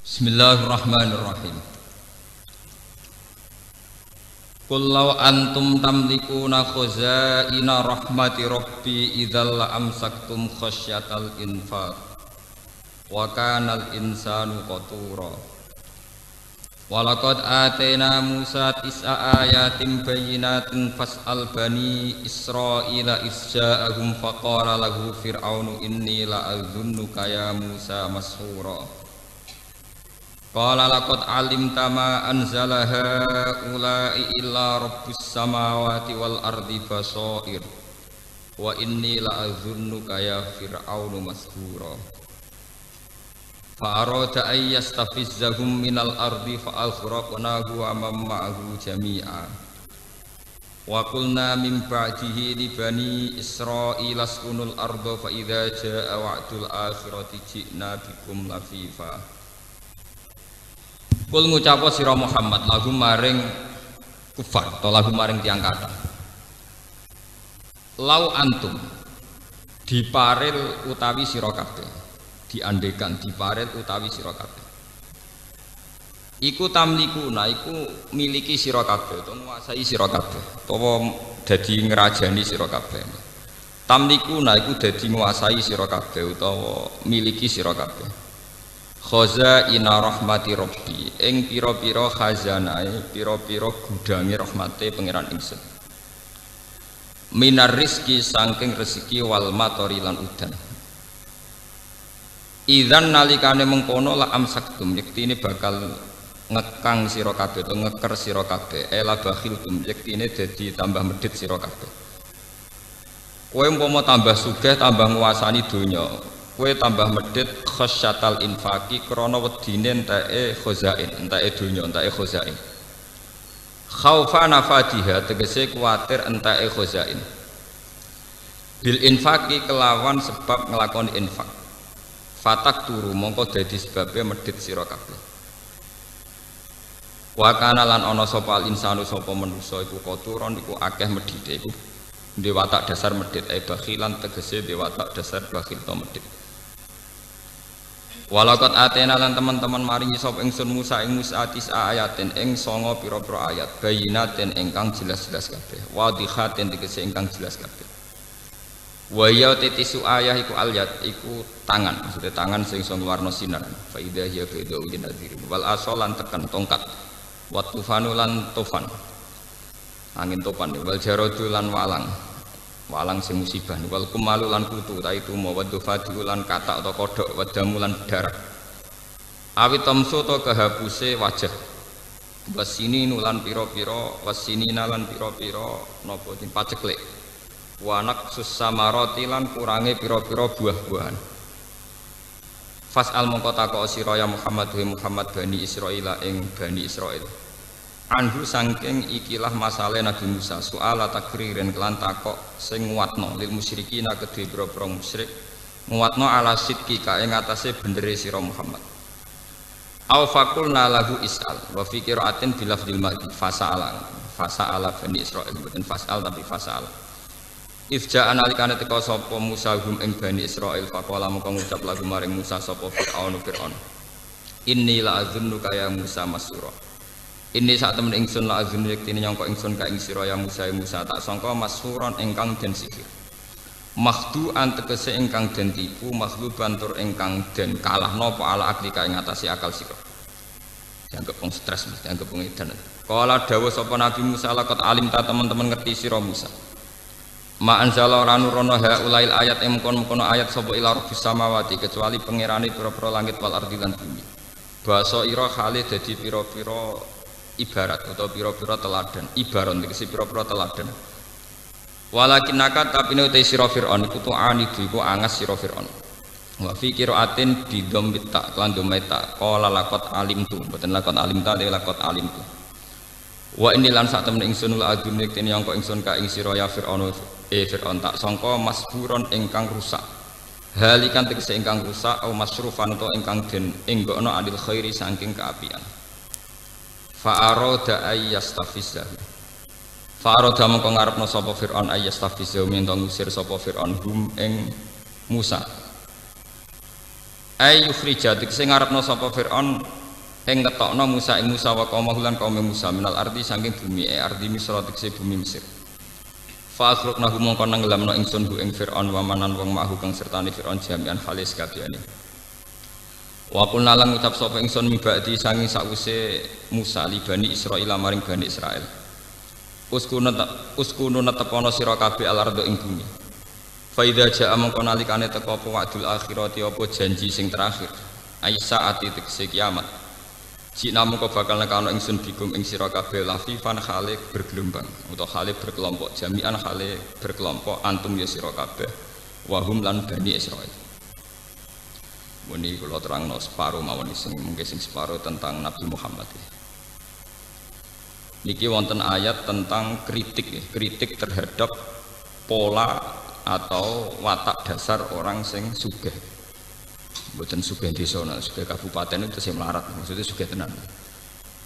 Bismillahirrahmanirrahim. Qul law antum tamlikuna khazaina rahmati rabbi idzal la amsaktum khasyatal infaq wa kanal insanu qatura. Walaqad atayna Musa tis'a ayatin bayyinatin fas'al bani Israila isja'ahum faqala lahu fir'aunu inni la'adhunnuka ya Musa mashura. Qala laqad alimta ma anzala haula'i illa rabbus samawati wal ardi basair wa inni la'adhunnuka ya fir'aunu mashura. Fa arada ay yastafizzahum minal ardi fa aghraqnahu wa man ma'ahu jami'a. Wa qulna min ba'dihi li bani Israila askunul arda fa idza jaa'a wa'dul akhirati ji'na bikum lafifa. Kul ngucapa sira Muhammad lagu maring kufar atau lagu maring tiyang kathah. Lau antum diparil utawi sira kabeh, diandekan diparil utawi sira kabeh. Iku tamlikuna iku miliki sira kabeh utawa nguasai sira kabeh, utawa dadi ngrajani sira kabeh. Tamlikuna iku dadi nguasai sira kabeh utawa miliki sira kabeh. Khazaina rahmati rabbi ing pira-pira khazanae pira-pira gudange rahmate pangeran ingsun. Minar rizki saking rezeki wal matori lan udan. Idzan nalikane mengkono la amsaktum yektine bakal ngekang sira kabeh to ngeker sira kabeh ela bakhiltum yektine dadi tambah medhit sira kabeh. Kowe umpama tambah sugih tambah nguasani donya, kowe tambah medhit khasyatal infaqi krana wedine enteke khazain, enteke donya, enteke khazain. Khaufa nafadiha tegese kuwatir enteke khazain. Bil infaqi kelawan sebab nglakoni infak. Fatak turu mongko dadi sebabe medhit sira kabeh. Wa kana lan ana sapa al insanu sapa manusa iku koturon iku akeh medhite iku duwe watak dasar medhit bakhilan tegese duwe watak dasar bakhil to medhit. Walaqad atena lan teman-teman maringi sapa ingsun Musa ing Musa tis'a ayatin ing 9 pira-pira ayat bayinatin ingkang jelas-jelas kabeh wadhihatin tegese ingkang jelas kabeh. Wa ya titisu ayah iku alyat iku tangan, maksudnya tangan sing iso ngwarna sinar. Fa idza hiya bidau nadhir wal asolan tekan tongkat wa tufanu lan tufan. Angin topan wal jaradu lan walang sing musibah wal kumalu lan kutu ta itu mawadhufati lan katak atau kodhok wadamu lan darah awit tamsu to kehapuse wajah wasini nulan pira-pira wasinina lan pira-pira napa paceklek wanak susamarati lan kurange pira-pira buah-buahan. Fas'al mongko takok sira ya Muhammad wa Muhammad bani Israila ing bani Israil anhu saking ikilah masalah Nabi Musa soal takririn kelan takok sing nguatno lil musyrikin kedhe boro-boro musyrik nguatno ala sidqi ka ing atase bendere sira Muhammad. Au faqulna lahu is'al wa fi qira'atin bilafdil madi fasa'ala bani Israil boten fas'al tapi fasa'ala. Ifja analikane teka sapa Musa hum ing bani Israil faqala mongko ngucap lagu maring Musa sapa Fir'aun inni la azunnuka ya Musa masura. Ini saat temen ingsun la azun yektine nyangka ingsun ka ing sira ya Musa tak sangka masuron ingkang den sihir. Makhdu antegese ingkang den tipu makhluban tur ingkang den kalah napa ala aklika ing atase akal sira. Dianggep wong stres, dianggep wong edan. Kala dawuh sapa Nabi Musa laqad alim ta teman-teman ngerti sira Musa. Ma anzala nurono haulail ayat mengkon-mengkon ayat sapa ila rabbis samawati kecuali pangerane pira-pira langit wal ardi lan bumi. Basa ira khale dadi pira-pira ibarat atau pira-pira teladan ibaron tegese pira-pira teladan walakinaka tapi nek sira Firaun iku tu'ani iku angas sira Firaun wa fi qiraatin bidhom bitta lan dometa qala laqad alimtu boten laqad alimta laqad alimtu wa inni lan sak temen ingsun la adune kene yang kok ingsun ka ing sira ya Firaun Firaun tak sangka masburon ingkang rusak halikan tegese ingkang rusak au masrufan utawa ingkang den enggokno adil khairi saking keapian. Fa'aroda ayyastafizzahu Fa'aroda mengko ngarepno sapa Fir'aun ayyastafizzahu minta ngusir sapa Fir'aun hum ing Musa. Ayyukhrija tegese ngarepno sapa Fir'aun Ing ngetokno Musa ing Musa wa qaumahu lan kaum Musa minal ardi saking bumi ardi Misra tekse bumi Mesir. Fa akhrajnahu mongko nenggelamno ingsun hu ing Firaun wa manan wong mahu kang sertane Firaun jami'an halis kabehane. Wa qulna lan ngucap sapa ingsun mibadi saking sakwise Musa li Bani Israil maring Bani Israil. Uskunu tepono sira kabeh al-ardo ing bumi. Fa idza jaa mongko nalikane teka apa wa'dul akhirati apa janji sing terakhir. Aisa ati tekse kiamat. Jika mongko bakal nekano ingsun bikum ing sira kabeh lafifan khale bergelombang utawa khale berkelompok jami'an khale berkelompok antum ya sira kabeh wahum lan Bani Israil. Muni kula terangno separo mawon sing mungkin sing separo tentang Nabi Muhammad. Niki wonten ayat tentang kritik terhadap pola atau watak dasar orang sing sugih. Mboten sugih desa, sugih kabupaten itu sing melarat, maksudnya sugih tenan.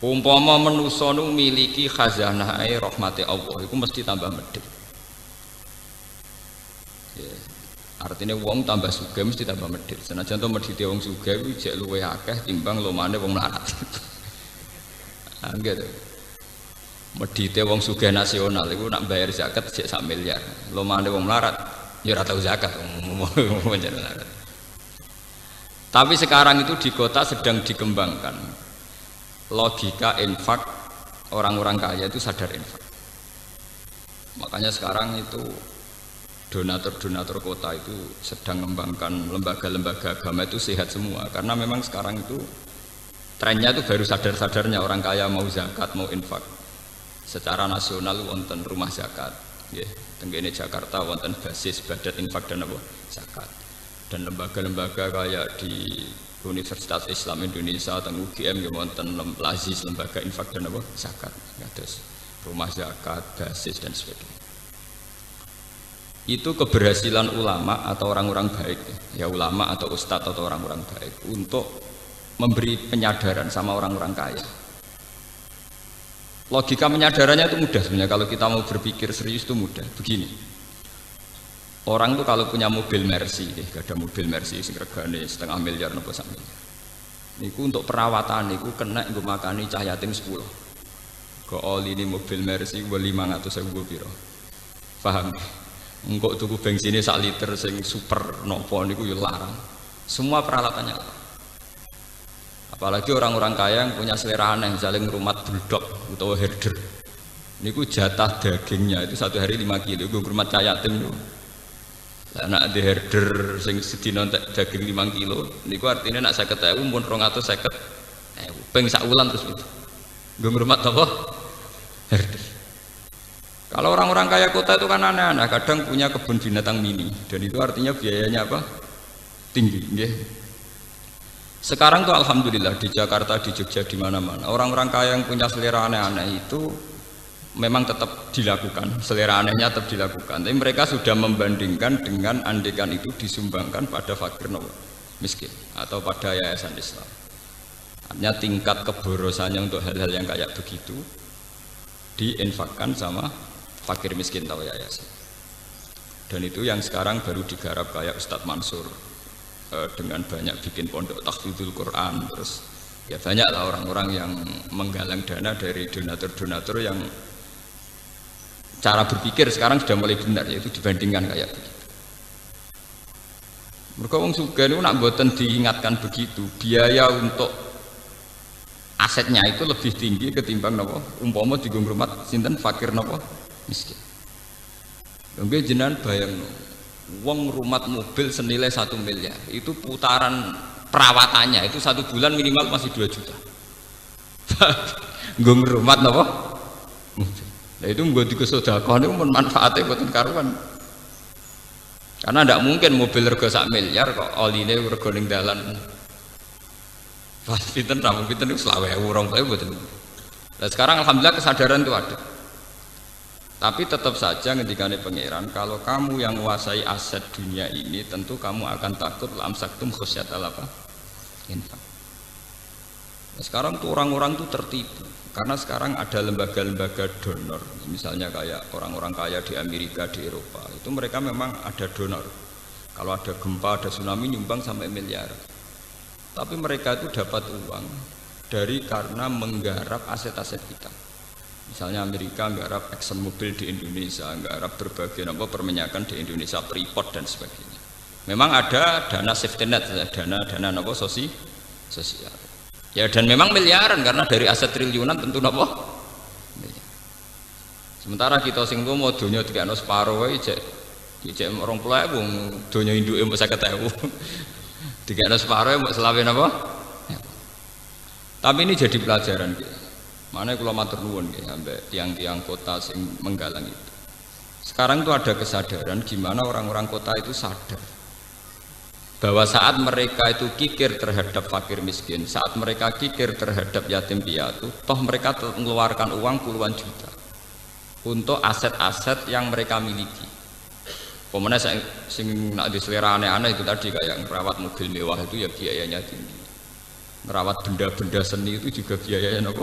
Umpama manusa nu miliki khazanahe rahmate Allah, iku mesti tambah medhit. Ya, artinya wong tambah sugih mesti tambah medhit. Senajan to medhite wong sugih kuwi jek luwih akeh timbang lomane wong melarat. Angger. Medhite wong sugih nasional iku nak bayar zakat jek 1 miliar. Lomane wong melarat ya ora tau zakat. Tapi sekarang itu di kota sedang dikembangkan logika infak, orang-orang kaya itu sadar infak. Makanya sekarang itu donatur-donatur kota itu sedang mengembangkan lembaga-lembaga agama itu sehat semua. Karena memang sekarang itu trennya itu baru sadar-sadarnya orang kaya mau zakat, mau infak. Secara nasional wonten rumah zakat, ya, tenggene Jakarta wonten basis badat infak dan apa zakat. Dan lembaga-lembaga kayak di Universitas Islam Indonesia atau UGM yang wonten lazis lembaga infak dan apa zakat, terus rumah zakat, basis dan sebagainya. Itu keberhasilan ulama atau orang-orang baik, ya ulama atau ustadz atau orang-orang baik untuk memberi penyadaran sama orang-orang kaya. Logika penyadarannya itu mudah sebenarnya kalau kita mau berpikir serius itu mudah. Begini. Orang tuh kalau punya mobil Mercy, gak ada mobil Mercy sing regane 0,5 miliar nopo 1 miliar. Niku untuk perawatan niku kena nggo makani cah yatim 10. Go oli ini mobil Mercy 500.000 piro. Paham? Engko tuku bensinnya 1 liter sing super nopo niku yo larang. Semua peralatannya. Apalagi orang-orang kaya yang punya selera aneh, misalnya ngrumat bulldog atau herder. Niku jatah dagingnya itu 1 hari 5 kilo, gue ngrumat cah yatim niku. Nak di herder sing sedina daging 5 kilo niku artinya nak 50.000 pun 250.000 ping sak wulan terus itu nggo ngrumat apa herder. Kalau orang-orang kaya kota itu kan aneh-aneh, kadang punya kebun binatang mini dan itu artinya biayanya apa tinggi nggih. Sekarang tuh alhamdulillah di Jakarta, di Jogja, di mana-mana orang-orang kaya yang punya selera aneh-aneh itu memang tetap dilakukan, selera anehnya tetap dilakukan. Tapi mereka sudah membandingkan dengan andekan itu disumbangkan pada fakir miskin atau pada yayasan Islam. Artinya tingkat keborosannya untuk hal-hal yang kayak begitu diinfakkan sama fakir miskin atau yayasan. Dan itu yang sekarang baru digarap kayak Ustadz Mansur dengan banyak bikin pondok tahfidzul Quran, terus ya banyak lah orang-orang yang menggalang dana dari donatur-donatur yang cara berpikir sekarang sudah mulai benar, yaitu dibandingkan kayak begitu. Mereka wong sugih niku nak mboten diingatkan begitu, biaya untuk asetnya itu lebih tinggi ketimbang napa umpama dienggo ngrumat sinten fakir napa miskin. Lha nggih jenengan bayangno, wong ngrumat mobil senilai 1 miliar, itu putaran perawatannya itu 1 bulan minimal masih 2 juta. Nggo ngrumat napa? Mobil. Nah itu nggo dikesedekah niku mun manfaate mboten karuan. Karena tidak mungkin mobil rego 1 miliar kok oline rego ning dalan. Pas pinten ramu pinten niku 20.000 mboten. Nah sekarang alhamdulillah kesadaran itu ada. Tapi tetap saja ngendikane pangeran, kalau kamu yang menguasai aset dunia ini tentu kamu akan takut lamsaktum khusyatal apa? Infak. Nah, sekarang tuh orang-orang tuh tertipu. Karena sekarang ada lembaga-lembaga donor, misalnya kayak orang-orang kaya di Amerika, di Eropa, itu mereka memang ada donor. Kalau ada gempa, ada tsunami nyumbang sampai miliar. Tapi mereka itu dapat uang dari karena menggarap aset-aset kita. Misalnya Amerika nggarap Exxon Mobil di Indonesia, nggarap berbagai perminyakan di Indonesia, Freeport dan sebagainya. Memang ada dana safety net, dana sosial. Ya dan memang miliaran karena dari aset triliunan tentu sementara kita sing mau dunia dikano separo wae cek 20.000 donya induke mbok 50.000. Dikano separo mbok selawe napa? Tapi ini jadi pelajaran gitu. Mana kalau matur nuwun nggih sampai tiang-tiang kota sing menggalang itu. Sekarang itu ada kesadaran gimana orang-orang kota itu sadar bahwa saat mereka itu kikir terhadap fakir miskin, saat mereka kikir terhadap yatim piatu, toh mereka mengeluarkan uang puluhan juta untuk aset-aset yang mereka miliki. Pemenang sing nak diselera aneh-aneh itu tadi kayak merawat mobil mewah itu ya biayanya tinggi. Merawat benda-benda seni itu juga biayanya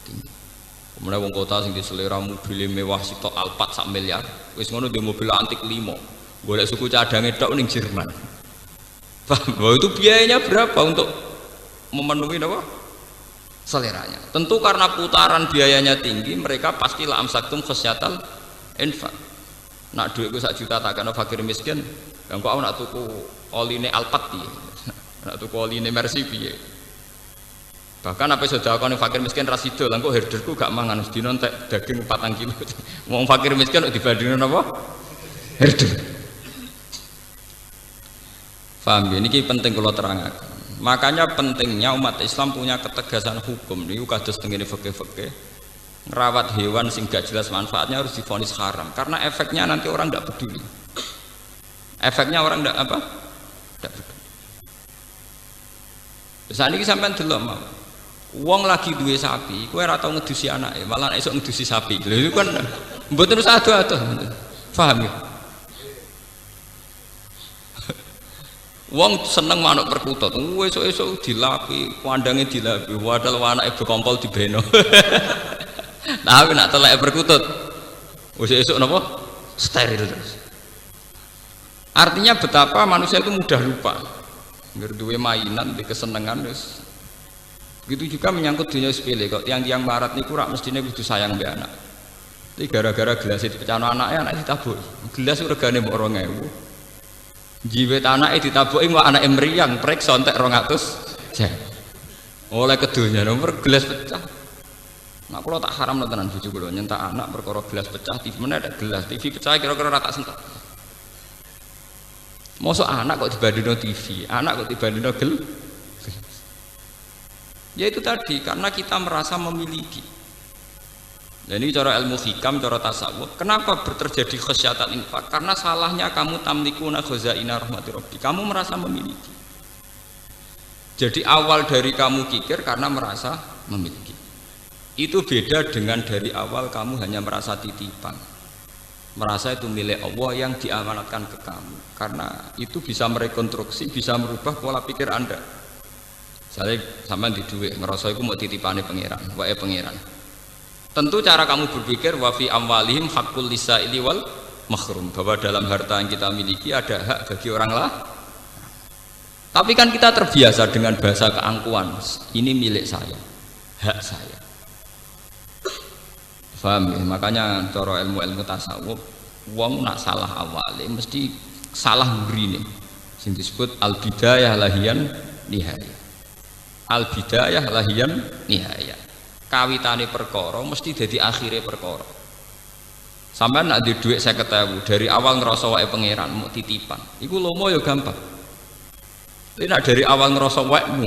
tinggi. Kemudian wong kota sing diselera mobil mewah sitok Alphard 1 miliar, wis ngono dia mobil antik 5. Golek suku cadange tok ning Jerman. Paham? Bahwa itu biayanya berapa untuk memenuhi seleranya. Tentu karena putaran biayanya tinggi, mereka pasti la amsaktum khasyatal infaq. Nak duitku 1 juta tak kena fakir miskin, yang kok nak tuku oline Alphard piye? Nak tuku oline Mercy piye? Bahkan apa sudah kau fakir miskin rasido, langkau herderku gak mangan, sedino entek daging 4 kilo. Mau fakir miskin dibandingin apa? Herder. Paham ya? Ini penting kalau terangkan. Makanya pentingnya umat Islam punya ketegasan hukum. Ini kados tengene fikih-fikih. Ngerawat hewan sing gak jelas manfaatnya harus divonis haram. Karena efeknya nanti orang tidak peduli. Efeknya orang tidak apa? Tidak peduli. Saat ini sampai delok mau. Wong lagi duwe sapi, kowe ora tau ngedusi anake, malah esuk ngedusi sapi. Lha itu kan mboten usah ado-ado. Paham ya? Wong seneng manuk perkutut, esuk-esuk dilapi, pandange dilapi, padahal anake bekompol dibeno. Tapi nak telek perkutut, esuk napa? Steril terus. Artinya betapa manusia itu mudah lupa. Ngger duwe mainan, di kesenengan wis. Begitu juga menyangkut dunia sepele, kok tiang-tiang barat niku rak mestine kudu sayang mbek anak. Tapi gara-gara gelas dipecahno anak ditabuk. Gelas regane mbok 2.000. Jiwet anake ditabuki kok anake mriyang priksa entek 200. Jek. Oleh kedonya nomor gelas pecah. Nah kula tak haramno tenan bojo kula nyentak anak perkara gelas pecah, TV meneh ada gelas, TV pecah kira-kira ora tak sentak. Mosok anak kok dibandingno TV, anak kok dibandingno gelas. Ya itu tadi, karena kita merasa memiliki. Dan ini cara ilmu hikam, cara tasawuf. Kenapa terjadi khasyatan infak? Karena salahnya kamu tamlikuna khazaina rahmati rabbi. Kamu merasa memiliki. Jadi awal dari kamu kikir karena merasa memiliki. Itu beda dengan dari awal kamu hanya merasa titipan. Merasa itu milik Allah yang diamanatkan ke kamu. Karena itu bisa merekonstruksi, bisa merubah pola pikir Anda. Saya sampean di duit ngerasa iku mau titipane pangeran, wae pangeran. Tentu cara kamu berpikir wa fi amwalihim haqqul lisaili wal mahrum, bahwa dalam harta yang kita miliki ada hak bagi orang lah. Tapi kan kita terbiasa dengan bahasa keangkuhan, ini milik saya, hak saya. Paham ya? Makanya cara ilmu-ilmu tasawuf, wong nak salah awale mesti salah mburine. Sing disebut al bidayah lahiyan nihayah. Al bidayah lahiyan nihayah. Kawitane perkara mesti dadi akhire perkara. Sampeyan nak di dhuwit 50.000 dari awal ngerasa wae pangeran mau titipan. Iku lomo ya gampang. Tapi nak dari awal ngerasa waekmu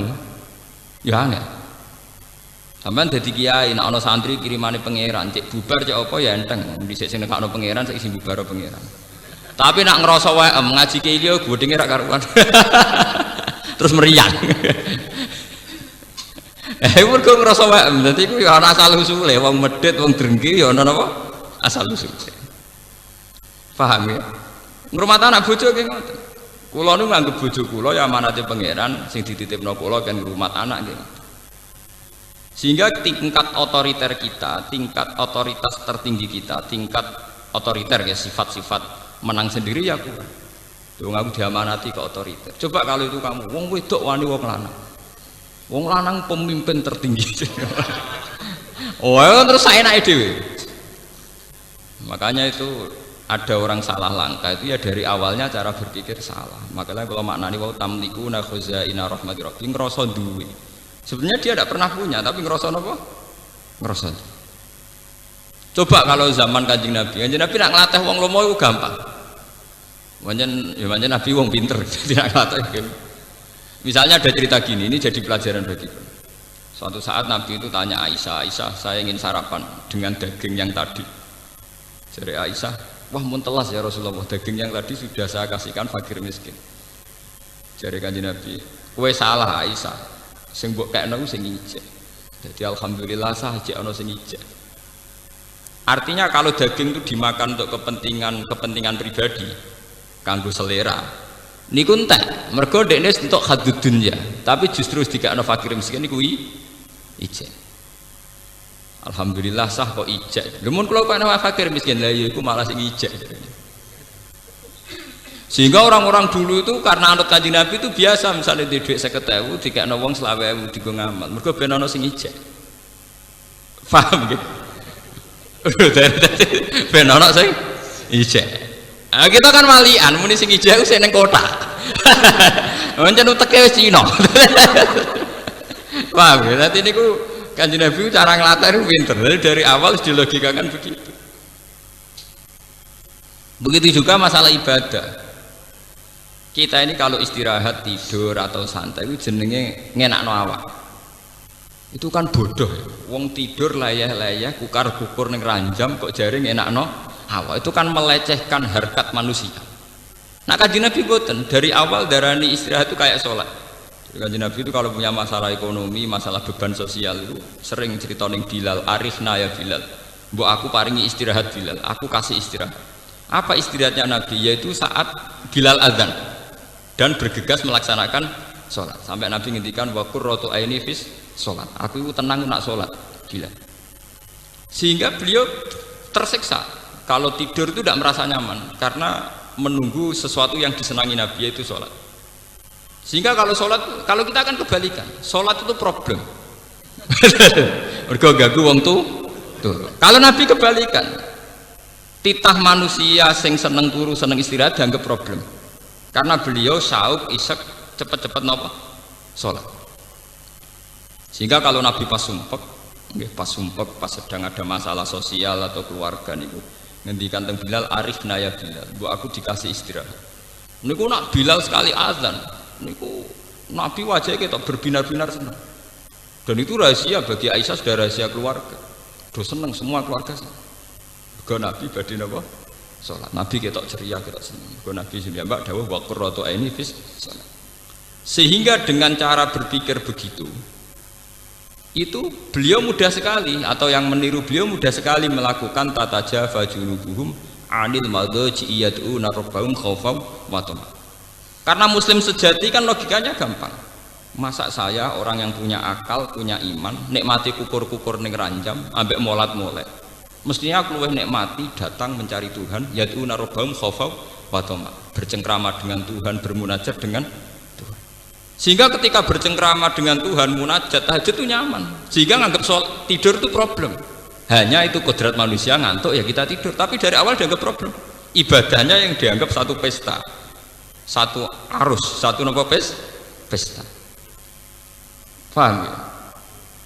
ya angel. Sampeyan dadi kiai nak ana santri kirimane pangeran, cek bubar cek apa ya enteng. Dhisik sing nekakno pangeran saiki sing bubar pangeran. Tapi nak ngerasa wae ngaji kiai liya godhinge ra karuan. Terus meriang. Mergo ngrasa wae, dadi iku ya ana asal usule, wong medhit, wong drengki ya ana napa? Asal usule. Paham ya? Ngrumat anak bojo ki ngoten. Kula nu nganggep bojo kula ya amanate pangeran sing dititipno kula kan ngrumat anak nggih. Sehingga tingkat otoriter kita, tingkat otoritas tertinggi kita, tingkat otoriter ya sifat-sifat menang sendiri ya kurang. Dong aku diamanati ke otoriter. Coba kalau itu kamu, wong wedok wani wong lanang. Wong lanang pemimpin tertinggi. Oh, terus saya naik dewe. Makanya itu ada orang salah langkah itu ya dari awalnya cara berpikir salah. Makanya kalau maknani wa tamlikuna khuzaina rahmati rabbi ngrasa duwe. Sebenarnya dia tidak pernah punya tapi ngrasa apa? Ngrasa. Coba kalau zaman Kanjeng Nabi nak nglatih wong lomo itu gampang. Pancen Nabi wong pinter, tidak nglatih. Misalnya ada cerita gini, ini jadi pelajaran bagi kita. Suatu saat Nabi itu tanya Aisyah, saya ingin sarapan dengan daging yang tadi. Jadi Aisyah, wah muntelas ya Rasulullah, daging yang tadi sudah saya kasihkan fakir miskin. Jadi Kanjeng Nabi, kowe salah Aisyah, sing mbok kekno sing ijek. Jadi alhamdulillah sah ijek ana sing ijek. Artinya kalau daging itu dimakan untuk kepentingan pribadi, kanggo selera. Niku entek, mergo dekne entuk hadud dunya, tapi justru dikakno fakir miskin niku ijek. Alhamdulillah sah kok ijek. Lha mun kula kok ana fakir miskin lha iku malah sing ijek. Sehingga orang-orang dulu itu karena anut Kanjeng Nabi itu biasa misalnya di duit 50.000 dikakno wong 20.000 digo ngamal. Mergo ben ana sing ijek. Paham nggih? Ben ana sing ijek. Nah, kita kan walian, muni sing ijek sing ning kota. Pancen uteke wis Cina. Paham ya? Nanti niku Kanjeng Nabi cara nglatih pinter. Dari awal dilogikakan begitu. Begitu juga masalah ibadah. Kita ini kalau istirahat, tidur atau santai itu jenenge ngenakno awak. Itu kan bodoh ya. Wong tidur layah-layah kukar-kukur ning ranjam kok jare ngenakno awak, itu kan melecehkan harkat manusia. Nah Kanjeng Nabi boten, dari awal darani istirahat itu kayak sholat. Kanjeng Nabi itu kalau punya masalah ekonomi, masalah beban sosial itu sering cerita ning Bilal, arifna ya Bilal, mbok aku paringi istirahat Bilal, aku kasih istirahat. Apa istirahatnya Nabi? Yaitu saat Bilal azan dan bergegas melaksanakan sholat. Sampai Nabi ngendikan wa qurratu aini fis sholat, aku itu tenang nak sholat Bilal. Sehingga beliau tersiksa. Kalau tidur itu tidak merasa nyaman karena menunggu sesuatu yang disenangi Nabi yaitu sholat. Sehingga kalau sholat, kalau kita akan kebalikan, sholat itu problem. Mergo ganggu wong tuh. Kalau Nabi kebalikan, titah manusia sing seneng turu seneng istirahat dianggap problem. Karena beliau syauk isek cepet-cepet napa sholat. Sehingga kalau Nabi pas sumpek, pas sedang ada masalah sosial atau keluarga niku ngendikan teng Bilal arifna ya Bilal, mbok aku dikasih istirahat. Niku nak Bilal sekali azan, niku Nabi wajahnya ketok berbinar-binar senang. Dan itu rahasia bagi Aisyah, sudah rahasia keluarga. Do seneng semua keluarga senang. Mergo Nabi badhe napa? Salat. Nabi ketok ceria, ketok seneng. Mergo Nabi sing mbak dawuh wa qurratu aini fis salat. Sehingga dengan cara berpikir begitu, itu beliau mudah sekali, atau yang meniru beliau mudah sekali melakukan tata jafa junubuhum anil madhaji yad'una rabbahum khaufan wa tama'an. Karena muslim sejati kan logikanya gampang. Masa saya orang yang punya akal, punya iman, nikmati kukur-kukur ning ranjam ambek molat-molet. Mestinya aku luwih nikmati datang mencari Tuhan, yad'una rabbahum khaufan wa tama'an, bercengkrama dengan Tuhan, bermunajat dengan sehingga ketika bercengkrama dengan Tuhan, munajat, tahajud itu nyaman. Sehingga nganggap tidur itu problem. Hanya itu kodrat manusia ngantuk ya kita tidur. Tapi dari awal dianggap problem. Ibadahnya yang dianggap satu pesta, satu arus, satu nopo pesta. Paham ya?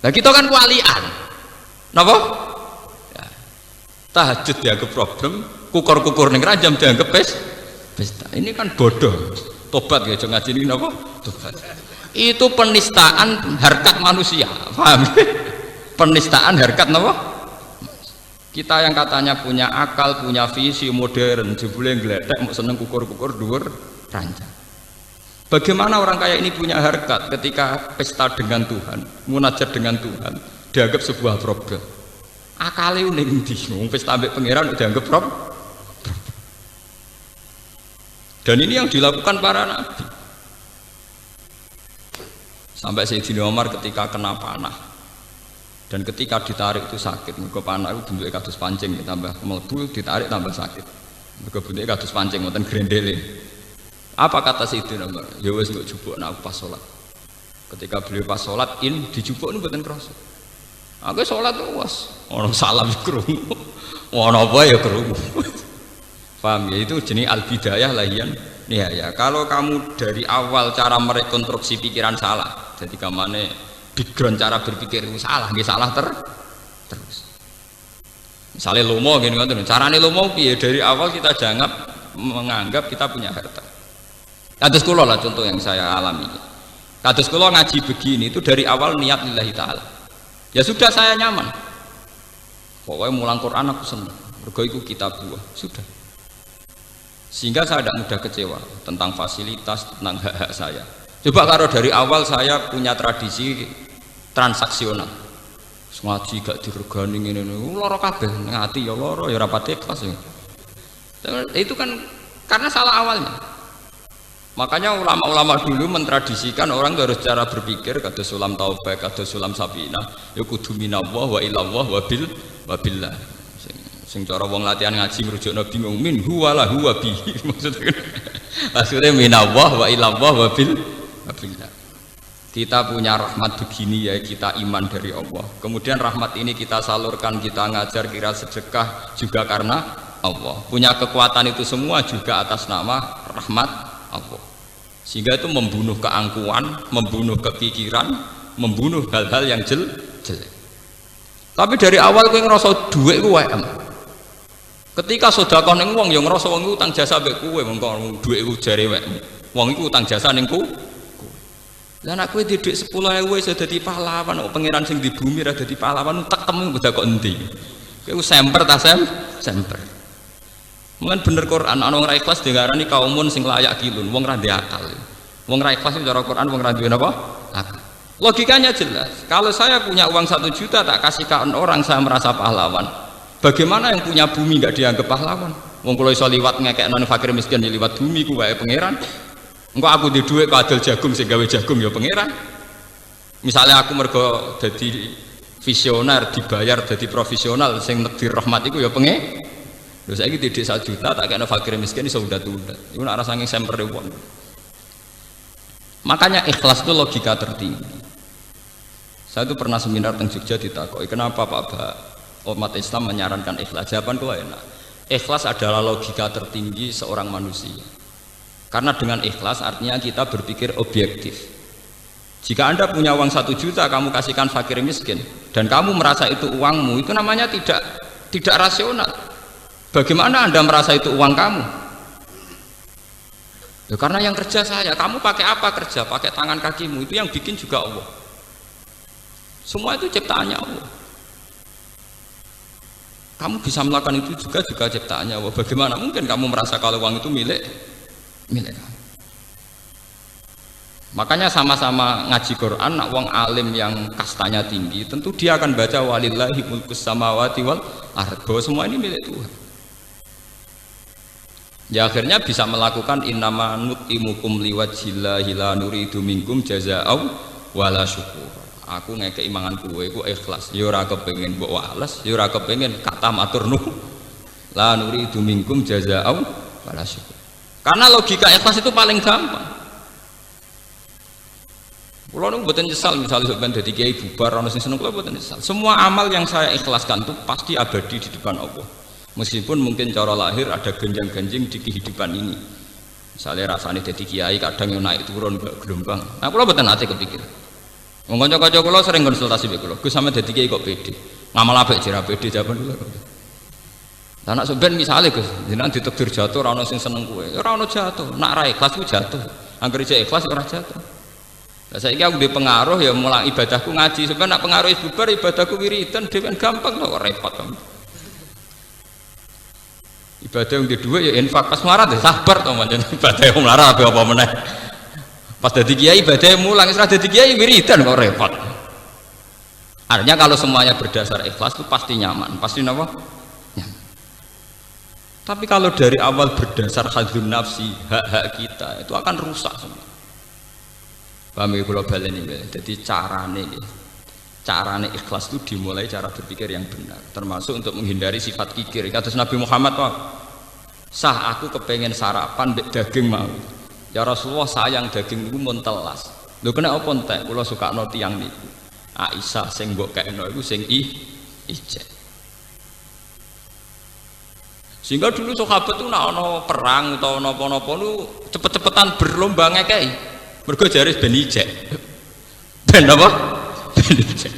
Nah kita kan walian, nopo? Ya. Tahajud dianggap problem, kukur-kukur ning ranjam dianggap pesta. Ini kan bodoh. Tobat ya, jangan ngaji ini apa? Tobat. Itu penistaan harkat manusia, paham? Penistaan harkat apa? Kita yang katanya punya akal, punya visi modern, jebule ngledek mau seneng kukur-kukur dhuwur ranjang. Bagaimana orang kaya ini punya harkat ketika pesta dengan Tuhan, munajat dengan Tuhan, dianggap sebuah problem. Akale ning ndi? Wong pesta ambek pangeran dianggap problem. Dan ini yang dilakukan para nabi. Sampai Sayyidina Umar ketika kena panah dan ketika ditarik itu sakit. Mergo panah itu bentuknya kados pancing, tambah mlebu ditarik tambah sakit. Mergo bentuknya kados pancing wonten grendele. Apa kata Sayyidina Umar? Ya wis mbok jupuk nek pas salat. Ketika beliau pas sholat dijupuk nu mboten krasa. Aku sholat was, ono salam krungu, ono apa ya krungu. Paham ya, itu jenis al-bidayah lahian nihaya. Kalau kamu dari awal cara merekonstruksi pikiran salah, jadi kamane background cara berpikir itu salah, nggih salah terus. Misalnya lomo gini kan, carane lomo piye dari awal kita jangan menganggap kita punya harta. Kados kula lah contoh yang saya alami. Kados kula ngaji begini itu dari awal niat lillahi ta'ala. Ya sudah saya nyaman. Pokoknya mulang Quran aku senang. Mergo iku kitab buah. Sudah. Sehingga saya tidak mudah kecewa tentang fasilitas, tentang hak-hak saya. Coba kalau dari awal saya punya tradisi transaksional. Ngaji gak diregani ngene loro kabeh ngati ya loro ya rapat ikhlas ya. Itu kan karena salah awalnya. Makanya ulama-ulama dulu mentradisikan orang itu harus cara berpikir kata sulam taubah, kata sulam sabinah, ya kudu minallah wa ilallah wa billah. Sing cara wong latihan ngaji merujukno bingung min huwa la huwa bihi maksudnya minallah wa ilallah wa billah. Kita punya rahmat begini ya, kita iman dari Allah. Kemudian rahmat ini kita salurkan, kita ngajar, kira sedekah juga karena Allah. Punya kekuatan itu semua juga atas nama rahmat Allah. Sehingga itu membunuh keangkuhan, membunuh kepikiran, membunuh hal-hal yang jelek. Tapi dari awal kowe ngerasa dhuwit ku wae. Ketika sedekah ning wong ya ngerasa wong utang jasa mbek kowe, mengko dhuwit ku jare wae. Wong iku utang jasa ning lah anak kowe didik 10.000 iso dadi pahlawan kok pangeran sing di bumi ra dadi pahlawan tak temu beda kok endi. Kowe semper ta semper. Mungkin bener Quran ana wong ra ikhlas diarani kaumun sing layak kilun, wong ra ndek akal. Wong ra ikhlas cara Quran wong ra duwe napa? Akal. Logikanya jelas. Kalau saya punya uang 1 juta tak kasih ke orang saya merasa pahlawan. Bagaimana yang punya bumi enggak dianggap pahlawan? Wong kula iso liwat ngekekno fakir miskin ya liwat bumi ku wae pangeran. Engko aku di dhuwit kadol jagung sing gawe jagung ya pangeran. Misalnya aku mergo dadi visioner dibayar dadi profesional sing nekdir rahmat iku ya pengen. Lho saiki didik 1 juta tak kena fakir miskin iso udat-udat. Iku nek rasane semper wong. Makanya ikhlas itu logika tertinggi. Saya itu pernah seminar teng Jogja ditakoki, kenapa Pak umat Islam menyarankan ikhlas? Jawaban kula enak. Ikhlas adalah logika tertinggi seorang manusia. Karena dengan ikhlas artinya kita berpikir objektif. Jika Anda punya uang 1 juta kamu kasihkan fakir miskin dan kamu merasa itu uangmu, itu namanya tidak rasional. Bagaimana Anda merasa itu uang kamu? Ya karena yang kerja saya. Kamu pakai apa kerja? Pakai tangan kakimu. Itu yang bikin juga Allah. Semua itu ciptaannya Allah. Kamu bisa melakukan itu juga ciptaannya Allah. Bagaimana mungkin kamu merasa kalau uang itu milik kamu? Makanya sama-sama ngaji Quran, nak wong alim yang kastanya tinggi, tentu dia akan baca walillahi mulkus samawati wal ardh, bahwa semua ini milik Tuhan. Ya akhirnya bisa melakukan innama nut'imukum liwajhillahi la nuridu minkum jazaa'aw wala syukur. Aku ngekeki mangan kowe iku ikhlas, ya ora kepengin mbok wales, ya ora kepengin kata matur nuwun. La nuridu minkum jazaa'aw wala syukur. Karena logika ikhlas itu paling gampang. Kulo niku mboten nyesal misalnya sampeyan dadi kiai bubar ana sing seneng kulo mboten nyesal. Semua amal yang saya ikhlaskan itu pasti abadi di depan Allah. Meskipun mungkin cara lahir ada genjang-genjing di kehidupan ini. Misalnya rasanya dadi kiai kadang yang naik turun gelombang. Nah kulo mboten nate kepikir. Wong kanca-kanca kulo sering konsultasi mbek kulo. Gus sampe dadi kiai kok pede. Ngamal apik jera pede jawaban kulo. Lah nek sampeyan misale Gus, jenengan ditakdir jatuh ora ana sing seneng kowe. Ora ana jatuh. Nek ra ikhlas ku jatuh. Angger ikhlas ora jatuh. Nah, saya kira di pengaruh ya mulai ibadahku ngaji. Sebenarnya nak pengaruh bubar ibadahku wiridan dewan gampang loh repot kan. Ibadah yang kedua ya infak pas melarat ya sabar toh macam ibadah yang melarat apa meneh. Pas dadi kiai ibadah mulang setelah dadi kiai wiridan kok repot. Artinya kalau semuanya berdasar ikhlas itu pasti nyaman, pasti apa? Nyaman. Tapi kalau dari awal berdasar hadzun nafsi, hak-hak kita itu akan rusak semua. Paham ya kalau balen ini, jadi carane ikhlas itu dimulai cara berpikir yang benar, termasuk untuk menghindari sifat kikir. Kata Nabi Muhammad, sah aku kepengen sarapan daging mau. Ya Rasulullah sayang daging itu mun telas. Lho kena apa entek kula sukakno tiyang niku. Aisyah sing mbok kekno iku sing ijek. Sehingga dulu sahabat itu nak ana perang utawa napa-napa lu cepet-cepetan berlomba ngekei. Mergo jare ben ijek. Ben apa? Ben ijek.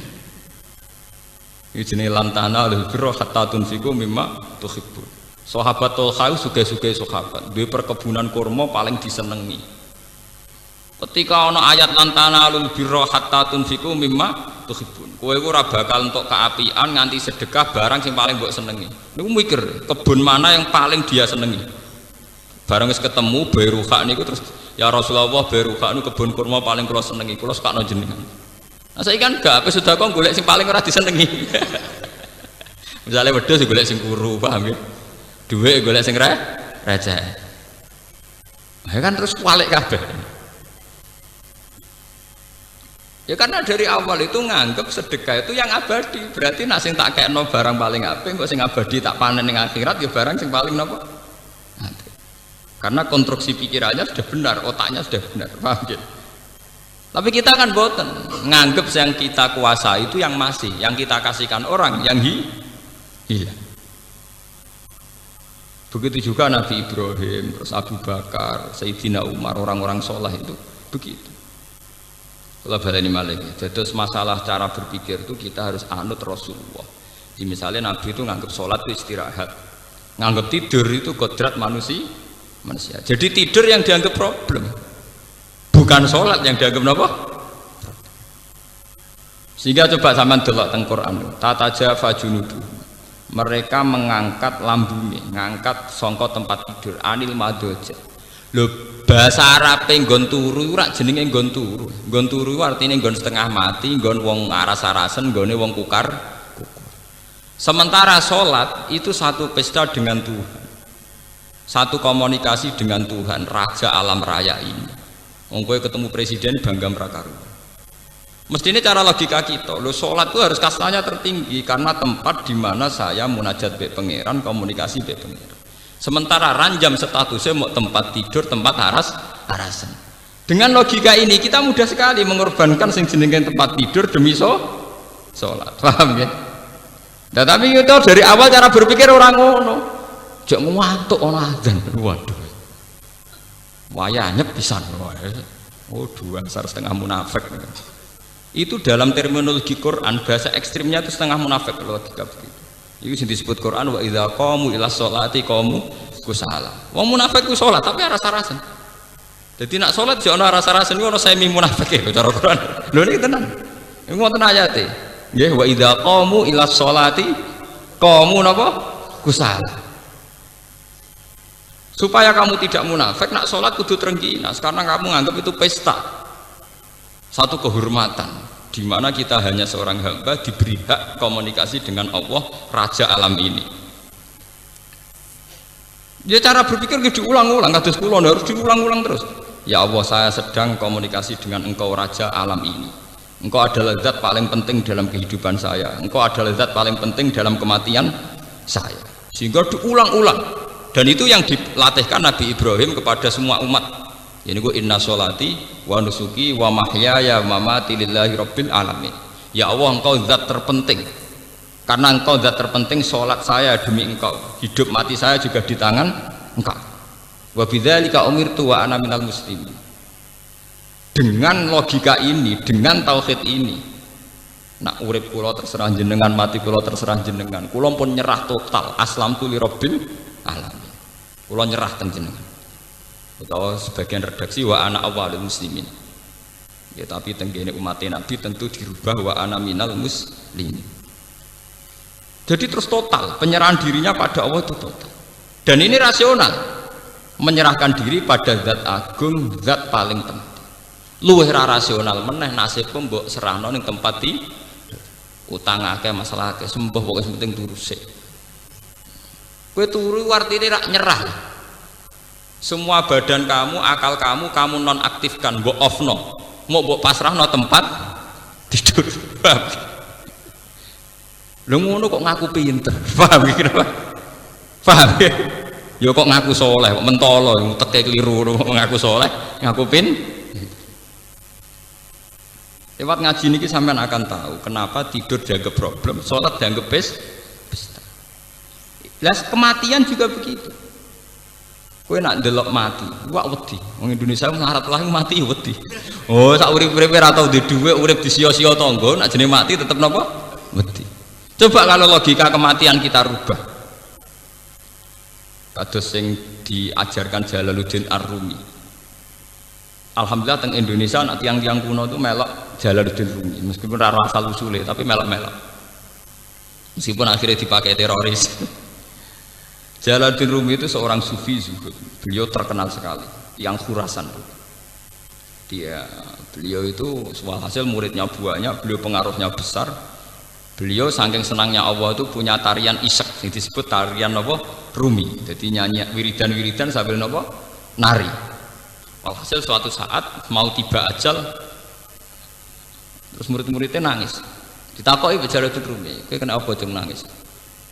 Iki jenenge lantana lho biro hatta tunfiku mimma tuhibbun. Sahabat Tolha suge-suge sahabat, duwe perkebunan kurma paling disenengi. Ketika ana ayat lantana lul biro hatta tunfiku mimma tuhibbun. Kowe ora bakal entuk keapian nganti sedekah barang sing paling mbok senengi. Niku mikir, kebun mana yang paling dia senengi. Barang wis ketemu Bairuha niku terus ya Rasulullah Bairuha niku kebun kurma paling kula senengi, kula sakno jenengan. Nah saiki kan gak apa sudah kok golek sing paling ora disenengi. Misalnya wedhus golek sing kuru, paham ya? Dhuwit golek sing receh. Ya kan terus kualik kabeh. Ya karena dari awal itu nganggep sedekah itu yang abadi. Berarti nak sing tak kekno barang paling apik, kok sing abadi tak panen ning akhirat ya barang sing paling napa? Karena konstruksi pikirannya sudah benar, otaknya sudah benar. Paham ya? Tapi kita kan boten nganggep yang kita kuasai itu yang masih, yang kita kasihkan orang yang hilang. Begitu juga Nabi Ibrahim, terus Abu Bakar, Sayyidina Umar, orang-orang soleh itu begitu. Kalau baleni malih, jadi masalah cara berpikir itu kita harus anut Rasulullah. Jadi misalnya Nabi itu nganggep sholat itu istirahat, nganggep tidur itu kodrat manusia. Jadi tidur yang dianggap problem, bukan sholat yang dianggap apa? Sehingga coba zaman delok teng Quran, tata jafa junudu, mereka mengangkat lambungnya, ngangkat songko tempat tidur, anil madoja. Lho bahasa Arabe nggon turu ora jenenge nggon turu. Nggon turu artine nggon setengah mati, nggon wong aras-arasen, nggone wong kukar. Sementara sholat itu satu pesta dengan Tuhan. Satu komunikasi dengan Tuhan, raja alam raya ini. Wong kowe ketemu presiden bangga mrakaru. Mestinya cara logika kita, lo sholat itu harus kastanya tertinggi karena tempat di mana saya munajat be pangeran, komunikasi be pangeran. Sementara ranjam statusnya mau tempat tidur, tempat arasan. Dengan logika ini kita mudah sekali mengorbankan sing jenenge tempat tidur demi sholat. Paham ya? Nah, tapi itu dari awal cara berpikir orang ngono. Jek ngantuk ana adzan. Waduh. Wayah pisan wae. Oh, dua besar setengah munafik. Itu dalam terminologi Quran bahasa ekstrimnya itu setengah munafik logika begitu. Itu yang disebut Quran wa idza qamu ila sholati qamu kusala. Wong munafik ku salat tapi rasa-rasen. Jadi nak salat yo ana rasa-rasen ono semi munafik ya cara Quran. Lho niki tenan. Iku wonten ayate. Nggih wa idza qamu ila sholati qamu napa? Kusala. Supaya kamu tidak munafik nak salat kudu trengginas karena kamu nganggap itu pesta. Satu kehormatan di mana kita hanya seorang hamba diberi hak komunikasi dengan Allah Raja alam ini. Dia cara berpikir diulang-ulang, kados kula harus diulang-ulang terus. Ya Allah, saya sedang komunikasi dengan Engkau Raja alam ini. Engkau adalah zat paling penting dalam kehidupan saya. Engkau adalah zat paling penting dalam kematian saya. Sehingga diulang-ulang. Dan itu yang dilatihkan Nabi Ibrahim kepada semua umat. Ini gue inna sholati wa nusuki wa mahyaya wa mamati lillahi rabbil alamin. Ya Allah, engkau zat terpenting. Karena engkau zat terpenting, sholat saya demi engkau, hidup mati saya juga di tangan engkau. Wa bidzalika umirtu wa ana minal muslimin. Dengan logika ini, dengan tauhid ini, nak urip kula terserah jenengan, mati kula terserah jenengan. Kula pun nyerah total, aslamtu li rabbil alamin. Kula nyerah teng jenengan. Atau sebagian redaksi wa ana awalul muslimin. Ya tapi tenggene umat Nabi tentu dirubah wa ana minal muslimin. Jadi terus total penyerahan dirinya pada Allah itu total. Dan ini rasional. Menyerahkan diri pada zat agung, zat paling penting. Luwih ra rasional meneh nasib mbok serahno ning tempat di utang akeh masalah akeh sembah pokoke penting turu sik. Kowe turu artine rak nyerah. Semua badan kamu, akal kamu nonaktifkan, mbok offno, mau mbok pasrahno tempat tidur. Paham? Lho ngono kok ngaku pinter, paham iki kenapa? Paham ya? Ya kok ngaku soleh, kok mentolo, teke keliru, kok ngaku soleh, ngaku Lewat ngaji niki sampean akan tahu kenapa tidur dianggap problem, sholat dianggap pesta. Lah kematian juga begitu. Kowe nak ndelok mati, wak wedi. Wong Indonesia melarat lah mati wedi. Oh, sak urip-uripe ora tau duwe dhuwit, urip disia-sia tangga, nak jenenge mati tetep napa? Wedi. Coba kalau logika kematian kita rubah. Kados sing diajarkan Jalaluddin Ar-Rumi. Alhamdulillah teng Indonesia nak tiang-tiang kuno itu melok Jalaluddin Rumi, meskipun rara asal usule tapi melok-melok. Meskipun akhirnya dipakai teroris. Jalaluddin Rumi itu seorang sufi zuhud. Beliau terkenal sekali, yang Khurasan. Beliau itu hasil muridnya banyak, beliau pengaruhnya besar. Beliau saking senangnya Allah itu punya tarian isek yang disebut tarian apa? Rumi. Jadi nyanyi wiridan-wiridan sambil apa? Nari. Walhasil suatu saat mau tiba ajal, terus murid-muridnya nangis. Ditakoki Jalaluddin Rumi, "Kowe kena apa jeng nangis?"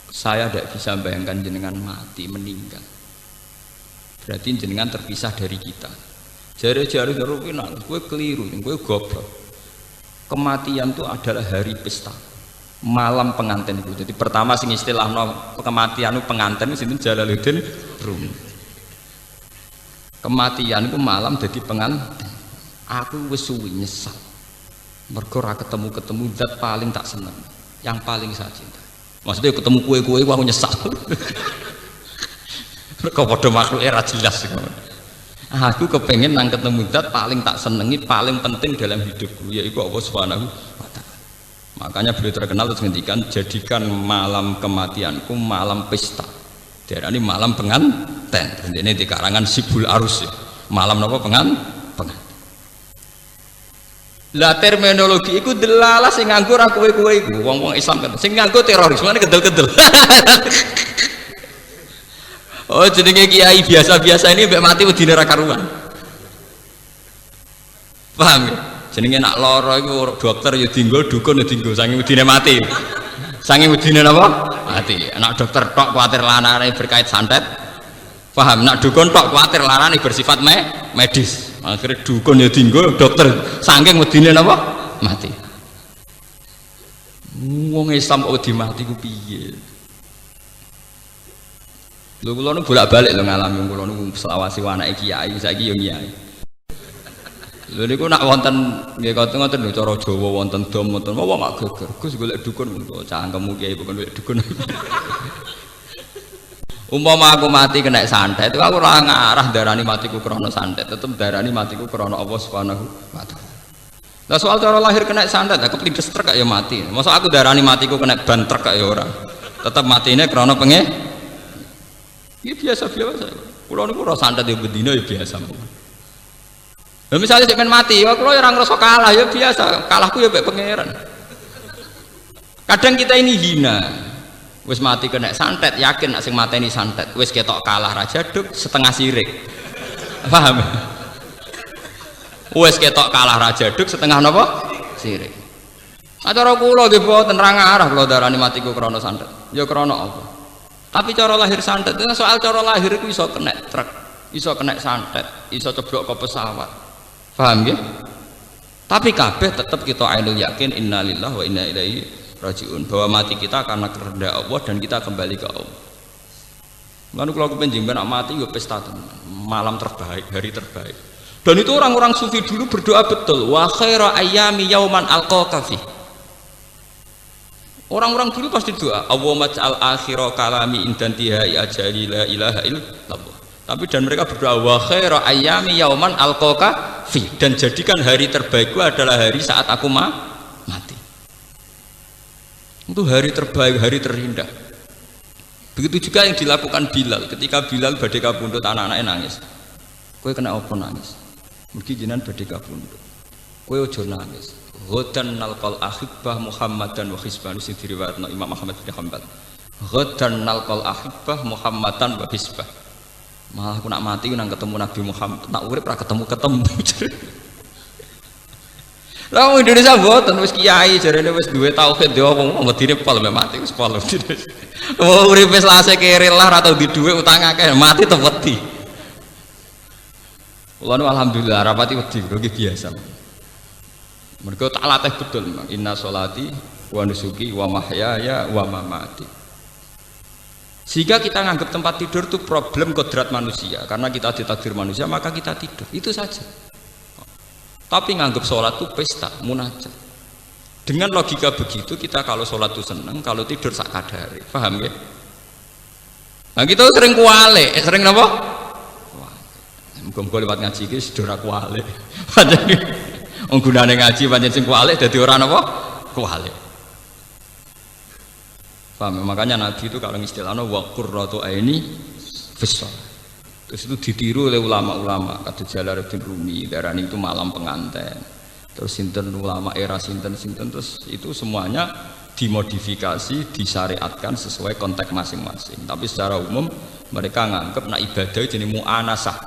"Saya tidak bisa bayangkan jenengan mati meninggal. Berarti jenengan terpisah dari kita." Jari-jari Rumi nangis, "Kowe keliru, kowe goblok. Kematian itu adalah hari pesta, malam pengantin itu." Jadi pertama sing istilahno kematian itu pengantin itu Jalaluddin Rumi. Kematian itu malam jadi pengantin. Aku wis suwi nyesal. Mergo ora ketemu zat paling tak seneng, yang paling saya cinta. Maksudnya ketemu kue-kue aku nyesal. Mergo padha makhluk era jelas. Aku kepengen nang ketemu zat paling tak senengi, paling penting dalam hidupku, yaitu Allah Subhanahu wa Ta'ala. Makanya beliau terkenal terus ngendikan, jadikan malam kematianku malam pesta. Ini malam pengantin. Ini di karangan Sibul Arus ya. Malam apa pengantin. Lah terminologi itu delalah sing nganggo ra kowe-kowe iku. Wong-wong Islam kan sing nganggo teroris, mana kedel-kedel. Oh, jenenge kiai biasa-biasa ini mbek mati wedine ra karuan. Paham ya? Jenenge nak lara iku dokter ya dinggol, dukun ya dinggol, saking wedine mati. Saking wedine napa? Mati. Anak dokter tok kuatir lanane berkait santet. Paham? Nak dukun tok kuatir lanane bersifat medis. Akhirnya dukun ya dinggo, dokter saking wedine napa? Mati. Wong Islam kok wedi mati ku piye? Lho kula nu bolak-balik lho ngalami kula nu selawasi anake kiai, saiki yo kiai. Lho niku nak wonten nggih ngoten lho cara Jawa wonten dom wonten wong gak geger. Gus golek dukun cangkemmu kiai bukan golek dukun. Umpama aku mati kena santet, itu aku ora ngarah darani matiku krana santet, tetep darani matiku krana Allah Subhanahu wa Ta'ala. Lah soal cara lahir kena santet, aku plindes truk ya mati. Masa aku darani matiku kena ban truk ya ora. Tetep matine krana pengen. Iki biasa-biasa. Kula niku ora santet ya bendina ya biasa. Nah, misalnya saya mati, ya kalau orang ngerasa kalah ya biasa, kalahku ya baik pangeran. Kadang kita ini hina, wis mati kena santet, yakin nak sing mateni santet, wis ketok kalah raja duk setengah sirik, paham? Wis ketok kalah raja duk setengah nopo sirik. Acara kula nggih boten nerang arah kula darani matiku krana santet, ya krana apa? Tapi cara lahir santet, soal cara lahir itu iso kena truk, iso kena santet, iso ceblok ke pesawat. Paham ya? Tapi kabeh tetap kita ainul yakin innalillahi wa inna ilaihi rajiun, bahwa mati kita karena kehendak Allah dan kita kembali ke Allah. Lalu kalau kepenjing nak mati ya pesta teman, malam terbaik, hari terbaik. Dan itu orang-orang sufi dulu berdoa betul, wa khaira ayyami yauman alqaka fi. Orang-orang dulu pasti doa, Allahumma ja'al akhira kalami indantihai ajali la ilaha illallah. Tapi dan mereka berdoa wa khaira ayyami yauman alqaka fi, dan jadikan hari terbaikku adalah hari saat aku mati. Itu hari terbaik, hari terindah. Begitu juga yang dilakukan Bilal ketika Bilal badhe kabundut anak-anaknya nangis. Kowe kena apa nangis? Mugi jenengan badhe kabundut. Kowe aja nangis. Ghadan nalqal ahibbah Muhammadan wa hisban, sing diriwayatno Imam Ahmad bin Hanbal. Ghadan nalqal ahibbah Muhammadan wa hisbah. Malah aku nak mati nang ketemu Nabi Muhammad, nak urip ora ketemu-ketemu. Lah wong Indonesia mboten wis kiai jarene wis duwe tauhid yo wong medine pol mek mati wis pol. Wong urip wis lase kere lah ora tau di dhuwit utang akeh mati tetep wedi. Kula nu alhamdulillah rapati wedi nggih biasa. Mergo tak latih betul memang. Inna sholati wa nusuki wa mahyaya wa mamati. Sehingga kita nganggap tempat tidur itu problem kodrat manusia. Karena kita ditakdir manusia maka kita tidur. Itu saja. Tapi nganggap sholat itu pesta, munajat. Dengan logika begitu kita kalau sholat itu senang, kalau tidur sak kadare. Paham ya? Nah kita sering kuale, sering apa? Muga-muga lewat ngaji iki sedora kuale. Pancen wong gunane ngaji pancen sing kuale dadi ora napa? Kuale. Paham? Makanya Nabi itu kalau istilahnya wa qurratu aini fis shalah. Terus itu ditiru oleh ulama-ulama kata Jalaluddin Rumi, darani itu malam pengantin. Terus sinten ulama era sinten terus itu semuanya dimodifikasi, disyariatkan sesuai konteks masing-masing. Tapi secara umum mereka nganggep nak ibadah jenis mu'anasah.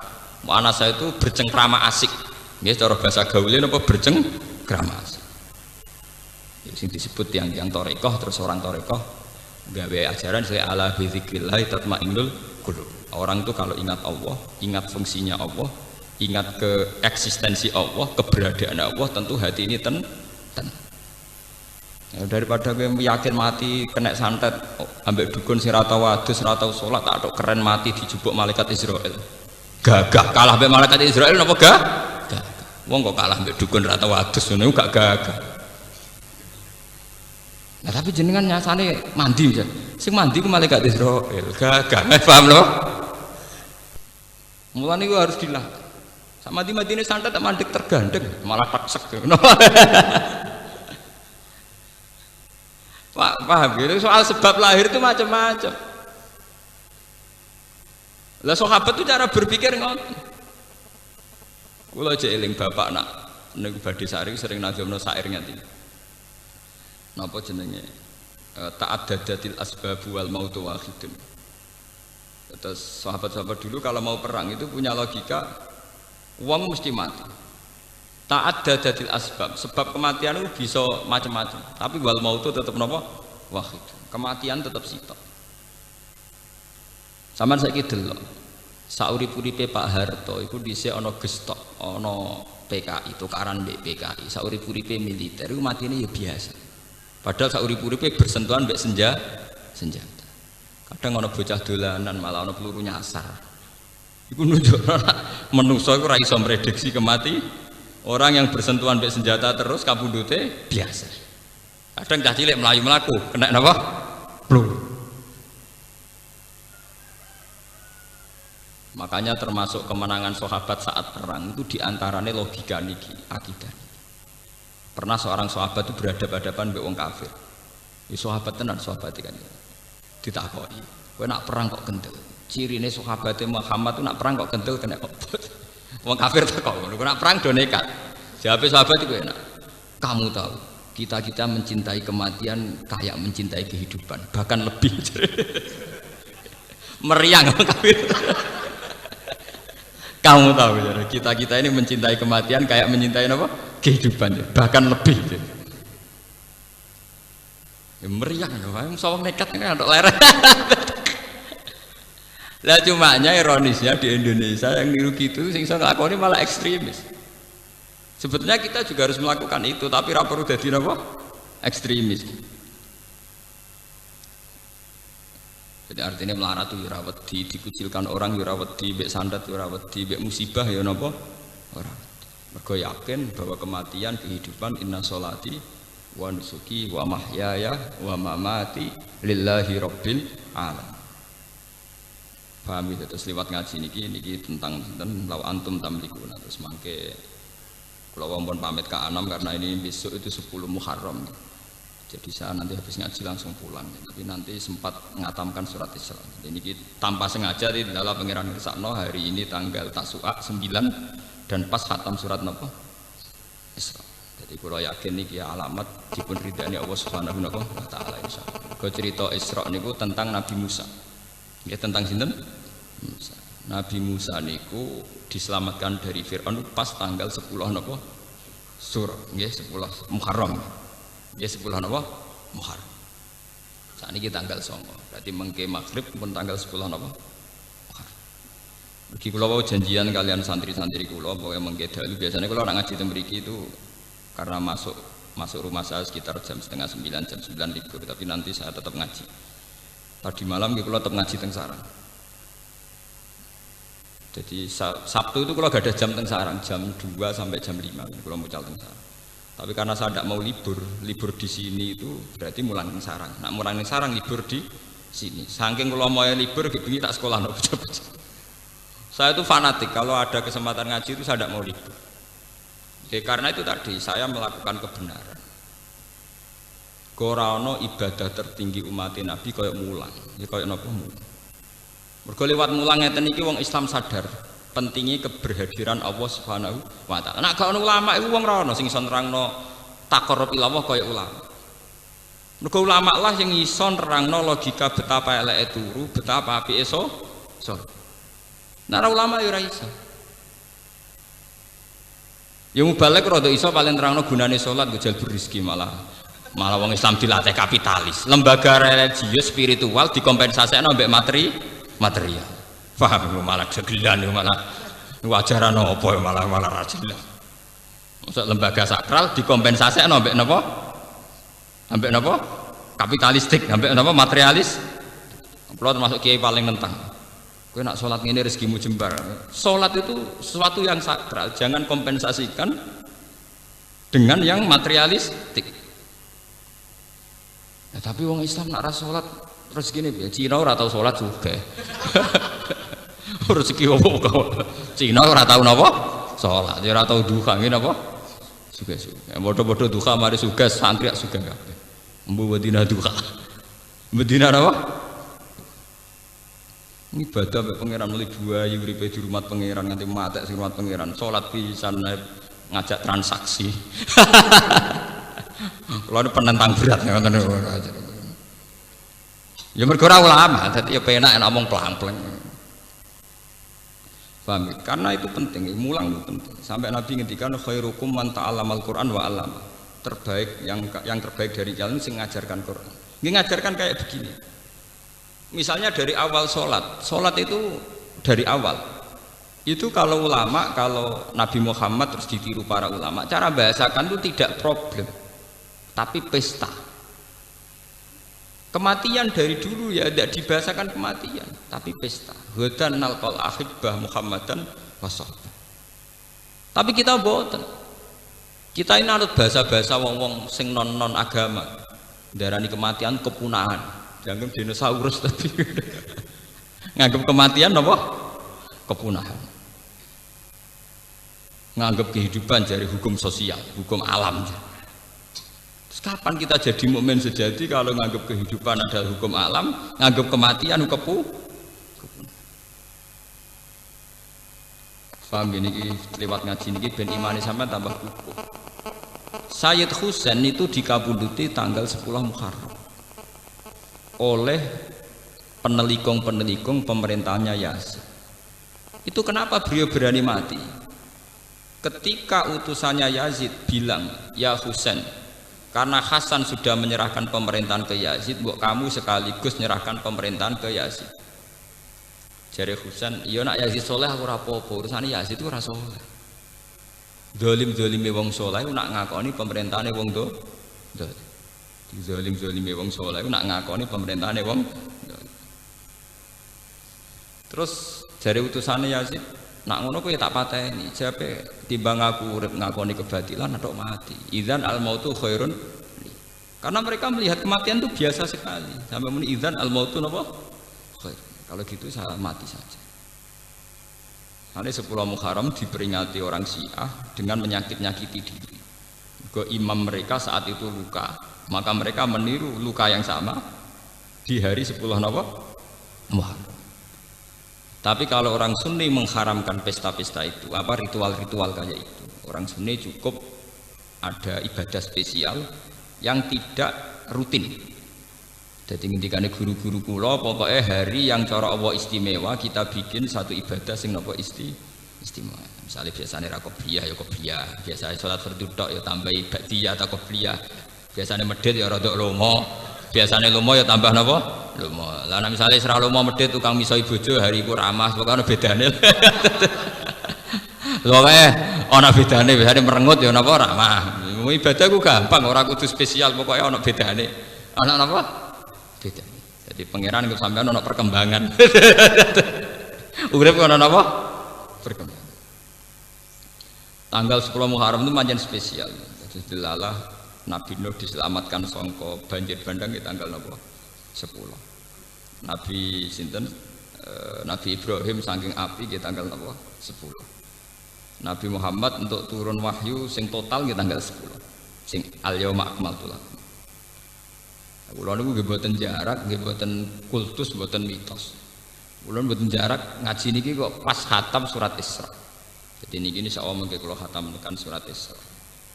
Mu'anasah itu bercengkrama asik. Ya secara bahasa gaulnya apa bercengkrama asik. Ya, sing disebut yang torekoh terus orang torekoh gawe ajaran saya ala bi dzikrillah tatmainnul qulub. Orang itu kalau ingat Allah, ingat fungsinya Allah, ingat ke eksistensi Allah, keberadaan Allah, tentu hati ini tenang. Ya, daripada gue yakin mati kena santet, ambek dukun sing ra tau wadus, ra tau salat, tak keren mati dijubuk malaikat Israel. Gagah kalah ambek malaikat Israel napa gagah? Wong kok kalah ambek dukun ra tau wadus ngono gak gagah. Nah tapi jenengan nyasane mandi ya. Sing mandi ku malaikat Israel. Gagah. Paham lho? Mulane iku harus dilatih. Sak mati-matine santet tak mandek tergandeng, malah taksek. Pak paham gitu. Soal sebab lahir itu macam-macam. Lah sahabat itu cara berpikir ngoten. Kula aja eling bapak nak niku badhe sari sering nazamno syair ngati. Napa jenenge? Ta'addadatil asbab wal mautu wahidun. Terus sahabat-sahabat dulu kalau mau perang itu punya logika uang mesti mati. Ta'addadatil asbab, sebab kematian itu bisa macam-macam. Tapi wal mautu tetap napa? Wahid. Kematian tetap sitok. Sampeyan saiki delok. Saurip-uripe Pak Harto iku dhisik ana gestok, ana PKI, tukaran mbek PKI. Saurip-uripe militer iku matine ya biasa. Padahal saurip-uripe bersentuhan mbek senjata. Kadang ana bocah dolanan malah ana peluru nyasar. Iku nunjukno menungso iku ora iso mrediksi kemati. Orang yang bersentuhan mbek senjata terus kapundhute biasa. Kadang cah cilik melayu melaku kena napa? Peluru. Makanya termasuk kemenangan sahabat saat perang itu diantaranya logika niki akidah. Pernah seorang sahabat itu berhadapan-hadapan mbek wong kafir. Ya sahabat tenan sahabat kan. Ditakoki, kowe nak perang kok kendel? Cirine sahabate Muhammad itu nak perang kok kendel kena obot. Wong kafir takok ngono, kowe nak perang do nekat. Jawabe sahabat itu enak. Kamu tahu, kita mencintai kematian kayak mencintai kehidupan, bahkan lebih. Meriang wong kafir. Kamu tahu ya, kita ini mencintai kematian kayak mencintai apa? Kehidupan, bahkan lebih. Ya, meriang ya, sawang nekat kan ada lereng. Lah cumanya ironisnya di Indonesia yang niru gitu, sing iso nglakoni malah ekstremis. Sebetulnya kita juga harus melakukan itu, tapi ra perlu dadi apa? Ekstremis. Jadi artinya melarat itu ya wedi, dikucilkan orang ya wedi, mbek sandat ya wedi, mbek musibah ya napa? Ora. Mergo yakin bahwa kematian kehidupan inna sholati wa nusuki wa mahyaya wa mamati lillahi rabbil alamin. Paham itu terus lewat ngaji niki tentang law antum tamlikuna terus mangke kula wampun pamit ke Anam karena ini besok itu 10 Muharram. Jadi saya nanti habis ngaji langsung pulang. Tapi nanti sempat ngatamkan surat Isra. Jadi ini tanpa sengaja di dalam pengiran Irsakno hari ini tanggal Tasu'a 9 dan pas khatam surat napa? Isra. Jadi kalau yakin ini alamat dipun ridhani Allah Subhanahu wa taala insyaallah. Kau cerita Isra niku tentang Nabi Musa. Ya tentang sinten? Musa. Nabi Musa niku diselamatkan dari Firaun pas tanggal 10 napa? Surah, nggih 10 Muharram. Ya 10 napa? Muharram. Saat ini tanggal 9. Berarti mengke maghrib pun tanggal 10 napa? Muharram. Mriki kula wau janjian kalian santri-santri kula pokoke mengke dalu biasanya kula nak ngaji teng mriki itu karena masuk rumah saya sekitar jam setengah 9, jam 9 libur, tapi nanti saya tetap ngaji. Tadi malam kalau tetap ngaji teng sarang. Jadi Sabtu itu kalau gak ada jam teng sarang, jam 2 sampai jam 5 kalau mucal teng sarang. Tapi karena saya tidak mau libur di sini itu berarti mulang teng sarang. Nak mulang teng sarang libur di sini. Saking kalau mau libur begini tak sekolah no. Saya itu fanatik, kalau ada kesempatan ngaji itu saya tidak mau libur. Ya, karena itu tadi saya melakukan kebenaran. Korano ibadah tertinggi umat Nabi kayak mulang, ya kayak napa mulang. Mergo liwat mulang ngeten iki wong Islam sadar pentingnya keberhadiran Allah Subhanahu wa taala. Nek gak ono ulama iku wong ra ono sing iso nerangno taqarrub ila Allah kaya ulama. Mergo ulama lah sing iso nerangno logika betapa eleke turu, betapa apike salat. Nek ulama ya ora iso. Ya mubalek rada iso paling nerangno gunane salat go jalbur rezeki malah wong Islam dilatih kapitalis. Lembaga religius spiritual dikompensasekno mbek material. Paham malah gegelan malah wajaran apa malah ra jelas. Masuk lembaga sakral dikompensasekno mbek napa? Ambek napa? Kapitalistik, ambek napa materialis. Kalau termasuk kiai paling nentang. Kowe nak salat ngene rezekimu jembar. Salat itu sesuatu yang sakral, jangan kompensasikan dengan yang materialistik. Ya, tapi wong Islam nak ra salat rezekine piye? Cina ora tau salat juga. Rezeki opo kok. Cina ora tau napa? Salat, ora tau duha ngene apa? Suga-suga. Bodoh-bodoh duha mari sugas santri suga kabeh. Mbu Madinah duha. Madinah apa? Ini ibadah mbek pangeran mulai buayu uripe di rumah pangeran nganti matek sing rumah pangeran. Salat pisan ngajak transaksi. Kalau penentang berat ngoten aja. Ya mergo ora ulama, dadi ya penak nek omong pelang-pelang. Paham? Karena itu penting, mulang itu penting. Sampai Nabi ngendikan khairukum man ta'allamal Qur'an wa 'allama. Terbaik yang terbaik dari kalian sing ngajarkan Quran. Nggih ngajarkan kayak begini. Misalnya dari awal sholat itu dari awal itu kalau ulama, kalau Nabi Muhammad terus ditiru para ulama, cara bahasakan itu tidak problem, tapi pesta. Kematian dari dulu ya tidak dibahasakan kematian, tapi pesta. Hudan nalqal ahibbah Muhammadan wasahbah. Tapi kita boten. Kita ini anut bahasa-bahasa wong-wong sing non agama. Darani kematian kepunahan. Jangan dinosaurus tapi nganggap kematian apa? Kepunahan. Nganggap kehidupan dari hukum sosial, hukum alam. Terus kapan kita jadi mukmin sejati kalau nganggap kehidupan adalah hukum alam, nganggap kematian kepunahan. Paham ini lewat ngaji ini ben imani sampai tambah kukuh. Sayyid Husain itu dikabunduti tanggal 10 Muharram oleh penelikung pemerintahnya Yazid. Itu kenapa beliau berani mati? Ketika utusannya Yazid bilang, ya Husain, karena Hasan sudah menyerahkan pemerintahan ke Yazid, mbok kamu sekaligus menyerahkan pemerintahan ke Yazid. Jare Husain, iya nak Yazid soleh aku ora apa-apa, urusane Yazid itu ora soleh. Zalim-zalime wong soleh nak ngakoni pemerintahane wong do. Zalim-zalime wong soleh nak ngakoni pemerintahane wong. Terus jare utusane Yazid, nak ngono kowe tak pateni, jape timbang aku urip ngakoni kebatilan atau mati. Idzan al mautu khairun. Karena mereka melihat kematian itu biasa sekali. Sampai muni idzan al mautu napa? Khair. Kalau gitu saya mati saja. Nanti 10 Muharram diperingati orang Syiah dengan menyakit-nyakiti diri. Ke imam mereka saat itu luka, maka mereka meniru luka yang sama di hari 10 Muharram. Tapi kalau orang Sunni mengharamkan pesta-pesta itu, apa ritual-ritual kayak itu, orang Sunni cukup ada ibadah spesial yang tidak rutin. Jadi ngendikane guru-guru kula pokoknya hari yang cara Allah istimewa kita bikin satu ibadah sing napa istimewa. Misalnya biasanya ra qobliyah ya qobliyah, biasanya salat fardhu tok ya tambahi ba'diyah atau qobliyah. Biasanya medhit ya rada lomo, biasanya lomo ya tambah napa? Lomo. Lah nek misale sira lomo medhit tukang misoi bojo hari iku ramah, pokoke ana bedane. Pokoke ana bedane, biasane merengut ya napa ramah. Mau ibadah ku gampang, orang kudu spesial pokoknya ono bedane. Ono apa? Beda. Jadi pangeran kok sampean ono perkembangan. Urip ono apa? Perkembangan. Tanggal 10 Muharram itu pancen spesial. Jadi dilalah Nabi Nuh diselamatkan sangka banjir bandang di tanggal napa? 10. Nabi sinten? Nabi Ibrahim saking api di tanggal napa? 10. Nabi Muhammad untuk turun wahyu sing total di tanggal 10. Sing al-yauma akmaltu lakum. Kula niku nggih mboten jarak, nggih mboten kultus, mboten mitos. Kula mboten jarak ngaji niki kok pas khatam surat Isra. Jadi niki insyaallah mengke kula khatam tekan surat Isra.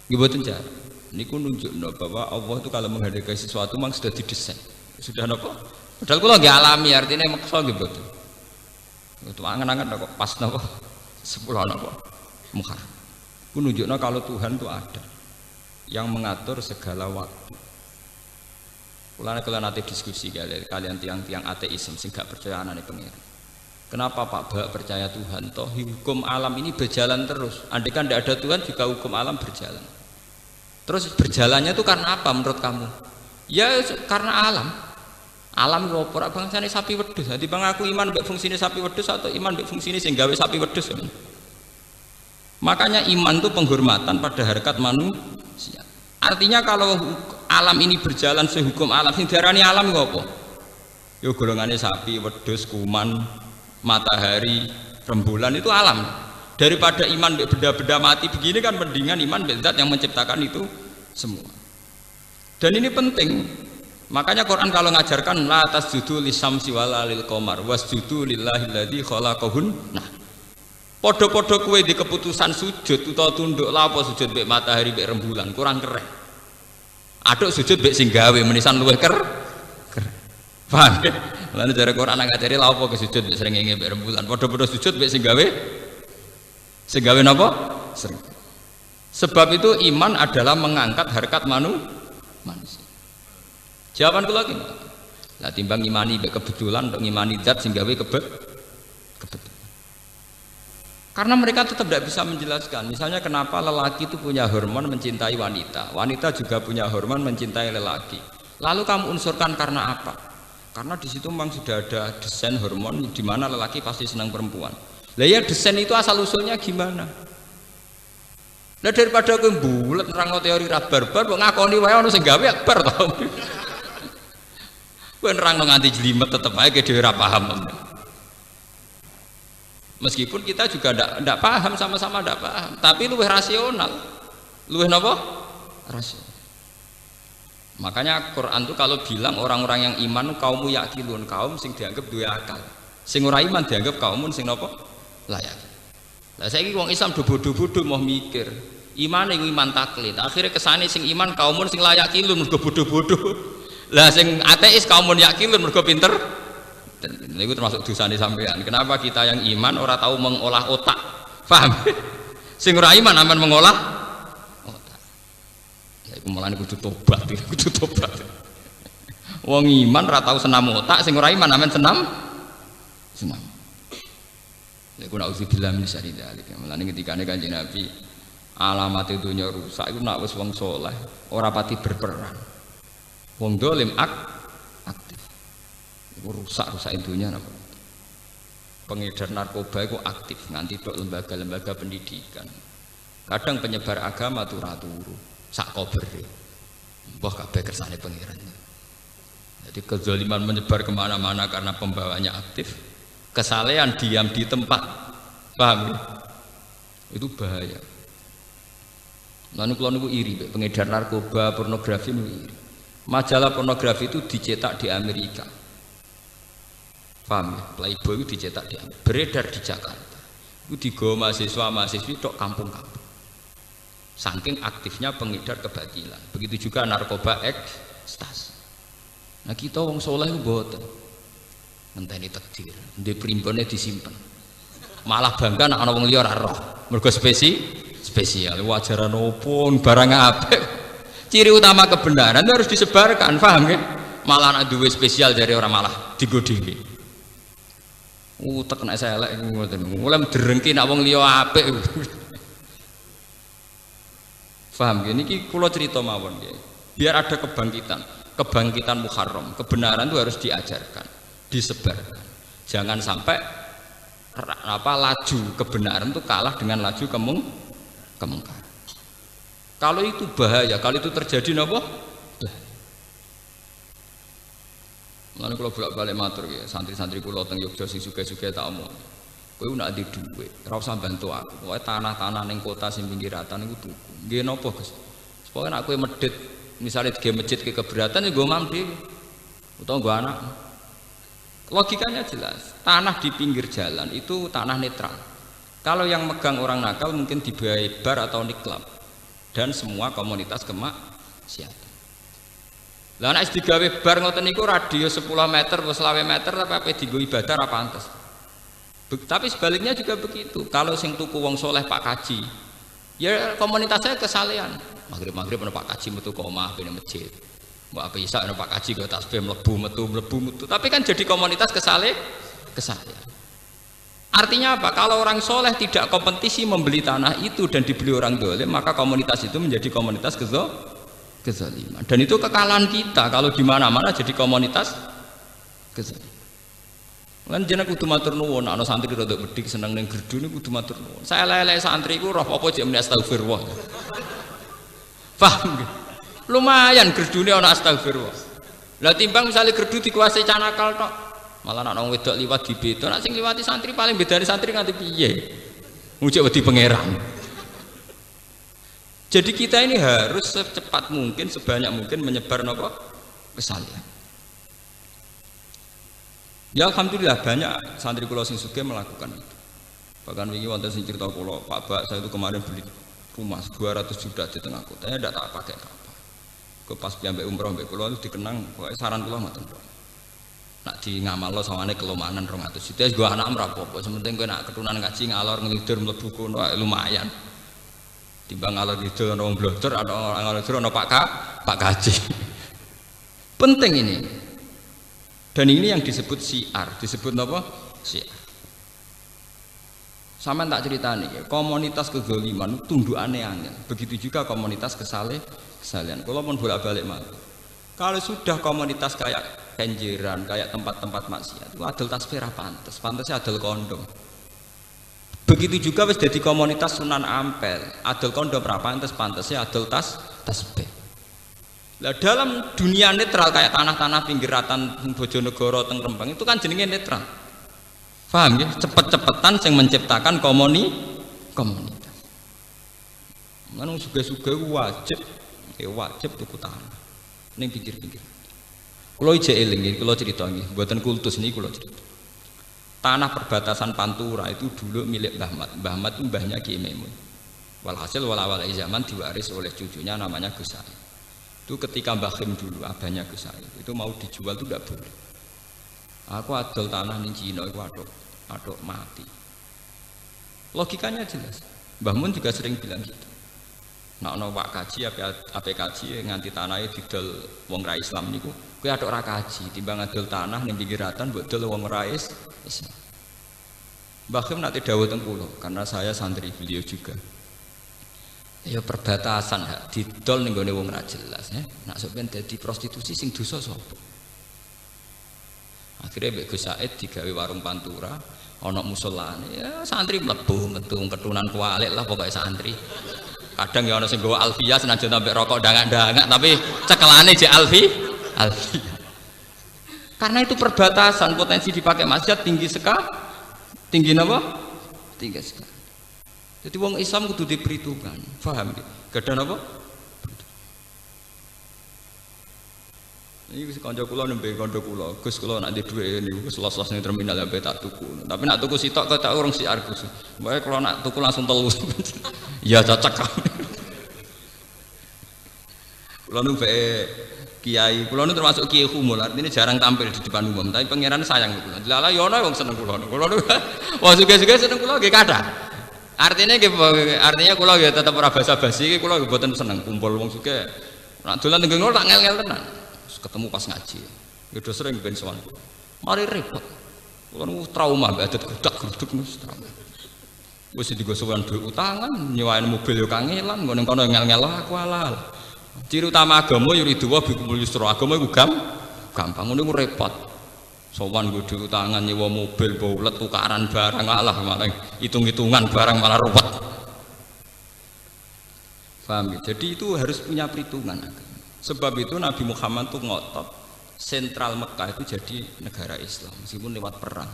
Nggih mboten jarak. Niku nunjukno bahwa Allah itu kalau menghadirkan sesuatu memang sudah didesain. Sudah napa? Padahal kula nggih alami artinya maksa nggih mboten. Itu angen-angen kok pas napa? 10 napa? Muharram. Ku nunjukno kalau Tuhan itu ada yang mengatur segala waktu. Kalau nanti diskusi kalian tiang-tiang ateisme sing gak percaya anane pengiran. Kenapa Pak Bak percaya Tuhan? Toh hukum alam ini berjalan terus. Andai kan tidak ada Tuhan juga hukum alam berjalan. Terus berjalannya itu karena apa menurut kamu? Ya karena alam. Alam ngopor bangsane sapi wedhus. Dadi bang aku iman mbek fungsine sapi wedhus atau iman mbek fungsine sing gawe sapi wedhus. Makanya iman itu penghormatan pada harkat manusia. Artinya kalau alam ini berjalan sehukum alam, sing diarani alam iku apa? Ya golongane sapi, wedhus, kuman, matahari, rembulan itu alam. Daripada iman benda-benda mati begini kan mendingan iman zat yang menciptakan itu semua. Dan ini penting. Makanya Quran kalau ngajarkan la tasjudu lisyamsi wala lil qamar wasjudu lillahilladzi khalaqahun. Nah, podo-podo kue di keputusan sujud utawa tunduk la apa sujud mbek matahari mbek rembulan kurang keren. Aduk sujud mbek sing gawe menisan luwih keren. Paham? Lan cara Quran ngajari la apa ke sujud mbek srengenge mbek rembulan. Podo-podo sujud mbek sing gawe napa? Sering. Sebab itu iman adalah mengangkat harkat manusia. Jawaban kula iki. Lah timbang imani mbek kebetulan untuk imani zat sing gawe kebetulan. Karena mereka tetap tidak bisa menjelaskan. Misalnya kenapa lelaki itu punya hormon mencintai wanita, wanita juga punya hormon mencintai lelaki. Lalu kamu unsurkan karena apa? Karena di situ memang sudah ada desain hormon di mana lelaki pasti senang perempuan. Lah ya desain itu asal usulnya gimana? Nah daripada aku bulet nerangno teori ra barbar kok ngakoni wae ono sing gawe akbar to. Kowe nerangno nganti jelimet tetep ae dhewe ora paham. Meskipun kita juga tidak paham, sama-sama tidak paham, tapi luwih rasional, luwih napa? Rasional. Makanya Quran itu kalau bilang orang-orang yang iman kaumu yakilun, kaum sing dianggap duwe akal, sing ora iman dianggap kaumun sing napa? Layak. Lah saiki wong Islam do bodoh-bodoh mau mikir, iman yang iman taklid, akhirnya kesane sing iman kaumun sing layak kilun mergo bodoh-bodoh. Lah sing ateis kaumun yakilun mergo pinter. Dan itu termasuk dosa nih sampean. Kenapa kita yang iman orang tahu mengolah otak? Paham? Sing ora iman aman mengolah otak. Ya iku mulane kudu tobat, kudu tobat. Wong iman ora tahu senam otak, sing ora iman aman senam. Lha ku nauzubillah min syarri dzalik. Mulane ketikane Kanjeng Nabi alamat dunya rusak iku nek wis wong saleh ora pati berperang. Wong dolim aktif. Rusak intunya apa? Pengedar narkoba itu aktif nganti dok lembaga-lembaga pendidikan. Kadang penyebar agama turu sak kobere. Mbah kabeh kersane pangeran. Jadi kezaliman menyebar kemana-mana karena pembawanya aktif. Kesalehan diam di tempat. Paham ya? Itu bahaya. Lalu kalau niku iri, pengedar narkoba, pornografi niku iri. Majalah pornografi itu dicetak di Amerika. Paham ya? Playboy itu dicetak di Amerika, beredar di Jakarta. Itu digawa mahasiswa-mahasiswi tok kampung-kampung. Saking aktifnya pengedar kebatilan. Begitu juga narkoba ekstasi. Nah kita wong soleh itu boten. Ngenteni takdir, ndek primbone disimpen. Malah bangga nek ana wong liya ora roh. Mergo spesial wajaran opo barang apik. Ciri utama kebenaran itu harus disebarkan, paham ya? Malah anak duwe spesial dari orang malah digo dhewe. Utek nek saya elek ngoten. Mulai derengki nek wong liya apik. Paham gini? Ini kula cerita mawon ya. Biar ada kebangkitan Muharram. Kebenaran itu harus diajarkan, disebarkan. Jangan sampai laju kebenaran itu kalah dengan laju kemungkaran. Kalau itu bahaya, kalau itu terjadi napa? Mulane kula bolak-balik matur ya, santri-santri kula teng Yogya sing sugih-sugih tak omong. Kowe nak di dhuwit, ora usah bantu aku. Pokoke tanah-tanah ning kota sing pinggiratan iku tuku. Nggih napa, Gus? Pokoke nek kowe medhit, misale dige masjid ke keberatan ya nggo mam dhewe. Utawa nggo anak. Logikanya jelas. Tanah di pinggir jalan itu tanah netral. Kalau yang megang orang nakal mungkin dibayar bar atau niklab dan semua komunitas kemaksiatan. Lah nek digawe bar ngoten niku radius 10 meter atau 20 meter tapi dienggo ibadah ora pantes. Tapi sebaliknya juga begitu. Kalau sing tuku wong soleh Pak Kaji, ya komunitasnya kesalehan. Maghrib ana Pak Kaji metu ke omah ben masjid. Mbok apa isak ana Pak Kaji go tasbih mlebu metu. Tapi kan jadi komunitas kesalehan. Artinya apa? Kalau orang soleh tidak kompetisi membeli tanah itu dan dibeli orang dolim, maka komunitas itu menjadi komunitas kezaliman. Dan itu kekalahan kita kalau di mana-mana jadi komunitas kezaliman. Lan jeneng kudu matur nuwun, ana santri rada bedik seneng ning gerdu niku kudu matur nuwun. Saya lele santri ku roh apa jek muni astagfirullah. Paham nggih? Lumayan gerdune ana astagfirullah. Lah timbang misalnya gerdu dikuasai canakal tok, malah ana wong wedok liwat dibeda, nek sing liwati santri paling bedane santri nganti piye? Ngujek wedi pangeran. Jadi kita ini harus secepat mungkin, sebanyak mungkin menyebar napa? Kesalahan. Ya alhamdulillah banyak santri kula sing sugih melakukan itu. Bahkan wingi wonten sing cerita kula, Pak Bak saya itu kemarin beli rumah 200 juta di tengah kota. Saya tidak tak pakai apa. Ke pas piambek umroh mbek kula itu dikenang, pokoke saran kula ngoten. Nak di ngamalno sawane kelomanan 200 juta, gua anak ora apa-apa. Sementing kowe nak keturunan ngaji ngalor ngelidur mlebu kono lumayan. Timbang ngalor ngidul ana wong blodor, ana ngalor ngidul ana Pak Kaji. Penting ini. Dan ini yang disebut syiar, disebut apa? Syiar. Sama tak ceritani ya, komunitas kezaliman tundukane angel. Begitu juga komunitas kesalehan. Kalau pun bolak-balik malu. Kalau sudah komunitas kayak kenjeran, kayak tempat-tempat maksiat, itu adol tasbih ra pantes, pantesnya adol kondom. Begitu juga wis jadi komunitas Sunan Ampel, adol kondom ra pantes, pantesnya adol tasbih. Lah dalam dunia netral kayak tanah-tanah pinggiratan Bojonegoro teng Rembang itu kan jenenge netral. Paham ya? Cepet-cepetan yang menciptakan komunitas. Mana suga-suga wajib tuku tanah. Ning pinggir-pinggir. Kula ijek eling, kula cerita nggih, mboten kultus niki kula cerita. Tanah perbatasan Pantura itu dulu milik Mbah Mat. Mbah Mat itu mbahnya Ki Maimun. Walhasil awal zaman diwaris oleh cucunya namanya Gus Said. Itu ketika Mbah Khim dulu abahnya Gus Said itu mau dijual itu tidak boleh. Aku adol tanah ning Cina iku aduk mati. Logikanya jelas. Mbah Mun juga sering bilang gitu. Nek ana Pak Kaji ape kaji nganti tanahe didol wong ra Islam niku, kowe aduk ra kaji, timbang adol tanah ning pinggiratan mbok dol wong ra Islam. Mbah Khim nanti dawuh teng kula karena saya santri beliau juga. Ya perbatasan hak didol ning gone wong ra jelas ya. Nak sampeyan dadi prostitusi sing dosa sapa? Akhirnya Mbak Gus Said digawe warung Pantura, ana musolane. Ya santri mlebu metu ketunan kualik lah pokoknya santri. Kadang ya ana sing nggawa alfiyah senajan sampai rokok dangak-dangak tapi cekelane jek alfiyah. Karena itu perbatasan potensi dipakai maksiat tinggi sekali. Tinggi napa? Tinggi sekali. Jadi wong Islam kudu diperhitungkan, paham ya? Gadah napa? Ini kanca kula nembe kanca kula, Gus kula nak ndek dhuwit niku wis los-los ning terminal sampe tak tuku. Tapi nak tuku sitok kok tak urung siar Gus. Pokoke kula nak tuku langsung telu. Ya cocok. Kula nu kiai, kula nu termasuk kiai humul, artinya jarang tampil di depan umum, tapi pangeran sayang kula. Lala yo ana wong seneng kula. Kula nu wong sugih-sugih seneng kula nggih kathah. Artinya kula ya tetep ora basa-basi iki kula mboten seneng kumpul wong sugih. Nak dolan teng ngono tak ngel-ngel tenan. Ketemu pas ngaji. Ya udah sering ben sowan. Mari repot. Kula nu trauma mbek adat grudak-gruduk nus trauma. Wis digosokan duit utangan, nyewain mobil yo kangelan, ngene kono ngel-ngel aku halal. Ciri utama agama yuridu wa bikumul yusra. Agama iku gampang, ngono iku repot. Sowan nggo duit utangan nyewa mobil baulet tukaran barang alah malah hitung-hitungan barang malah repot. Paham ya? Jadi itu harus punya perhitungan. Sebab itu Nabi Muhammad tuh ngotot sentral Mekah itu jadi negara Islam meskipun lewat perang.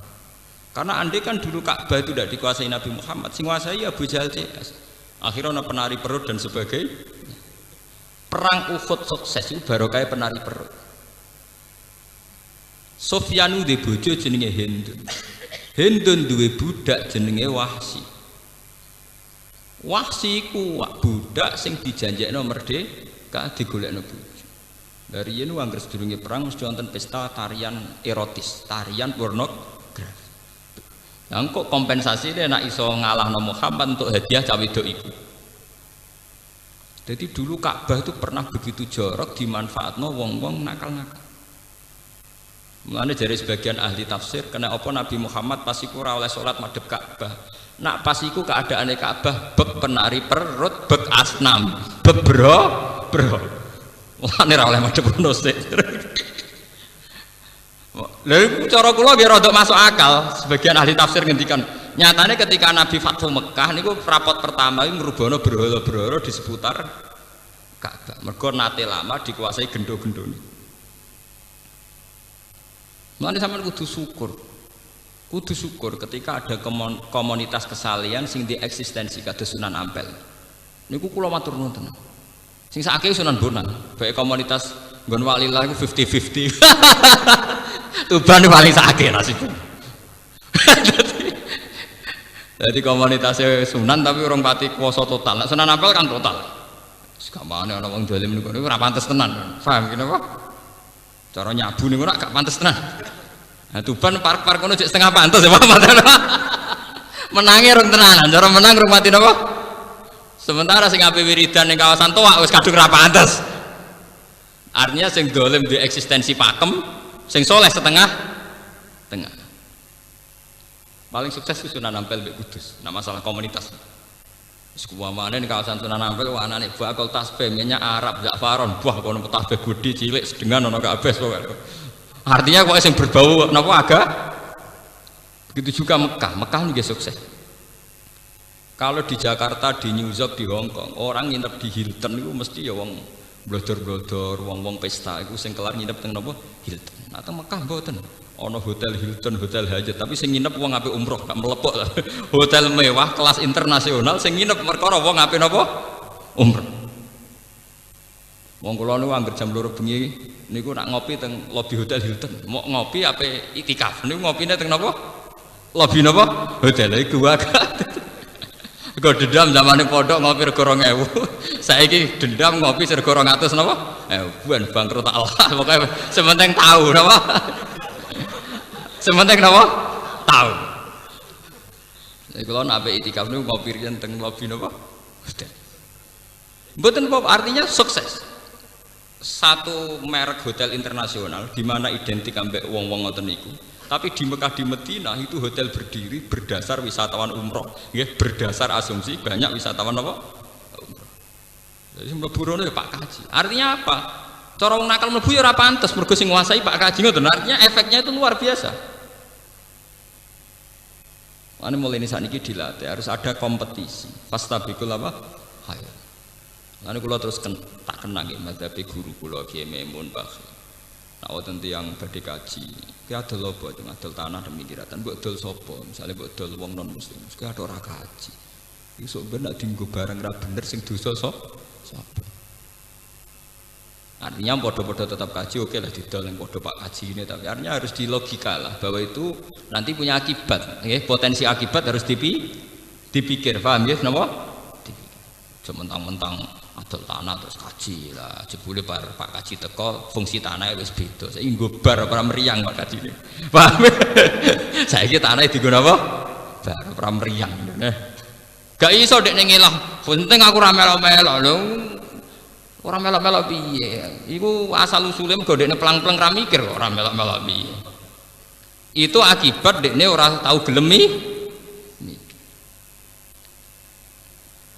Karena andai kan dulu Ka'bah itu tidak dikuasai Nabi Muhammad, sing kuasai Abu Jahal CS. Akhirnya ada penari perut dan sebagainya. Perang Uhud sukses itu barokah penari perut. Sofyanu di bojo jenenge Hindun. Hindun duwe budak jenenge Wahsi. Wahsi ku budak sing dijanjekno merdeka digolekno bojo. Dari yen anggere sedurunge perang mesti wonten pesta tarian erotis, tarian pornografi. Yang kok kompensasi dia nak iso ngalahno Muhammad untuk hadiah cawe wedok iku. Jadi dulu Ka'bah itu pernah begitu jorok dimanfaatno wong-wong nakal-nakal. Mulane dari sebagian ahli tafsir kena apa Nabi Muhammad pas iku ora oleh salat madhep Ka'bah. Nak pas iku keadaane Ka'bah bek penari perut, bek asnam, bek bro. Mulane ora oleh madhep ngono sik. Lalu cara kula nggih rada masuk akal. Sebagian ahli tafsir ngendikan, nyatane ketika Nabi Fathu Mekah niku rapot pertama iku ngrubono berhala-berhala di seputar Ka'bah. Mergo nate lama dikuasai gendo-gendone. Mulane sampean kudu syukur. Kudu syukur ketika ada komunitas kesalian sing di eksistensi kados Sunan Ampel. Niku kula matur nuwun tenan. Sing sakake Sunan Bonang, bae komunitas nggon walillah iku 50-50. Tuban paling sakit nasibnya. Jadi komunitasnya Sunan tapi orang pati kuasa total. Sunan Ampel kan total. Sekamane ana wong dolim niku ora pantes tenan. Paham kene apa? Cara nyabu niku ora gak pantes tenan. Nah Tuban park-park kono jek setengah pantes ya Pak. Menangi rong tenanan, cara menang rong mati napa? Sementara sing ape wiridan ning kawasan Toak wis kadung ra pantes. Artinya sing dolim di eksistensi pakem, sing soleh setengah tengah. Paling sukses itu Sunan Ampel mbek Kudus. Nah masalah komunitas. Wis kuwamane ning kawasan Sunan Ampel anane bakal tasbih minyak Arab Za'faron, buah kono tasbih budi cilik sedengan ana kabeh pokoke. Artinya kok sing berbau napa agak. Begitu juga Mekah. Mekah juga sukses. Kalau di Jakarta, di New York, di Hong Kong, orang nginep di Hilton itu mesti ya wong blodor-blodor, wong-wong pesta itu sing kelar nginep teng napa Hilton. Atau Mekah mboten. Ana hotel Hilton, hotel Hajat, tapi sing nginep wong ape umroh, gak melepok lah. Hotel mewah kelas internasional sing nginep perkara wong ape napa umroh. Wong kula niku anggere jam 2 bengi niku nak ngopi teng lobi hotel Hilton. Mau ngopi ape itikaf niku ngopine teng napa? Lobi napa? Hotel iku wae. Kok dendam zamane pondok ngopi rego 2000. Saiki dendam ngopi rego 200 napa? Buan bangkrut Allah. Pokoke sementing tahu napa? Sementing napa? Tahu. Jadi kalau nak itikaf niku ngopi riyen teng lobi napa? Hotel. Mboten apa artinya sukses. Satu merek hotel internasional di mana identik ambek wong-wong ngoten niku. Tapi di Mekah di Medina itu hotel berdiri berdasar wisatawan umroh, ya, berdasar asumsi banyak wisatawan apa? Umroh. Jadi mlebu rono ya Pak Kaji. Artinya apa? Cara wong nakal mlebu ya ora pantes mergo sing nguasai Pak Kaji ngoten. Artinya efeknya itu luar biasa. Ane mulai ini sakniki dilatih harus ada kompetisi. Fastabikul apa? Hayal. Lalu kula terus tak kenang nggih madzhab guru kula Kiai Maimun Bakhil. Nah wonten tiyang badhe kaji, ki adol apa itu adol tanah demi kiratan, mbok dol sapa? Misale mbok dol wong non muslim, ki ada ora kaji. Iki sok ben nek dienggo barang ra bener sing dosa sapa? Artinya podo-podo tetap kaji, oke lah didol yang podo Pak kaji ini, tapi artinya harus di logika lah bahwa itu nanti punya akibat, okay? Potensi akibat harus dipikir, paham ya? Kenapa? Mentang-mentang adol tanah terus kaji lah, jebule Pak kaji teko fungsi tanah wis beda. Saiki nggo bar ora meriang Pak kaji ini, paham? Saiki tanah digunakan apa? Bar ora meriang. Gak iso dek ngelah, penting aku ora melo-melo lho. Ora melok-melok piye? Iku asal usule mergo dekne pelang-pelang ra mikir kok ora melok-melok piye. Itu akibat dekne ora tahu gelem mikir.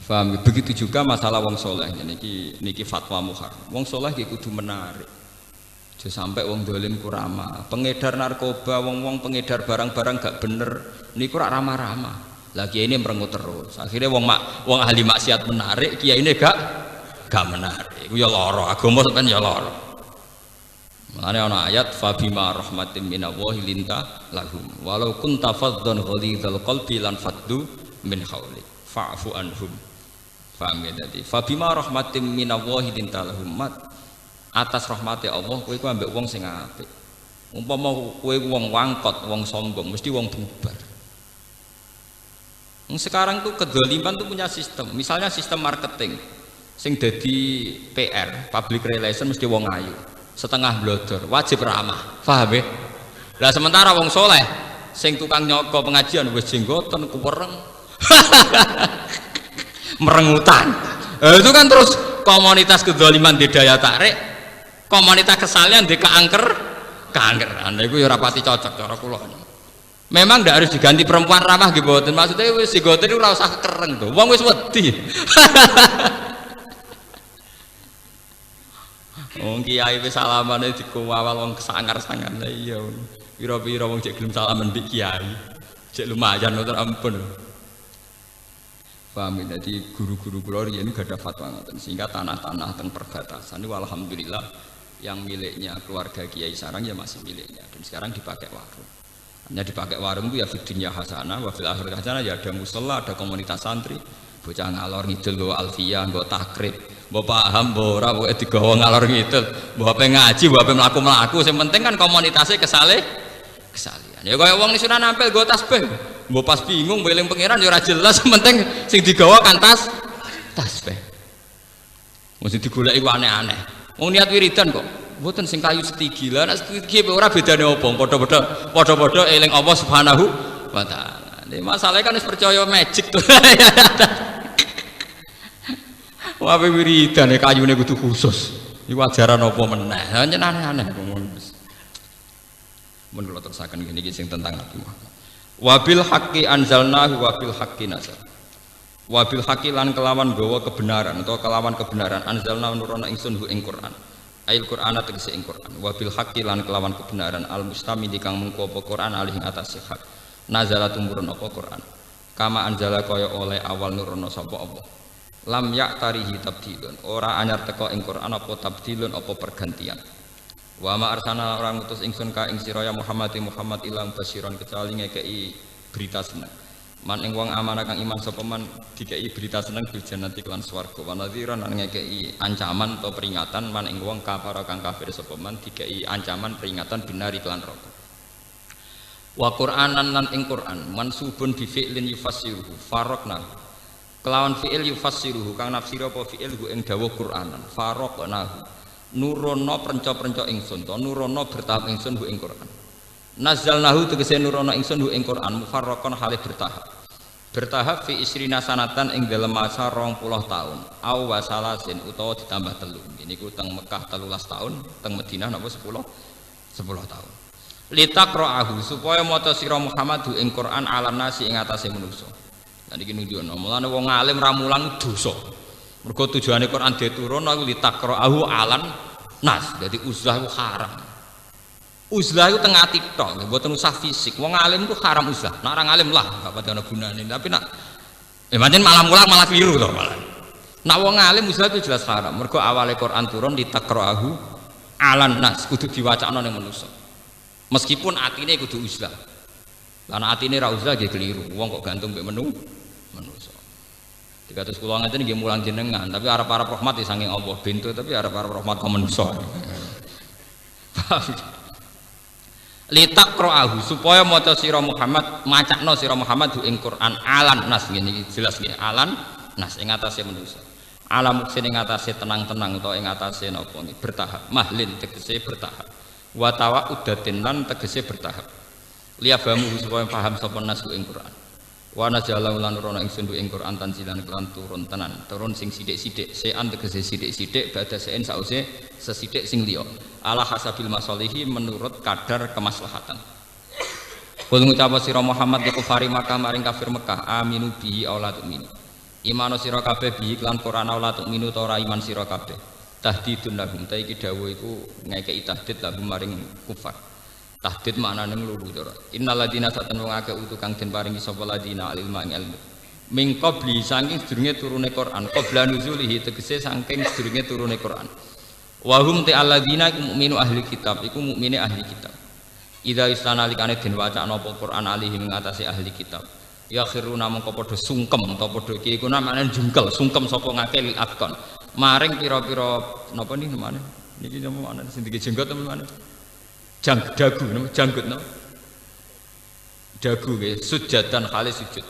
Paham? Begitu juga masalah wong soleh. Niki fatwa muharram. Wong soleh iki kudu menarik. Aja sampai wong dolim kurama. Pengedar narkoba, wong pengedar barang-barang gak bener. Niku rak ramah-ramah. Lagi ini merengut terus. Akhirnya wong ahli maksiat menarik, kiai ini gak menarik. Iku ya lara, agama sampean ya lara. Mulane ana ayat fabima rahmatin minallahi linta lahum. Walau kunta faddan ghalidhal qalbi lan faddu min haulik. Fa'fu anhum. Paham ya tadi. Fabima rahmatin minallahi linta lahum. Atas rahmati Allah kowe ku ambek wong sing apik. Umpama kowe wong wangkot, wong sombong, mesti wong bubar. Sekarang tuh kedzaliman tuh punya sistem. Misalnya sistem marketing sing dadi PR, public relation mesti wong ayu, setengah blodor, wajib ramah. Paham ya? Lah sementara wong soleh sing tukang nyoko pengajian wis jenggoten kuwereng. Merengutan. Itu kan terus komunitas kedzaliman di daya tarik, komunitas kesalahan di keangkeran. Iku ya rapati cocok cara kula. Memang ndak harus diganti perempuan ramah nggih mboten. Maksudnya wis digoten ora usah kereng to. Wong wis wedi. Wong kiai wis salamane dikuwawal wong kesangar-sangar. Lah iya. Pira-pira wong cek gelem salaman mbek kiai. Cek lumayan to ampun. Paham ya? Jadi guru-guru kula riyen gak ada fatwa ngoten. Sehingga tanah-tanah teng perbatasan ini alhamdulillah yang miliknya keluarga Kiai Sarang ya masih miliknya dan sekarang dipakai warung. Hanya dipakai warung itu ya fidunya hasanah, wa fil akhirati hasanah, ya ada musala, ada komunitas santri, bocah ngalor ngidul nggo alfiyah, nggo takrib, mbok paham mbok ora pokoke digawa ngalor ngidul, mbok ape ngaji, mbok ape mlaku-mlaku, sing penting kan komunitasnya kesalihan. Ya kaya wong disuruh nampil nggo tasbih. Mbok pas bingung beling pangeran ya ora jelas, penting sing digawa kan tasbih. Mesti digoleki ku aneh-aneh. Wong niat wiridan kok. Mboten sing kayu setigi. Lah nek setigi ora bedane apa? Padha-padha eling Allah Subhanahu wa taala. Nek masalahe kan wis percaya magic to. Wae wiridan kayune kudu khusus. Iku ajaran apa meneh? Hanya aneh-aneh. Mun kula terusaken ngene iki sing tentang Nabi Muhammad. Wabil haqqi anzalnahu wabil haqqi nazal. Wabil haqqi lan kelawan gawa kebenaran atau kelawan kebenaran anzalna nurono ingsun hu ing Quran. Ail Qur'an tegese ing Quran. Wabil haqqi lan kelawan kebenaran al mustamid kang mungko apa Quran alih ing atas hak. Nazala tumurun apa Quran. Kama anzala kaya oleh awal nurono sapa Allah. Lam ya'tarihi tabdilun. Ora anyar teka ing Quran apa tabdilun apa pergantian. Wa ma arsana orang utus ingsun ka ing sira ya Muhammad ilang basiron kecuali ngekeki berita seneng. Man ing wong amanah kang iman sapa man dikeki berita seneng bil jannati lan swarga. Wa nadhiran lan ngekeki ancaman atau peringatan man ing wong kafir kang kafir sapa man dikeki ancaman peringatan binari lan neraka. Wa Qur'anan lan ing Qur'an mansubun bi fi'lin yufassiruhu faraqna. Kelawan fi'il yufassiruhu kang nafsir apa fi'il hu ing dawuh Qur'anan faraqnahu. Nurono prenco-prenco ingsun to nurono bertahap ingsun hu ing Quran. Nazzalnahu tegese nurono ingsun hu ing Quran mufarraqan halih bertahap fi isrina sanatan ing dalem masa 20 tahun aw wasalasin utawa ditambah 3. Niku teng Mekah 13 tahun, teng Madinah napa 10 tahun. Litaqra'ahu supaya maca sira Muhammad hu ing Quran alam nasi ing atase manusa. Lan iki nunjukno mulane wong alim ra mulang dosa. Mergo tujuane Quran diturun aku litaqra'ahu alan nas. Jadi uzlah itu haram. Uzlah itu tengah ati tok, mboten usah fisik. Wong alim itu haram uzlah. Nek orang alim lah gak pati ana gunane. Tapi nak pancen malah mulang malah keliru to malah. Nek wong alim uzlah itu jelas haram. Mergo awale Quran turun litaqra'ahu alan nas kudu diwacana ning manusa. Meskipun atine kudu uzlah. Lah nek atine ra uzlah nggih keliru. Wong kok gantung mbek manusa. 300 kula ngeten nggih mulang jenengan, tapi arep-arep rahmat saking Allah bento, tapi arep-arep rahmat ka manusa. Litaqra'ahu supaya maca sira Muhammad, macakno sira Muhammad ing Quran alan nas ngene iki jelas nggih alan nas ing atase manusa. Alam sing ing atase tenang-tenang utawa ing atase napa nggih bertahap. Mahlin tegese bertahap. Wa tawa'udatin lan tegese bertahap. Liyafamu supaya paham sapa nas ing Quran. Wa najalahu lan nurono ingsun ing Quran tanzilan kelan turun tenan turun sing sithik-sithik sean tegese sithik-sithik badha sein sause sesithik sing liya ala hasabil masalihi menurut kadar kemaslahatan. Kul ngucap sira Muhammad di kufari Makkah maring kafir Mekah aminu bihi aulad min Imano sira kabeh bi iklan Quran la tu'minu ta ora iman sira kabeh. Tahdidun lahum ta iki dawuh iku ngekeki tahdid lahum maring kufar. Tahdid maknane nglulu cara. Innal ladina satun wong akeh utu kang den paringi sapa ladina ilmu ing ilmu. Min qabli saking sedurunge turune Quran, qabla nuzulihi tegese saking sedurunge turune Quran. Wa hum ta alladina mu'minu ahli kitab iku mukmine ahli kitab. Idza istanalikane den wacana apa Quran alihim ngatasi ahli kitab. Ya khiruna mongko padha sungkem ta padha iki iku namane jungkel sungkem sapa ngake afkon maring pira-pira napa niki namane niki napa maknane sing dike jenggot apa maknane dagu napa janggut napa dagu nggih sujadan kali sujud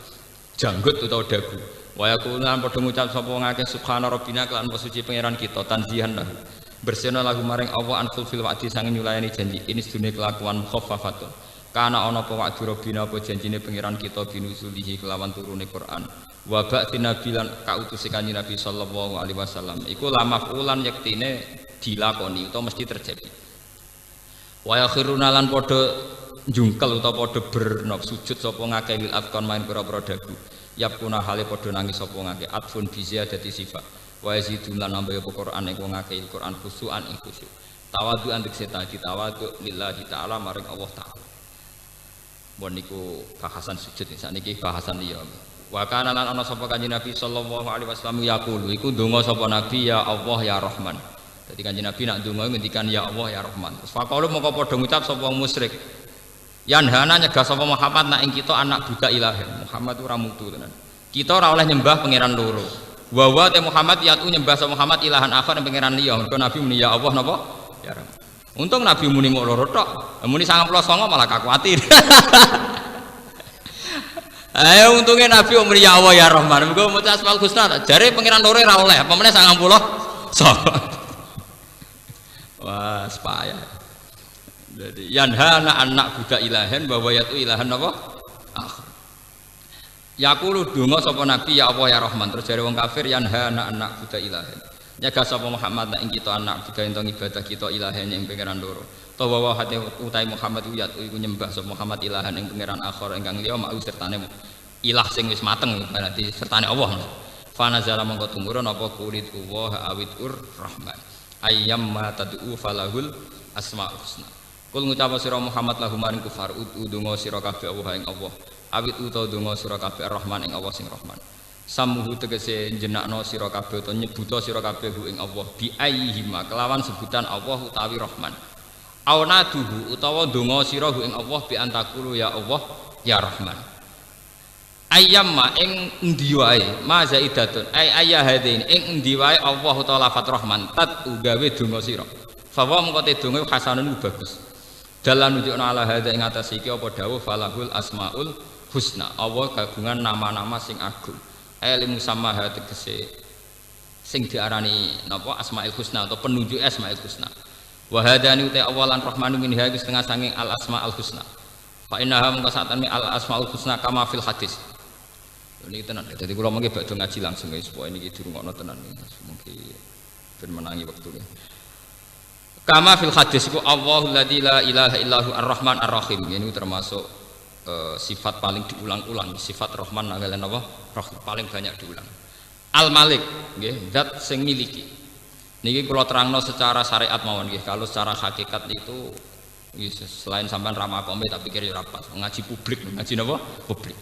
janggut utawa dagu wa yaquluna padha ngucap sapa ngake subhana rabbina kelan suci pangeran kita tanzihan lahu bersihna lagu maring Allah an fil wa'di sang nyulayani janji ini sedune kelakuan khaffafatun kana ana apa wa'du rabbina apa janjine pangeran kita binuzulihi kelawan turune Quran wa ba'ti nabilan kautus kanjeng Nabi sallallahu alaihi wasallam iku lamafulan yektine dilakoni utawa mesti terjadi wa yakhiruna lan padha njungkel utawa padha sujud sapa ngakeh lil afkon main pira-pira dagu yapkuna hale padha nangis sapa ngakeh atfun bi ziyadati sifat wa yazidun lan nambah apa Quran iku ngakeh Quran khusuan ing khusyuk tawadu antik setadi tawadu lillahi taala maring Allah taala. Bon niku bahasan sujud sakniki bahasan liya. Wa kana lan ana sapa kanjeng Nabi sallallahu alaihi wasallam yaqulu iku ndonga sapa Nabi ya Allah ya Rahman. Dadi kanjeng Nabi nak ndonga ngendikan ya Allah ya Rahman. Terus faqalu moko padha ngucap sapa musyrik. Yanhana nyegah sapa Muhammad nak ing kita anak budak ilahin. Muhammad ora mutu tenan. Kita ora oleh nyembah pangeran loro. Wa te Muhammad yatu nyembah sapa Muhammad ilahan akhar pangeran liya. Mergo Nabi muni ya Allah napa? Ya Rahman. Untung Nabi muni mok loro tok, muni 99 malah gak kuatir. Ayo untungnya Nabi muni ya Allah ya Rahman. Muga maca Asmaul Husna jare pangeran loro ora oleh, apa meneh 99. Wah, sepaya. Jadi yanhana anak budak ilahen bahwa yatu ilahan apa? Yaqulu donga sapa Nabi ya Allah ya Rahman. Terus jare wong kafir yanhana anak budak ilahen. Nyaga sapa Muhammad ing kita anak budaya ento ibadah kita ilahen ing pangeran loro. Tawa wa hate utai Muhammad uyat iku nyembah sapa Muhammad ilahan ing pangeran akhir ingkang liya mau sertane ilah sing wis mateng berarti sertane Allah. Fa nazala mongko tumurun apa kulit Allah awit rahman. Ayyam ma tad'u falahul asmaul husna. Kul ngucap sira Muhammad lahum maring kufar udungo sira kabeh Allah ing Allah. Awit utawa donga sira kabeh Rahman ing Allah sing Rahman. Samuhu tegese jenakno sira kabeh utawa nyebuta sira kabeh ing Allah bi ayyihima kelawan sebutan Allah utawi Rahman. Aunaduhu utawa donga sira ing Allah bi antakulu ya Allah ya Rahman. Ayyamma ing endi wae ma zaidatun ayya hadain ing endi wae Allah utawa lafat Rahman tat ugawe donga sira. Fa wa mengko te donga hasanun bagus. Dalan nunjukna ala hada ing atas iki apa dawuh falahul asmaul husna. Allah kagungan nama-nama sing agung. Ilmu sama hati kese sing diarani napa asmaul husna atau penunjuk asmaul husna. Wa hadani uta awalan rahmanu min haqqi setengah sanging al asmaul husna. Fa innaha mungka satane al asmaul husna kama fil hadis. Ini tenan. Jadi kula mengke badhe ngaji langsung guys supaya niki dirungokno tenan iki. Mungkin ben menangi wektune. Kama fil hadis ku Allahul ladzi la ilaha illahu ar-rahman ar-rahim. Ini termasuk sifat paling diulang-ulang, sifat Rahman kalian apa? Paling banyak diulang. Al-Malik, nggih, zat sing miliki. Niki kula terangno secara syariat mawon nggih. Kalau secara hakikat itu selain sampean ramah kombe tak pikir ya ora pas. Ngaji publik, ngaji napa? Publik.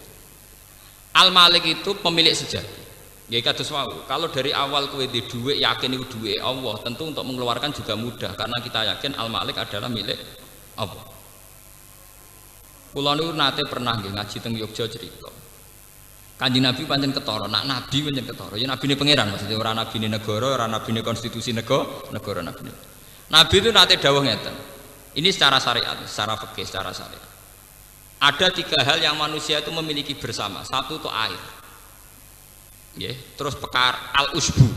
Al-Malik itu pemilik sejati. Nggih kados wau. Kalau dari awal kowe di dhuwit yakin iku dhuwit Allah, tentu untuk mengeluarkan juga mudah karena kita yakin Al-Malik adalah milik Allah. Kula niku nate pernah nggih ngaji teng Yogya cerita. Kanjeng Nabi pancen ketara, nak nabi pancen ketara. Ya nabine pangeran maksudnya ora nabine negara, ora nabine konstitusi negara nabine. Nabi itu nate dawuh ngeten. Ini secara syariat, secara fikih, secara syariat. Ada 3 hal yang manusia itu memiliki bersama. Satu itu air. Nggih, terus pekar al-usbu.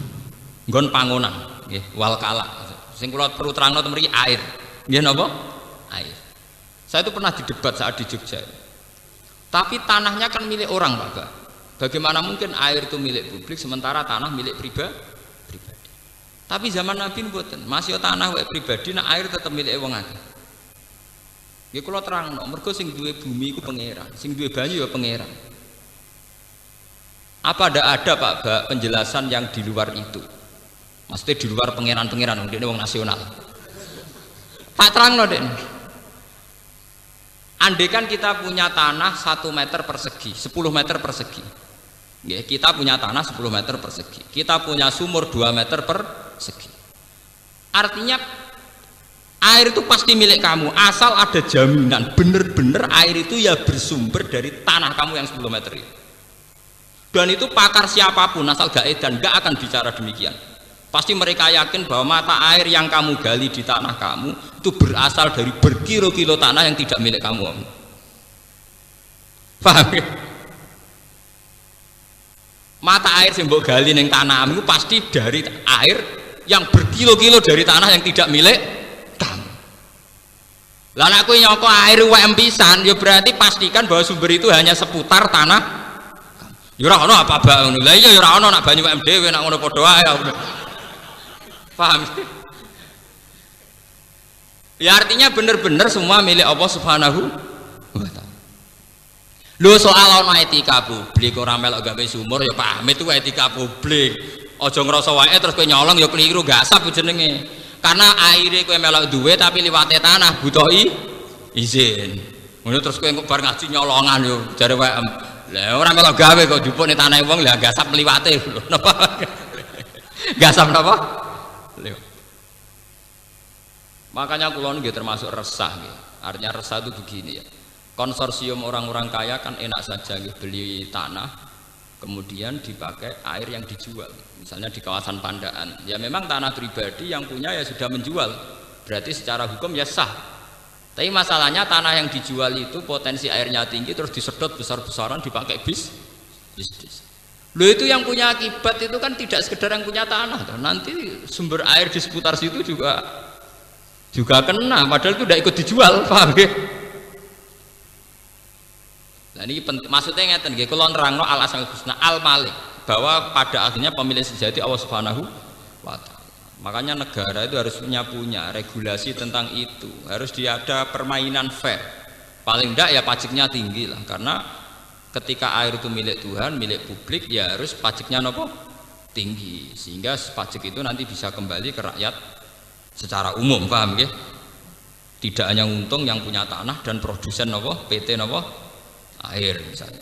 Nggon pangonan, nggih, wal kala. Sing kula perlu terangno mriki air. Nggih napa? Air. Saya itu pernah didebat saat di Jogja. Tapi tanahnya kan milik orang, Pak. Bagaimana mungkin air itu milik publik sementara tanah milik pribadi? Tapi zaman Nabi mboten, masih tanah wae pribadi, nah air tetap milik wong akeh. Nggih kula terangno, mergo sing duwe bumi iku pangeran, sing duwe banyu ya pangeran. Apa ada Pak penjelasan yang di luar itu? Maksudnya di luar pangeran-pangeran, ini wong nasional. Tak terang loh, andai kan kita punya tanah 1 meter persegi, 10 meter persegi. Ya, kita punya tanah 10 meter persegi. Kita punya sumur 2 meter persegi. Artinya air itu pasti milik kamu, asal ada jaminan bener-bener air itu ya bersumber dari tanah kamu yang 10 meter itu. Dan itu pakar siapapun asal gak edan gak akan bicara demikian. Pasti mereka yakin bahwa mata air yang kamu gali di tanah kamu itu berasal dari berkilo-kilo tanah yang tidak milik kamu. Paham ya? Mata air yang mbok gali ning tanahmu pasti dari air yang berkilo-kilo dari tanah yang tidak milik kamu. Lah nek kowe nyoko air UM pisan ya berarti pastikan bahwa sumber itu hanya seputar tanah. Ya ora ono apa-apa ngono. Lah iya ya ora ono nak banyu UM dhewe nak ngono padha wae. Paham? Ya artinya benar-benar semua milik Allah Subhanahu wa taala. Lho soal ana etika publik ora melok gawe sumur ya pamit itu etika publik. Aja ngrasa wae terus kowe nyolong ya keliru gak sap jenenge. Karena aire kowe melok duwe tapi liwate tanah butuh izin. Ngono terus kowe bar ngaji nyolongan yo jare wae. Lah ora melok gawe kok jupuk ning tanah wong lah gak sap liwate lho. Napa? Gak sap napa? Makanya kulon gitu termasuk resah gitu. Artinya resah itu begini ya. Konsorsium orang-orang kaya kan enak saja gitu, beli tanah kemudian dipakai air yang dijual. Misalnya di kawasan Pandaan. Ya memang tanah pribadi yang punya ya sudah menjual. Berarti secara hukum ya sah. Tapi masalahnya tanah yang dijual itu potensi airnya tinggi terus disedot besar-besaran dipakai bisnis. Loh itu yang punya akibat itu kan tidak sekedar yang punya tanah. Nanti sumber air di seputar situ juga kena, padahal itu tidak ikut dijual, paham ya? Nah ini maksudnya ngeten nggih, kula nerangno al asmaul husna al malik bahwa pada akhirnya pemilik sejati Allah Subhanahu wa taala. Makanya negara itu harus punya regulasi tentang itu, harus ada permainan fair. Paling tidak ya pajaknya tinggi lah, karena ketika air itu milik Tuhan, milik publik ya harus pajaknya nopo tinggi, sehingga pajak itu nanti bisa kembali ke rakyat secara umum, paham ya? Tidak hanya untung yang punya tanah dan produsen nopo PT nopo air misalnya,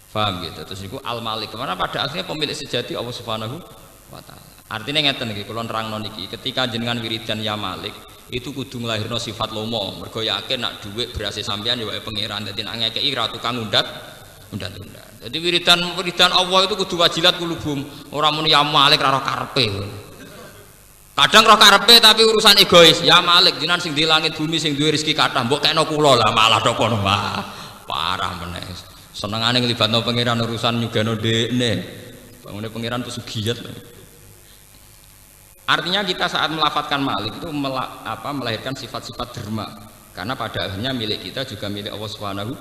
paham gitu. Terus itu al malik kemana pada akhirnya pemilik sejati Allah Subhanahu wa taala. Artinya ngeten nggih, kula nerangno niki, ketika jenengan wiridan ya malik itu kudu nglahirno sifat lomo, mergo yakin nak dhuwit berase sampean ya wae pangeran, dadi nak ngekeki ra tukang undat. Jadi wiridan Allah itu kudu wajilat kulubum, ora muni ya malik ra karepe. Kadang roh karepe tapi urusan egois. Ya Malik jenengan sing di langit bumi sing duwe rezeki kathah mbok kena kula lah malah tok kono parah meneh. Senengane nglibatno pangeran urusan nyugano dekne. Bangune pangeran pesugihat. Artinya kita saat melafatkan Malik itu melahirkan sifat-sifat derma. Karena pada akhirnya milik kita juga milik Allah Subhanahu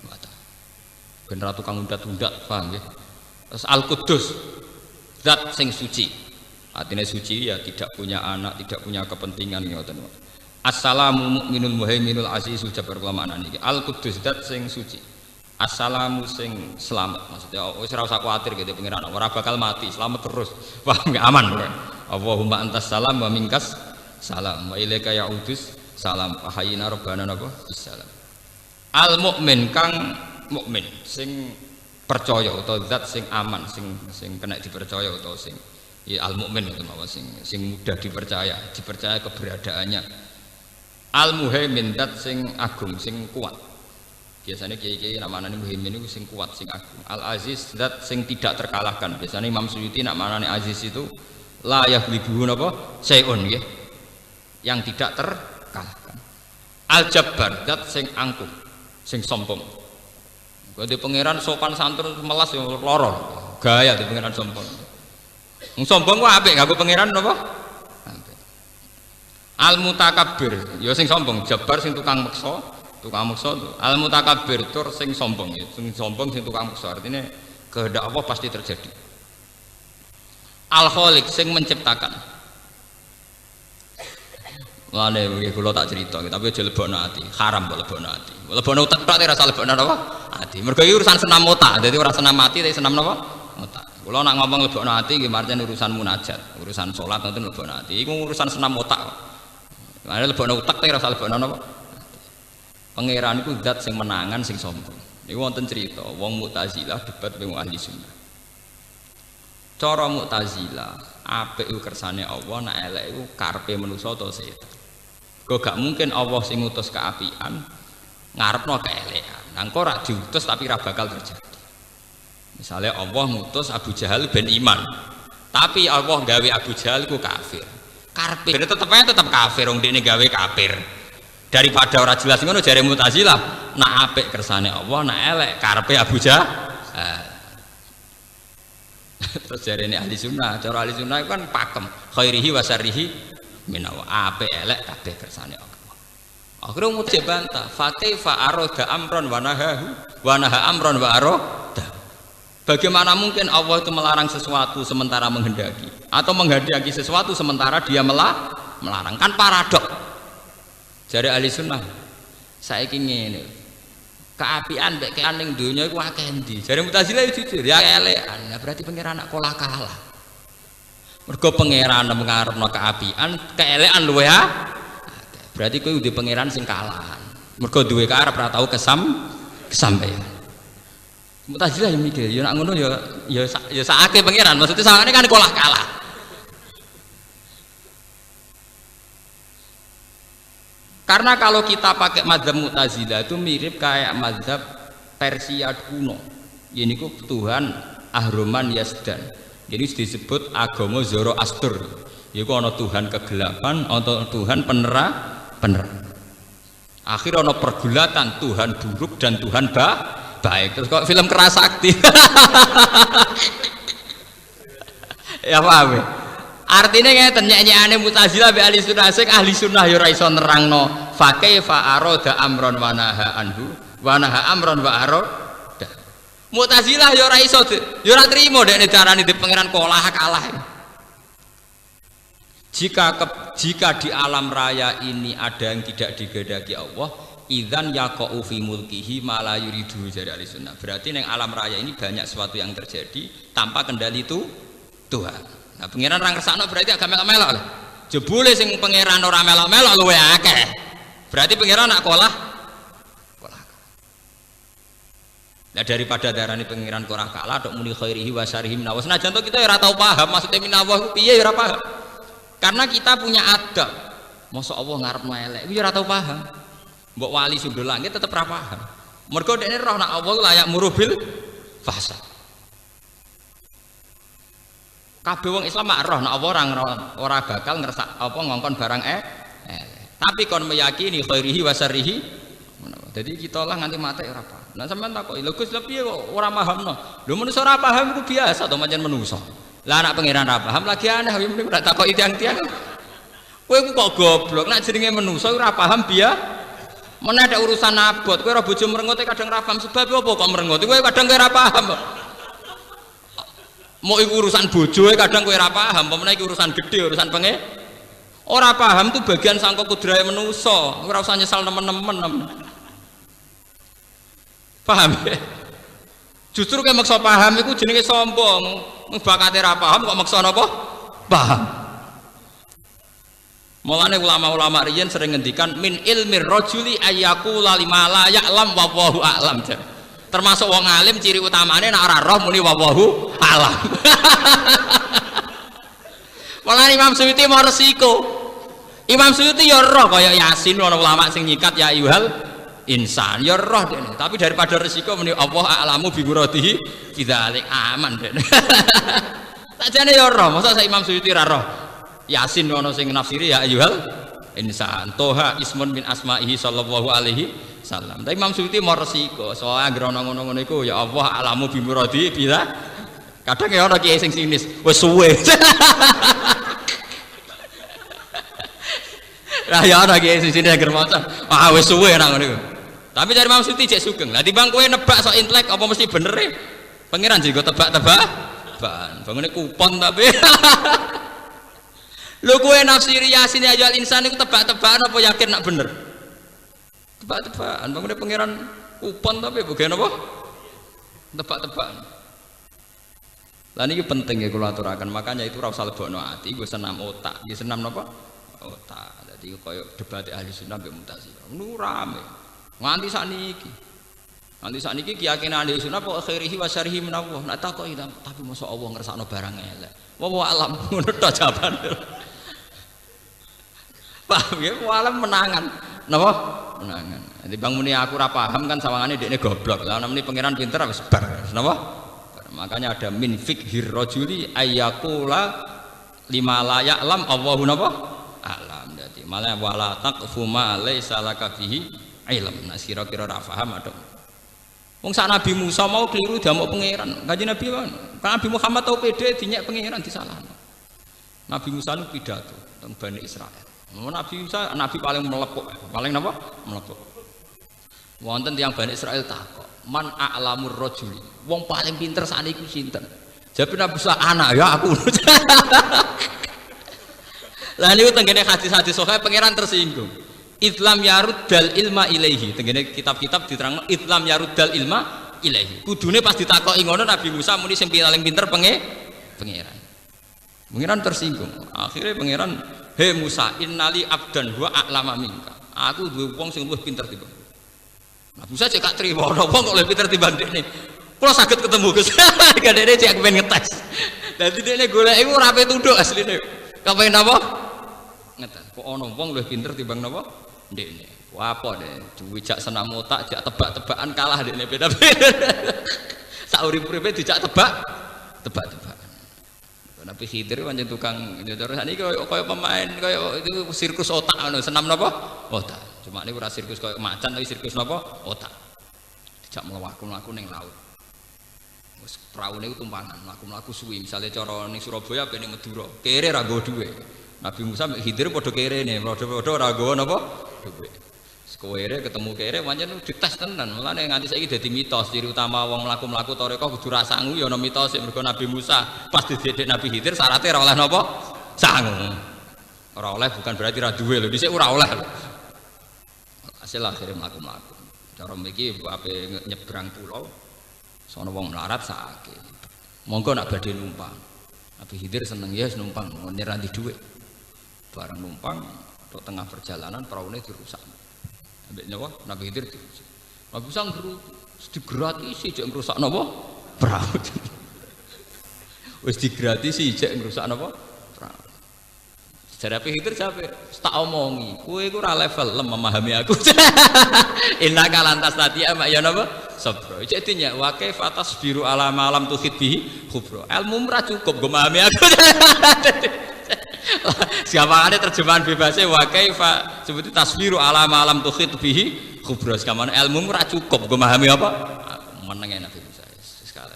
wa taala. Ben ra tukang undat-undat, paham ya? Terus Al-Quddus, zat sing suci. Artinya suci ya tidak punya anak, tidak punya kepentingan ngoten. Assalamu mu'minul muhaiminul azizul jabbar makna niki. Al-Quddus zat sing suci. Assalamu sing selamat. Maksudnya wis ora usah kuwatir gitu pengiran ora bakal mati, selamat terus. Wah, enggak aman. Allahumma antas salam wa minkas salam wa ilaika ya'udus salam. Ahayina rabbana napa bisalam. Al mukmin kang mukmin sing percaya utawa zat sing aman, sing kena dipercaya utawa sing ya al mukmin itu mawa sing mudah dipercaya keberadaannya. Al muhaimin dat sing agung sing kuat. Biasanya kiai-kiai nak manane muhaimin itu sing kuat sing agung. Al aziz dat sing tidak terkalahkan. Biasanya Imam Suyuti nak manane aziz itu la yaghlibuhu napa sayun nggih. Yang tidak terkalahkan. Al jabbar dat sing angkuh, sing sombong. Kode pangeran sopan santun melas yo lara. Gaya di pangeran sombong. Sombong ku apik nganggo pangeran napa? Al mutakabbir, ya sing sombong, jabar sing tukang meksa. Al mutakabbir tur sing sombong, ya sing sombong sing tukang meksa. Artinya kehendak Allah pasti terjadi. Al khaliq sing menciptakan. Mulane nggih kula tak cerita, tapi aja lebokno ati, haram kok lebokno ati. Lebokno utek tok ora rasa lebokno napa? Ati. Mergo iki urusan senam otak, dadi ora senam ati tapi senam napa? Otak. Kula nak ngomong lebokno ati nggih marjen urusan munajat, urusan salat ngoten lebokno ati. Iku urusan senam otak. Mane lebokno utek tapi rasa lebokno napa? Pangeran iku zat sing menangan sing sombong. Niku wonten cerita wong Mu'tazilah debat wong ahli sunnah. Cara Mu'tazilah apik iku kersane Allah, nek elek iku karepe manusa utawa setan. Kok gak mungkin Allah sing ngutus keapian ngarepno keelekan. Nang kok ora diutus tapi ora bakal terjadi. Misalnya Allah ngutus Abu Jahal ben iman. Tapi Allah gawe Abu Jahal ku kafir. Karepe tetep kafir wong dekne gawe kafir. Daripada ora jelas ngono jare Mu'tazilah, nak apik kersane Allah, nak elek karepe Abu Jahal. Terus jarene ahli sunnah, cara ahli sunnah itu kan pakem khairihi wa syarrihi minawa apik elek kabeh kersane Allah. Akhire mujib bantah, fa kaifa arada amron wa naha amron wa arada. Bagaimana mungkin Allah itu melarang sesuatu sementara menghendaki atau menghendaki sesuatu sementara dia melarang? Kan paradok. Jare ahli sunnah, saiki ngene. Keapian mbek kean ning donya iku akeh endi? Jare Mu'tazilah jujur, ya elekan. Nah, berarti pangeran nak kalah kalah. Mergo pangeran ngarepno keapian, keelekan luwe ha. Berarti kowe udah pangeran sing kalahan. Mergo duwe karep ora tau kesampaian. Mu'tazilah yang mikir, ya nak ngono ya sakake pangeran. Maksudnya sangane kan kalah kalah. Karena kalau kita pakai mazhab Mu'tazilah itu mirip kayak mazhab Persia kuno. Ini ku Tuhan Ahroman Yazdan. Jadi disebut agama Zoroaster. Yaitu ada Tuhan kegelapan, ada Tuhan penerang. Akhirnya ada pergulatan Tuhan buruk dan Tuhan baik. Terus kok film Kerasakti. Ya paham ya? Artinya ngeten nyanyiane Mu'tazilah be ahli sunnah sing ahli sunnah ya ora iso nerangno fa kaifa arada amron wa naha anhu wa naha amron wa arada. Mu'tazilah ya ora iso ya ora trimo dekne darani di pangeran kalah. Jika di alam raya ini ada yang tidak digedaki Allah, idzan yaqau fi mulkihi ma la yuridu jari ahli sunnah. Berarti ning alam raya ini banyak sesuatu yang terjadi tanpa kendali itu Tuhan. Nah, pangeran orang kersane berarti agak melok-melok lah. Jebule sing pangeran ora melok-melok luwe akeh. Berarti pangeran nak kalah. Nah, daripada darani pangeran ora kalah tok muni khairihi wa syarrihi minawa. Senajan to kita ora tau paham maksudnya minawa ku piye ora paham. Karena kita punya adab. Mosok Allah ngarepno elek iku ora tau paham. Mbok wali sundul langit tetep ora paham. Mergo dekne roh nak Allah layak murubil fasa. Kabeh wong Islam mak roh nek apa ora bakal ngersak apa ngongkon barang tapi kon meyakini khairihi wa syarrihi. Jadi kita lah nganti mati ora paham. Lah sampean takoki, lho Gus piye kok ora pahamno? Lho manusa ora paham iku biasa to pancen manusa. Lah anak pangeran ora paham lagi aneh yo mrene ora takoki tiang-tiang. Kowe ku kok goblok nek jenenge manusa ora paham Mana ada urusan abot, kowe ora bojo merengut kadang ora paham sebab apa kok merengut. Kowe kadang ora paham. Mau iku urusan bojo kadang kowe ora paham, pemene iki urusan gede, urusan penge. Ora paham tuh bagian sangka kudrahe manusa, ora usah nyesal nemen-nemen. Paham ya? Justru kayak maksa paham iku jenenge sombong. Mung bakate ora paham kok maksa napa? Paham. Mulane ulama-ulama riyen sering ngendikan min ilmir rajuli ayyaqula lima la ya'lam wa wallahu a'lam. Termasuk wong alim ciri utamanya nak ora roh muni wallahu alam. Malah Imam Suyuti mau resiko. Imam Suyuti ya roh kaya Yasin ana ulama sing nyikat ya ayyuhal insan ya roh dene. Tapi daripada resiko muni Allah a'lamu bi muradihi bidzalik aman dene. Sakjane ya roh, masa sak Imam Suyuti ra roh. Yasin ana sing nafsiri ya ayyuhal insan. Toha ismun min asma'ihi sallallahu alaihi salam. Tapi Imam Suyuti mau resiko, soalnya agar ngono-ngono iku ya Allah alamu bimuradi bila. Kadang ya orang kiai sing sinis, wes suwe. Lah ya orang kiai sing sinis agar maca, wes suwe nang ngono. Tapi dari Imam Suyuti cek sugeng. Lah timbang kowe nebak sok intelek apa mesti bener e? Pangeran juga tebak-tebak. Bangune kupon tapi. Lho kowe nafsiri Yasin ya ayyuhal insan iku tebak-tebakan apa yakin nak bener? Tebak-tebakan. Bangune pangeran kupon tapi bagian apa? Tebak-tebakan. Lah niki penting ya kula aturaken, makanya itu ora usah lebokno ati, gue senam otak. Nggih senam napa? Otak. Dadi koyo debat ahli sunnah mbek Mu'tazilah. Nu rame. Nganti sakniki. Nanti sakniki keyakinan ahli sunnah apa khairihi wa syarrihi min Allah. Nek takoki tapi mosok Allah ngersakno barang elek. Wa alam ngono tok jawabane. Paham ya? Alam menangan. Napa? Menangan. Jadi Bang Muni aku ora paham kan sawangane dekne goblok. Lah namine pangeran pinter wis bar. Napa? Makanya ada min fikhir rajuli ayyaqula lima la ya'lam Allahu napa? Alam. Dadi malah wala taqfu ma laisa laka fihi ilm. Nah kira-kira ora paham ada. Wong sak Nabi Musa mau keliru diamuk pangeran. Kanjeng Nabi kan Nabi Muhammad tau pede dinyek pangeran disalahno. Nabi Musa nu pidato teng Bani Israil. Nabi Musa nabi paling melepuk, paling napa? Melepuk. Wonten tiyang Bani Israil takok, "Man a'lamur rajuli?" Wong paling pinter sakniki sinten? Jawab Nabi Musa, "Anak ya aku." Lah niku tengene hadis-hadis sahih pangeran tersinggung. Islam yaruddal ilma ilaihi. Tengene kitab-kitab diterangno Islam yaruddal ilma ilaihi. Kudune pas ditakoki ngono Nabi Musa muni sing paling pinter pangeran. Pangeran tersinggung. Akhirnya pangeran, "He Musa, innali abdan wa a'lama minka." Aku duwe wong sing luwih pinter timbang. Nabi Musa cek gak trimo ana wong kok luwih pinter timbang dekne. Kula saged ketemu Gus. Kadene cek kepen ngetes. Dadi dekne golek iku ora petunduk asline. Kepen napa? Ngetes. Kok ana wong luwih pinter timbang napa? Dekne. Wah apa deh? Duwe jak senam otak, jak tebak-tebakan kalah dekne beda-beda. Sak urip-uripe dijak tebak-tebakan. Nabi Khidir pancen tukang terus sakniki kaya pemain kaya itu sirkus otak ngono, senam napa? Otak. Cuma niku ora sirkus kaya macan tapi sirkus napa? Otak. Dijak mlaku-mlaku ning laut. Wis praune iku tumpangan, mlaku-mlaku suwi. Misale cara ning Surabaya ben ning Madura, kere ra nggo dhuwit. Nabi Musa mek Khidir padha kerene, padha ora nggo napa? Dhuwit. Sekowere ketemu kere pancen dites tenan. Mulane nganti saiki dadi mitos ciri utama wong mlaku-mlaku tarekah kudu ra sangu ya ana mitos mergo Nabi Musa pas didhedhek Nabi Khidir syaratnya ora oleh napa? Sangu. Ora oleh bukan berarti ra duwe lho, dhisik ora oleh. Hasil akhire mlaku-mlaku. Cara mriki ape nyebrang pulau sono wong melarat sakit. Monggo nak badhe numpang. Nabi Khidir seneng ya numpang, nyerah di dhuwit. Bareng numpang tok tengah perjalanan praune dirusak. Ambek napa? Nabi Khidir dirusak. Nabi Musa digratisi jek ngrusak napa? Perahu. Wis digratisi jek ngrusak napa? Perahu. Jare Nabi Khidir jape, tak omongi, kowe iku ora level lem memahami aku. Innaka lantas tadi ama ya napa? Sabra. Cek dinya wa kaifa tasbiru ala ma lam tuhid bihi khubra. Ilmu ora cukup go memahami aku. Siapa ada terjemahan bebasnya wa kaifa seperti tasbiru ala malam tuhid bihi khubra. Sekarang ilmu ora cukup gue memahami apa menenge Nabi Musa sekali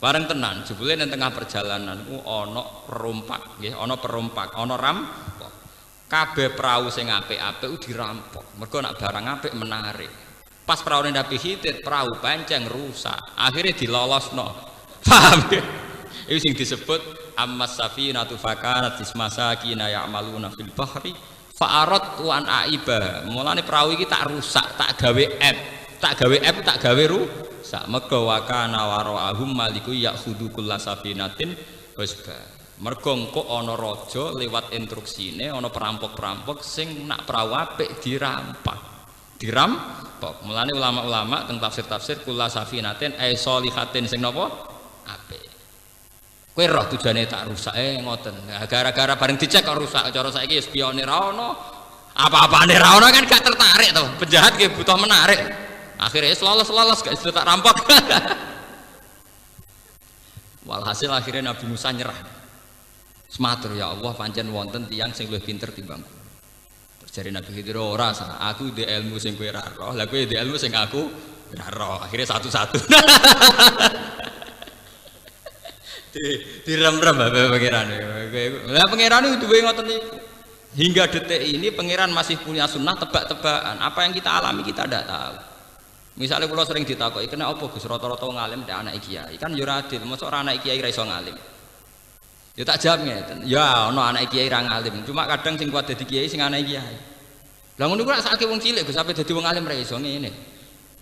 bareng tenan jebule nang tengah perjalanan ku ana perompak nggih ana perompak ana rampok kabeh perahu sing apik-apik dirampok mergo nak barang apik menarik pas perahu Nabi Khidir perahu pancen rusak akhirnya dilolosno paham ya? Itu sing disebut ammas safinatu fakanat ismasakina ya'maluna fil bahri fa'arat an aiba. Mulane perahu iki tak rusak, tak gawe tak gawe rusak. Mergo wa kana wara'ahum maliku ya'khudhu kullasafinatin wasba. Mergo engko ana raja lewat instruksine ana perampok-perampok sing nak perahu apik dirampok. Mulane ulama-ulama teng tafsir-tafsir kullasafinatin ai sholihatin sing napa? Apik. Kowe roh tujuane tak rusak ngoten. Nah, gara-gara bareng dicek kok rusak. Cara saiki spione ra ono. Apa-apane ra ono kan gak tertarik to. Penjahat ki butuh menarik. Akhirnya lolos gak iso tak rampok. Walhasil akhirnya Nabi Musa nyerah. Sematur ya Allah pancen wonten tiyang sing luwih pinter timbang. Terjadi Nabi Khidir ora sah. Aku di ilmu sing kowe ra roh. Lah kowe di ilmu sing aku ra roh. Akhirnya satu-satu. Direm-rem pangeran. Lah pangeran itu duwe ngoten niku. Hingga detik ini pangeran masih punya sunnah tebak-tebakan. Apa yang kita alami kita tidak tahu. Misalnya kalau sering ditakoki, kena apa Gus rata-rata ngalim ndak anak kiai. Kan yo ora adil, mosok ora anak kiai ra iso ngalim. Ya tak jawab ngeten. Ya ana anak kiai ra ngalim, cuma kadang sing kuat dadi kiai sing anak kiai. Lah ngono ku rak sakake wong cilik Gus sampe dadi wong alim ra iso ngene.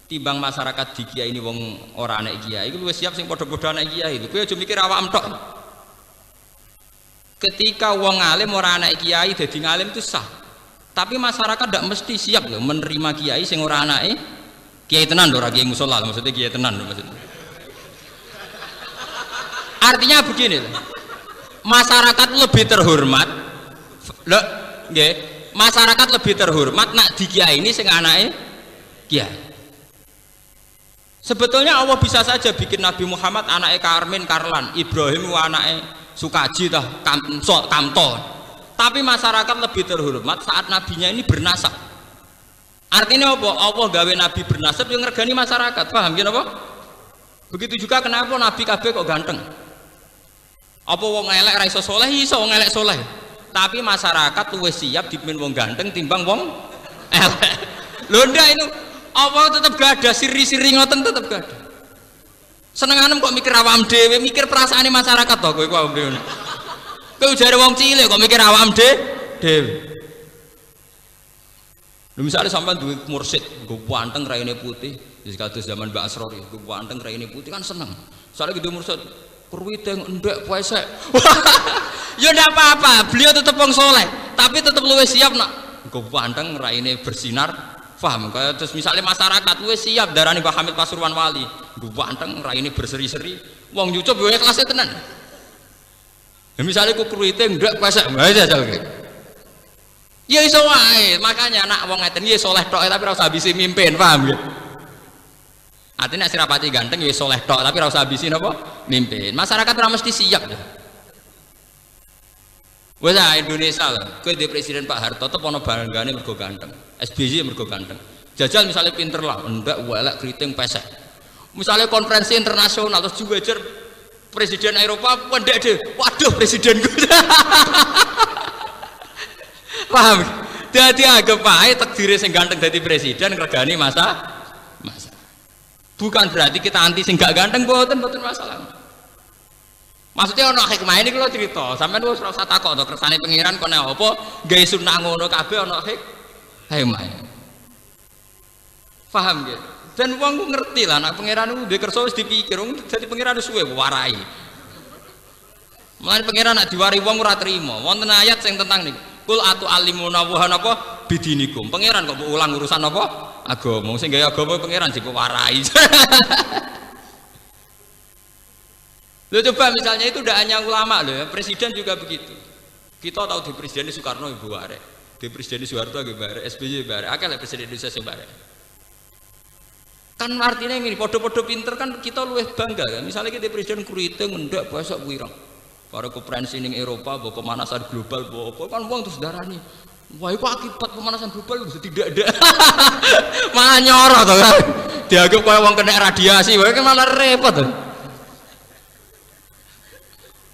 Timbang masyarakat di kiai ini wong ora anak kiai iku luwih siap sing padha-padha anak kiai. Kowe aja mikir awakmu tok. Ketika wong alim ora anak kiai dadi ngalim itu sah. Tapi masyarakat ndak mesti siap loh menerima kiai sing ora anake kiai tenan lho, ora kiai musala maksudnya kiai tenan lho maksudnya. Artinya begini loh. Masyarakat lebih terhormat loh nggih masyarakat lebih terhormat nak di kiai ini sing anake kiai. Sebetulnya Allah bisa saja bikin Nabi Muhammad anake Karmin Karlan, Ibrahim anake Sukaji tah Kamto. Tapi masyarakat lebih terhormat saat nabinya ini bernasab. Artinya apa? Allah gawe nabi bernasab yang ngergani masyarakat. Paham ya apa? Begitu juga kenapa nabi kabeh kok ganteng? Apa wong elek ra iso saleh? Iso wong elek saleh. Tapi masyarakat luwih siap dipimpin wong ganteng timbang wong elek. Lho ndak itu apa tetep gak ada siri-siri ngoten tetep gak ada. Senenganem kok mikir awam dhewe, mikir perasaane masyarakat to kowe awam dhewe. Kowe jare wong cilik kok mikir awam dhewe. Lho misale sampean duwe mursyid, nggo panteng raine putih, wis kados zaman Mbak Asrori, nggo panteng raine putih kan seneng. Soale gitu mursyid perwiteng ndek puasa. Ya ndak apa-apa, beliau tetap wong soleh, tapi tetap luwih siap nak nggo panteng raine bersinar. Paham? Kaya terus misalnya masyarakat luwih siap darani Mbah Hamid Pasuruan Wali, nggo panteng raine berseri-seri, wong nyucup yo ikhlas tenan. Ya misalnya ku perwiteng ndek puasa, aja jal. Ya iso wae, makanya anak wong ngeten ya soleh tok tapi ora usah habisi mimpin, paham ya? Artinya nek rapati ganteng ya soleh tok tapi ora usah habisi napa? Mimpin. Masyarakat ora mesti siap ya. Wes Indonesia lho, kowe di presiden Pak Harto tetep ana banggane mergo ganteng. SBY mergo ganteng. Jajal misalnya pinter lah, ndak welek kriting pesek. Misalnya konferensi internasional terus juwejer presiden Eropa pendek deh. Waduh presidenku. Paham? Dadi anggap ae takdire sing ganteng dadi presiden ngregani masa. Bukan berarti kita anti sing gak ganteng, mboten masalah. Maksudnya ana hikmah ini kalau cerita, sampean wis ora usah takok to kersane pangeran kok nek apa gawe sunah ngono kabeh ana hikmah. Paham nggih? Dan wong ku ngerti lah nek pangeran ku duwe kersa wis dipikir, wong dadi pangeran suwe warai. Mulane pangeran nek diwari wong ora trima. Wonten ayat sing tentang niku. Kul atu alimuna wa napa bidinikum. Pangeran kok ulang urusan apa? Agama. Sing gawe agama pangeran jek warai. Loh coba misalnya itu tidak hanya ulama loh ya, presiden juga begitu. Kita tahu di presiden Soekarno Ibu Barek, di presiden Soeharto Ibu Barek, SBY Barek, akhirnya presiden Indonesia Ibu Barek. Kan artinya ini podo-podo pinter kan kita luwih bangga kan. Misalnya kita presiden kuriting ndak besok wirang. Para konferensi ning Eropa bawa pemanasan global bawa apa kan uang terus darani. Wah itu akibat pemanasan global itu tidak ada. Malah nyorot tuh kan. Dianggap kayak uang kena radiasi, wah kan malah repot tuh.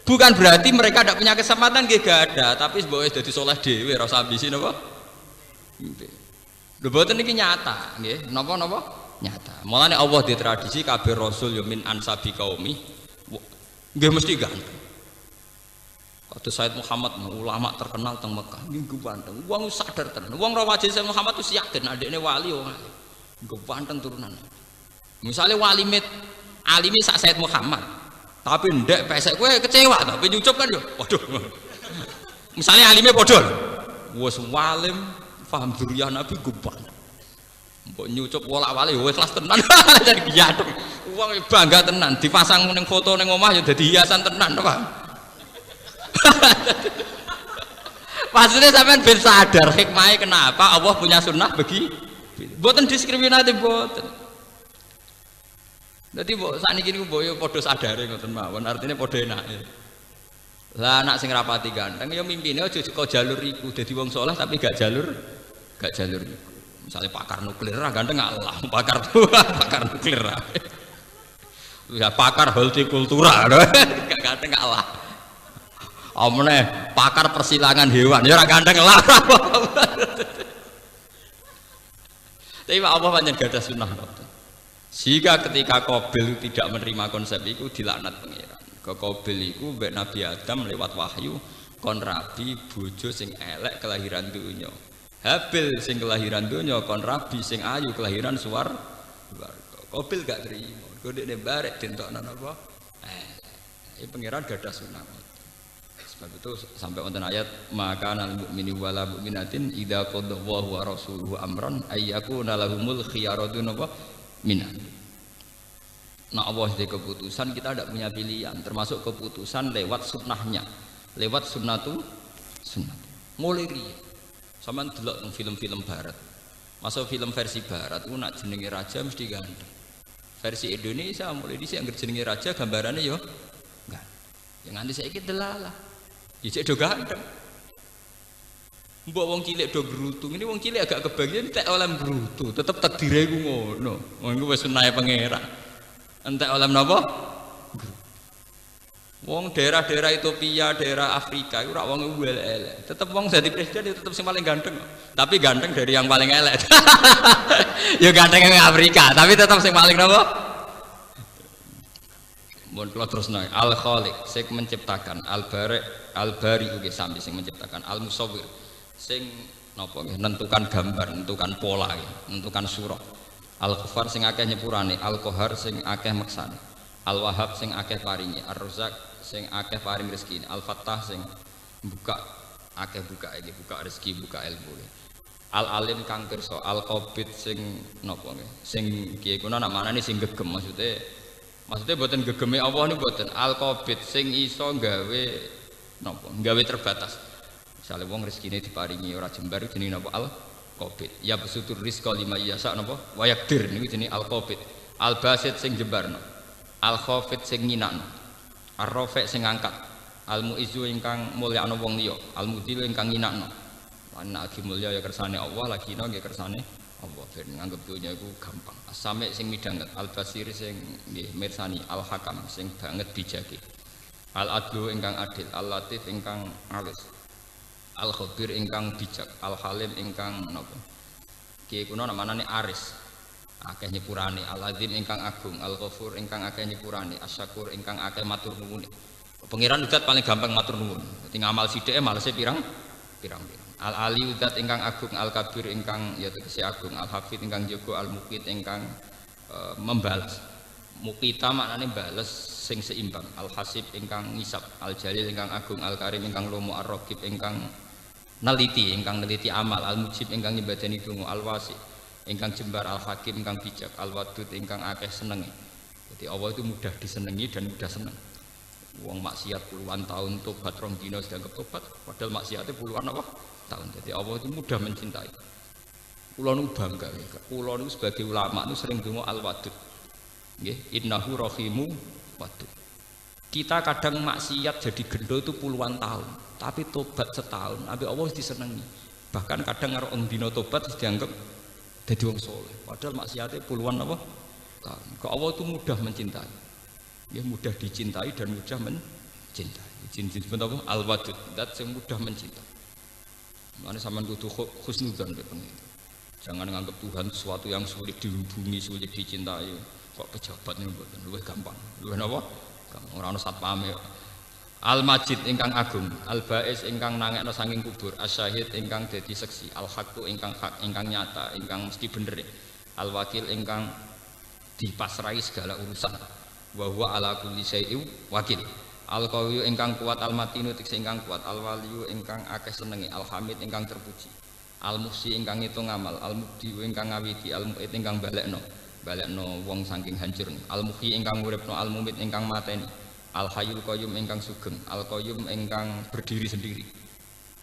Bukan berarti mereka tidak punya kesempatan, gak ada, tapi sebagai jadi soleh dewi, rasa ambisi nopo. Lho ini nyata, nggih, nopo nyata. Mulane Allah di tradisi kabeh rasul min ansabi qaumi, nggih mesti ganteng. Kata Said Muhammad, ulama terkenal teng Mekah, nggih ganteng. Wong sadar tenan. Wong ra wajib Said Muhammad itu yakin adekne wali wong alim. Nggih ganteng turunan. Misalnya wali alimi sak Said Muhammad. Tapi ndek pesek kowe kecewa to, kowe nyucup kan yo. Waduh. Misalnya alime padha. Wis walim, paham duriyah Nabi guban. Mbok nyucup wolak-walik wis kelas tenan. Jadi biaduk. Wong bangga tenan, dipasang ning foto ning omah yo dadi hiasan tenan, Pak. Maksudnya sampean ben sadar hikmahnya kenapa Allah punya sunnah bagi mboten diskriminatif mboten. Jadi saat ini boyo podo sadare ngoten mawon, artinya podo enake. Lah anak sing rapati ganteng ya mimpine aja kok jalur iku dadi wong saleh tapi gak jalur iku. Misalnya pakar nuklir ra ganteng Allah, pakar nuklir ra. Ya pakar hortikultura gak ganteng Allah. Omne pakar persilangan hewan ya ora ganteng lah. Tapi Allah pancen gadah sunah. Jika ketika Qabil tidak menerima konsep itu dilaknat pangeran. Mergo Qabil iku mbek Nabi Adam lewat wahyu kon rabi bojo sing elek kelahiran donya. Habil sing kelahiran donya kon rabi sing ayu kelahiran swarga. Qabil gak trimo. Kok dekne barek dentokno napa? Iki pangeran gadah sunah. Sebab itu sampai wonten ayat maka nal mukmini wala mukminatin idza qadallahu wa rasuluhu amran ayyakuna lahumul khiyaratu napa minan. Nah Allah di keputusan kita tidak punya pilihan, termasuk keputusan lewat sunnahnya, lewat sunnah. Mulai riye, sampean delok teng film-film barat. Masuk film versi barat itu nak jenenge raja mesti ganteng. Versi Indonesia mulai dhisik anggere jenenge raja gambarannya yo enggak. Yang nganti saiki delalah. Dhisik do ganteng. Mbok wong cilik do brutu, ini wong cilik agak kebagian tak oleh brutu, tetep takdire ku ngono. Ngono wis sunahe pangeran. Entek oleh napa? Wong daerah-daerah Ethiopia, daerah Afrika itu ora wong elek. Tetep wong jadi presiden itu tetep sing paling ganteng. Tapi ganteng dari yang paling elek. Ya ganteng yang Afrika, tapi tetep sing paling napa? Mun kula terusno Al-Khaliq sing menciptakan, Al-Bari ugi sami sing menciptakan, Al-Musawwir sing napa nggih nentukan gambar, nentukan pola, nentukan surah. Al-Ghafar sing akeh nyepurane, Al-Qahar sing akeh maksane, Al-Wahhab sing akeh paringi, Ar-Razzaq sing akeh paring rezeki, Al-Fattah sing buka akeh buka iki, buka rezeki, buka ilmu. Al-Alim kang pirsa, Al-Qabid sing napa nggih, sing kiye kuna nak manane sing gegem maksudnya mboten gegeme Allah niku mboten, Al-Qabid sing iso gawe napa, gawe terbatas. Misale wong rezekine diparingi ora jembar jenenge napa Al-Qabid. Ya besutur rizqa lima yasa napa wa yaqdir niku jenenge Al-Qabid. Al-Basit sing jembarno, Al-Khafid sing nginakno, Ar-Rafi' sing ngangkat, Al-Mu'izzu ingkang mulyakno wong liya, Al-Mudhil ingkang nginakno. Lan lagi mulya ya kersane Allah, lagi hina nggih kersane Allah. Ben nganggep donya iku gampang. As-Sami' sing midhanget, Al-Basir sing nggih mirsani, Al-Hakam sing banget bijake, Al-Adlu ingkang adil, Al-Latif ingkang alus, Al-Khabir ingkang bijak, Al-Halim ingkang napa kiye kuna namane aris akeh nyepurane, Al-Azim ingkang agung, Al-Ghafur ingkang akeh nyepurane, Asy-Syakur ingkang akeh matur nuwun. Pangeran udat paling gampang matur nuwun. Dadi ngamal sithike malese pirang. Al-Ali udat ingkang agung, Al-Kabir ingkang ya tegese agung, Al-Hafid ingkang jaga, Al-Muqit ingkang membalas. Muqita maknane bales sing seimbang, Al-Hasib ingkang ngisap, Al-Jalil ingkang agung, Al-Karim ingkang lomo, Ar-Raqib ingkang neliti amal, Al-Mujib ingkang nyembadani donga, Al-Wasi ingkang jembar, Al-Hakim ingkang bijak, Al-Wadud ingkang akeh senenge. Jadi Allah itu mudah disenengi dan mudah seneng. Wong maksiat puluhan tahun tobat rong dina dianggap tobat, padahal maksiatnya puluhan apa tahun. Jadi Allah itu mudah mencintai. Kula nu bangga, kula nu sebagai ulama nu sering donga Al-Wadud. Nggih, innahu rahimu wadud. Kita kadang maksiat jadi gendho itu puluhan tahun, tapi tobat setahun, ambek Allah disenengi. Bahkan kadang karo dina tobat dianggap dadi wong saleh. Padahal maksiatnya puluhan apa tahun. Kok Allah itu mudah mencintai. Ya mudah dicintai dan mudah mencintai. Jin-jin apa? Al-Wadud, zat yang mudah mencintai. Mane sampean kudu husnudzan be pengen. Jangan menganggap Tuhan sesuatu yang sulit dihubungi, sulit dicintai. Kok pejabat niku mboten luwih gampang. Luwih napa? Ora ana satpame. Al-Majid ingkang agung, Al-Ba'is ingkang nangekno saking kubur, Asy-Syahid ingkang dadi seksi, Al-Haqqu ingkang hak, ingkang nyata, ingkang mesti bener. Al-Wakil ingkang dipasrahi segala urusan. Wa huwa ala kulli syai'in wakil. Al-Qawiyyu ingkang kuat, Al-Matinu tegese ingkang kuat, Al-Waliyyu ingkang akeh senenge, Al-Hamid ingkang terpuji. Al-Muhsi ingkang ngitung amal, Al-Mubdi ingkang ngawiti, Al-Mu'id ingkang balekno wong saking hancur, Al-Muhyi ingkang uripno, Al-Mumit ingkang mateni, Al-Hayyul Qayyum ingkang sugeng, Al-Qayyum ingkang berdiri sendiri.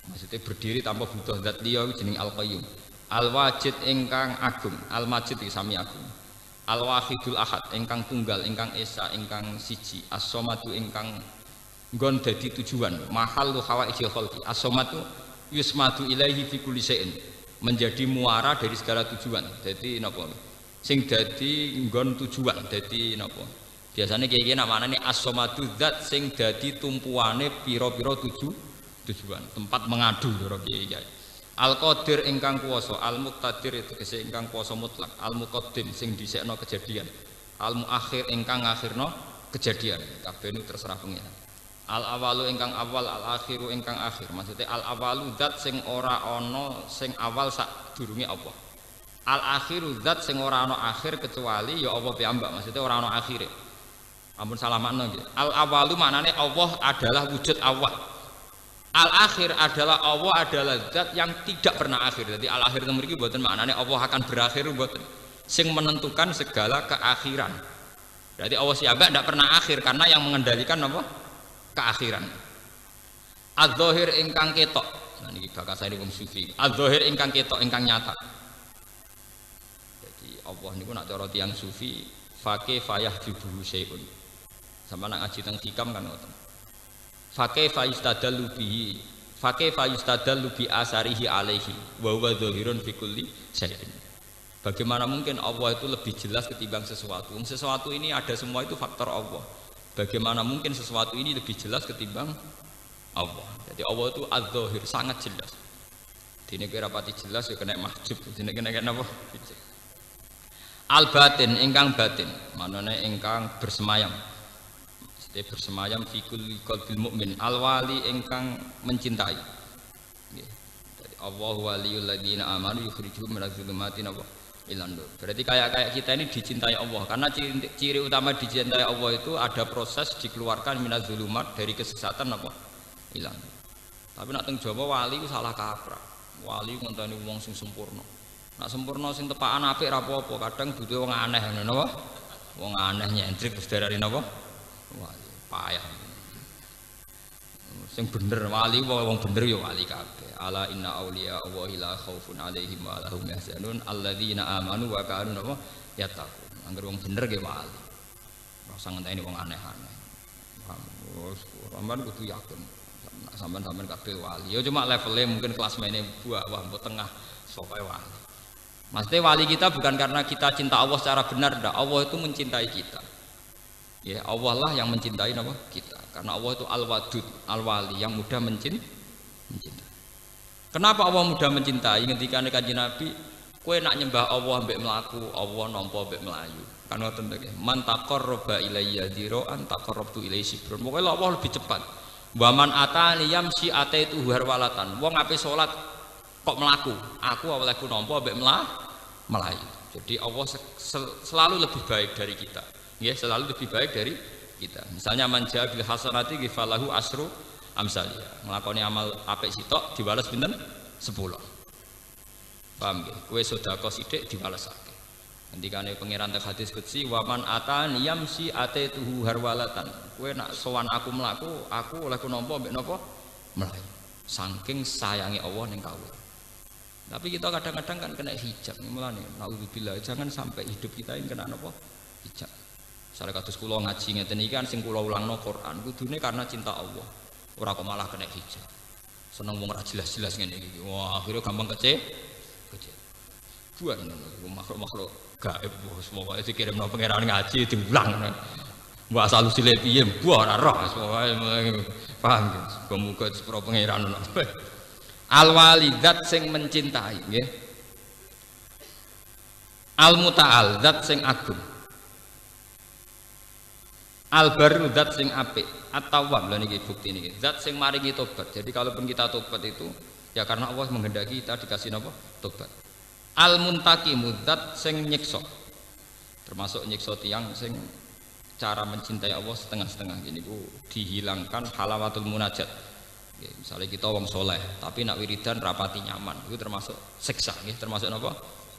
Maksudnya berdiri tanpa butuh zat liya jeneng Al-Qayyum. Al-Wajid ingkang agung, Al-Majid iki sami agung. Al-Wahidul Ahad ingkang tunggal, ingkang esa, ingkang siji. As-Somadu ingkang nggon dadi tujuan, mahallu hawaijil khalqi. As-Somadu yusmadu ilaihi fi kulli syai'in, menjadi muara dari segala tujuan. Jadi napa? Sing dadi nggon tujuan, dadi napa? Biasane kiye-kiye nak manane as-somadu zat sing dadi tumpuane pira-pira tujuan, tempat mengadu karo kiye-kiye. Al-Qadir ingkang kuwasa, Al-Muqtadir tegese ingkang kuwasa mutlak, Al-Muqaddim sing dhisikno kejadian, Al-Muakhir ingkang ngakhirno kejadian kabeh nu terserah pengiran. Al awalu ingkang awal, al akhiru ingkang akhir. Maksudnya al awalu zat sing ora ana sing awal sak durunge apa. Al akhiru zat sing ora ana akhir kecuali ya Allah piyambak. Maksudnya ora ana akhire. Ampun salah makna nggih. Al awalu maknane Allah adalah wujud awal. Al akhir adalah Allah adalah zat yang tidak pernah akhir. Jadi al akhir mriki mboten maknane Allah akan berakhir mboten. Sing menentukan segala keakhiran. Jadi Allah piyambak tidak pernah akhir karena yang mengendalikan apa? Keakhiran. Az-zahir ingkang ketok. Nah niki bakasane wong sufi. Az-zahir ingkang ketok ingkang nyata. Jadi Allah niku nak cara tiyang sufi faqih fayahjubu syai'un. Sama nak ngaji teng hikam kan ngoten. Faqih fayustadallu bihi. Faqih fayustadallu bi asarihi alaihi wa huwa zahirun fi kulli syai'in. Bagaimana mungkin Allah itu lebih jelas ketimbang sesuatu? Sesuatu ini ada semua itu faktor Allah. Bagaimana mungkin sesuatu ini lebih jelas ketimbang Allah? Jadi Allah itu az-zahir sangat jelas. Dene kira pati jelas ya kena mahjub. Dene kena apa? Al-batin ingkang batin, manane ingkang bersemayam. Mesti bersemayam fi kulli qalbil mukmin. Al-wali ingkang mencintai. Nggih. Jadi Allahu waliyul ladzina amanu yukhrijuhum minadz zulumati ilan nur. Berarti kayak kita ini dicintai Allah karena ciri utama dicintai Allah itu ada proses dikeluarkan minaz zulumat dari kesesatan apa ilan. Tapi nak teng Jawa wali ku salah kaprah. Wali ngonteni wong sing sempurna. Nak sempurna sing tepakan apik ra apa-apa, kadang butuh wong aneh ngono napa? Wong aneh nyentrik wis darani napa? Wali payah. Sing bener wali wong bener ya wali kabeh. Ala inna auliya Allahi la khaufun alaihim wa lahum yahzanun alladzina amanu wa kanu yattaqun. Angger wong bener ge wali. Ora usah ngenteni wong aneh-aneh. Sampeyan kudu yakin. Sampeyan kabeh wali. Ya cuma levelnya mungkin kelas mainnya bawah mbok tengah sokoe wali. Maksudnya wali kita bukan karena kita cinta Allah secara benar, dah. Allah itu mencintai kita. Ya, Allah lah yang mencintai kita. Karena Allah itu al-wadud, al-wali yang mudah mencintai. Kenapa Allah mudah mencintai? Ketika Kanjeng Nabi, kowe nak nyembah Allah mbek mlaku, Allah nampa mbek melayu. Kan ngoten to nggih. Man taqarraba ilayya dzira'an taqarrabtu ilaihi shibrun. Pokoke Allah lebih cepat. Wa man atani yamsi ataitu harwalatan. Wong ape salat kok melaku, aku olehku nampa mbek melayu. Jadi Allah selalu lebih baik dari kita. Ya, selalu lebih baik dari kita. Misalnya manja bil hasanati gifalahu asru amsalia. Nglakoni amal apik sitok dibalas pinten? 10. Paham nggih? Kowe sedekah sithik dibalas akeh. Ngendikane pangeran teng hadis qudsi wa man atani yamsi ataituhu harwalatan. Kowe nak sowan aku mlaku, aku olehku nampa mbek napa? Melayu. Saking sayange Allah ning kawula. Tapi kita kadang-kadang kan kena hijab. Mulane naudzubillah jangan sampai hidup kita ini kena napa? Hijab. Misalnya kados kula ngaji ngeten iki kan sing kula ulangno Quran kudune karena cinta Allah. Ora kok malah kena hijab. Seneng wong ora jelas-jelas ngene iki. Wah, akhirnya gampang kece. Buan makhluk-makhluk gaib semoga dikirimno pangeran ngaji diulang. Mbok asal usile piye mbok ora roh semoga paham nggih. Muga-muga sepuro pangeran. Al-wali zat sing mencintai nggih. Al-muta'al zat sing agung. Al-barru zat sing apik. At-tawwab lha niki bukti niki. Zat sing maringi tobat. Jadi kalaupun kita tobat itu ya karena Allah menghendaki kita dikasih napa? Tobat. Al-muntaqimu zat sing nyiksa. Termasuk nyiksa tiyang sing cara mencintai Allah setengah-setengah gini ku dihilangkan halawatul munajat. Ya, misalnya kita wong soleh tapi nak wiridan rapati nyaman itu termasuk siksa nggih, termasuk napa?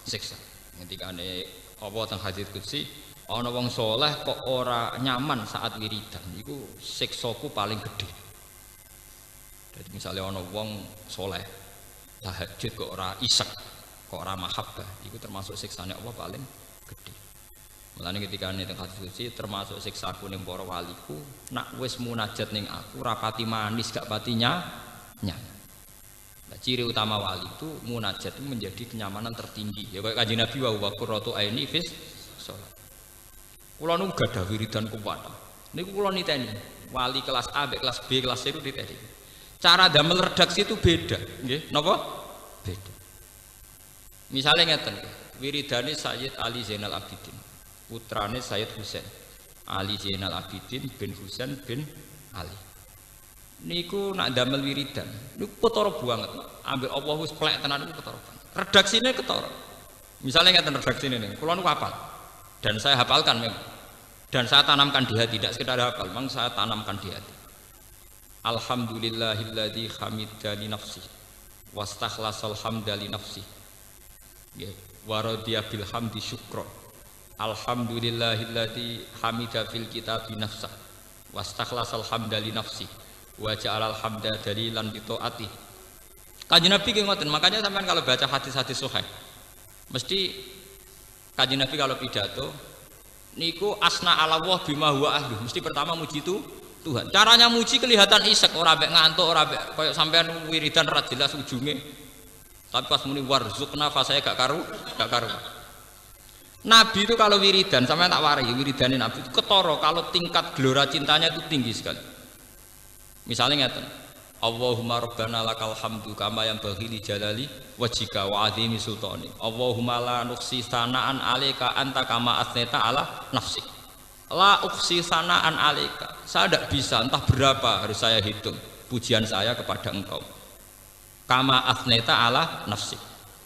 Siksa. Ngendikane apa teng hadits qudsi ana wong soleh kok ora nyaman saat wiridan iku siksaku paling gede. Jadi misalnya ana wong soleh tahajud kok ora isek kok ora mahabbah iku termasuk siksane Allah paling gede. Mulane ketika ning hadits qudsi termasuk siksaku ning para waliku nak wis munajat ning aku rapati manis gak patinya nyaman. Nah, ciri utama wali itu munajat itu menjadi kenyamanan tertinggi. Ya kayak Kanjeng Nabi wa qurratu aini fis shalat. Kula nu gadah wiridan kuwat. Niku kula niteni, wali kelas A, kelas B, kelas C itu niteni. Cara damel redaksi itu beda, nggih. Napa? Beda. Misalnya ngeten, wiridane Sayyid Ali Zainal Abidin, putrane Sayyid Husain. Ali Zainal Abidin bin Husain bin Ali. Niku nak damel wiridan. Niku ketara banget. Ambek Allah wis plek tenan niku ketara banget. Redaksine ketara. Misalnya ngeten redaksine niku, kula niku hafal. Dan saya hafalkan memang. Dan saya tanamkan di hati, tidak sekedar hafal, memang saya tanamkan di hati. Alhamdulillahilladzi hamidani nafsi wastakhlasal hamda li nafsi. Nggih, wa radiya bil hamdi syukra. Alhamdulillahilladzi hamida fil kitabi nafsa wastakhlasal hamda li nafsi wa ja'alal hamda dalilan bi taati. Kanjeng Nabi nggih ngoten, makanya sampean kalau baca hadis-hadis sahih mesti Kanjeng Nabi kalau pidato niku asna ala Allah bima huwa ahlu, mesti pertama muji itu Tuhan. Caranya muji kelihatan isek, ora mek ngantuk, ora mek koyo sampean wiridan ra jelas ujunge. Tapi pas muni warzuqna fa saya gak karu. Nabi itu kalau wiridan, sampean tak warai wiridane Nabi itu ketara kalau tingkat gelora cintanya itu tinggi sekali. Misalnya ngeten, Allahumma rabbana lakal hamdu kama yanbaghi li jalali wajhika wa 'azimi sultani. Allahumma la nuqsi sanaan 'alaika anta kama asnaita ala nafsi. La uqsi sanaan 'alaika. Saya tidak bisa, entah berapa harus saya hitung pujian saya kepada engkau. Kama asnaita ala nafsi.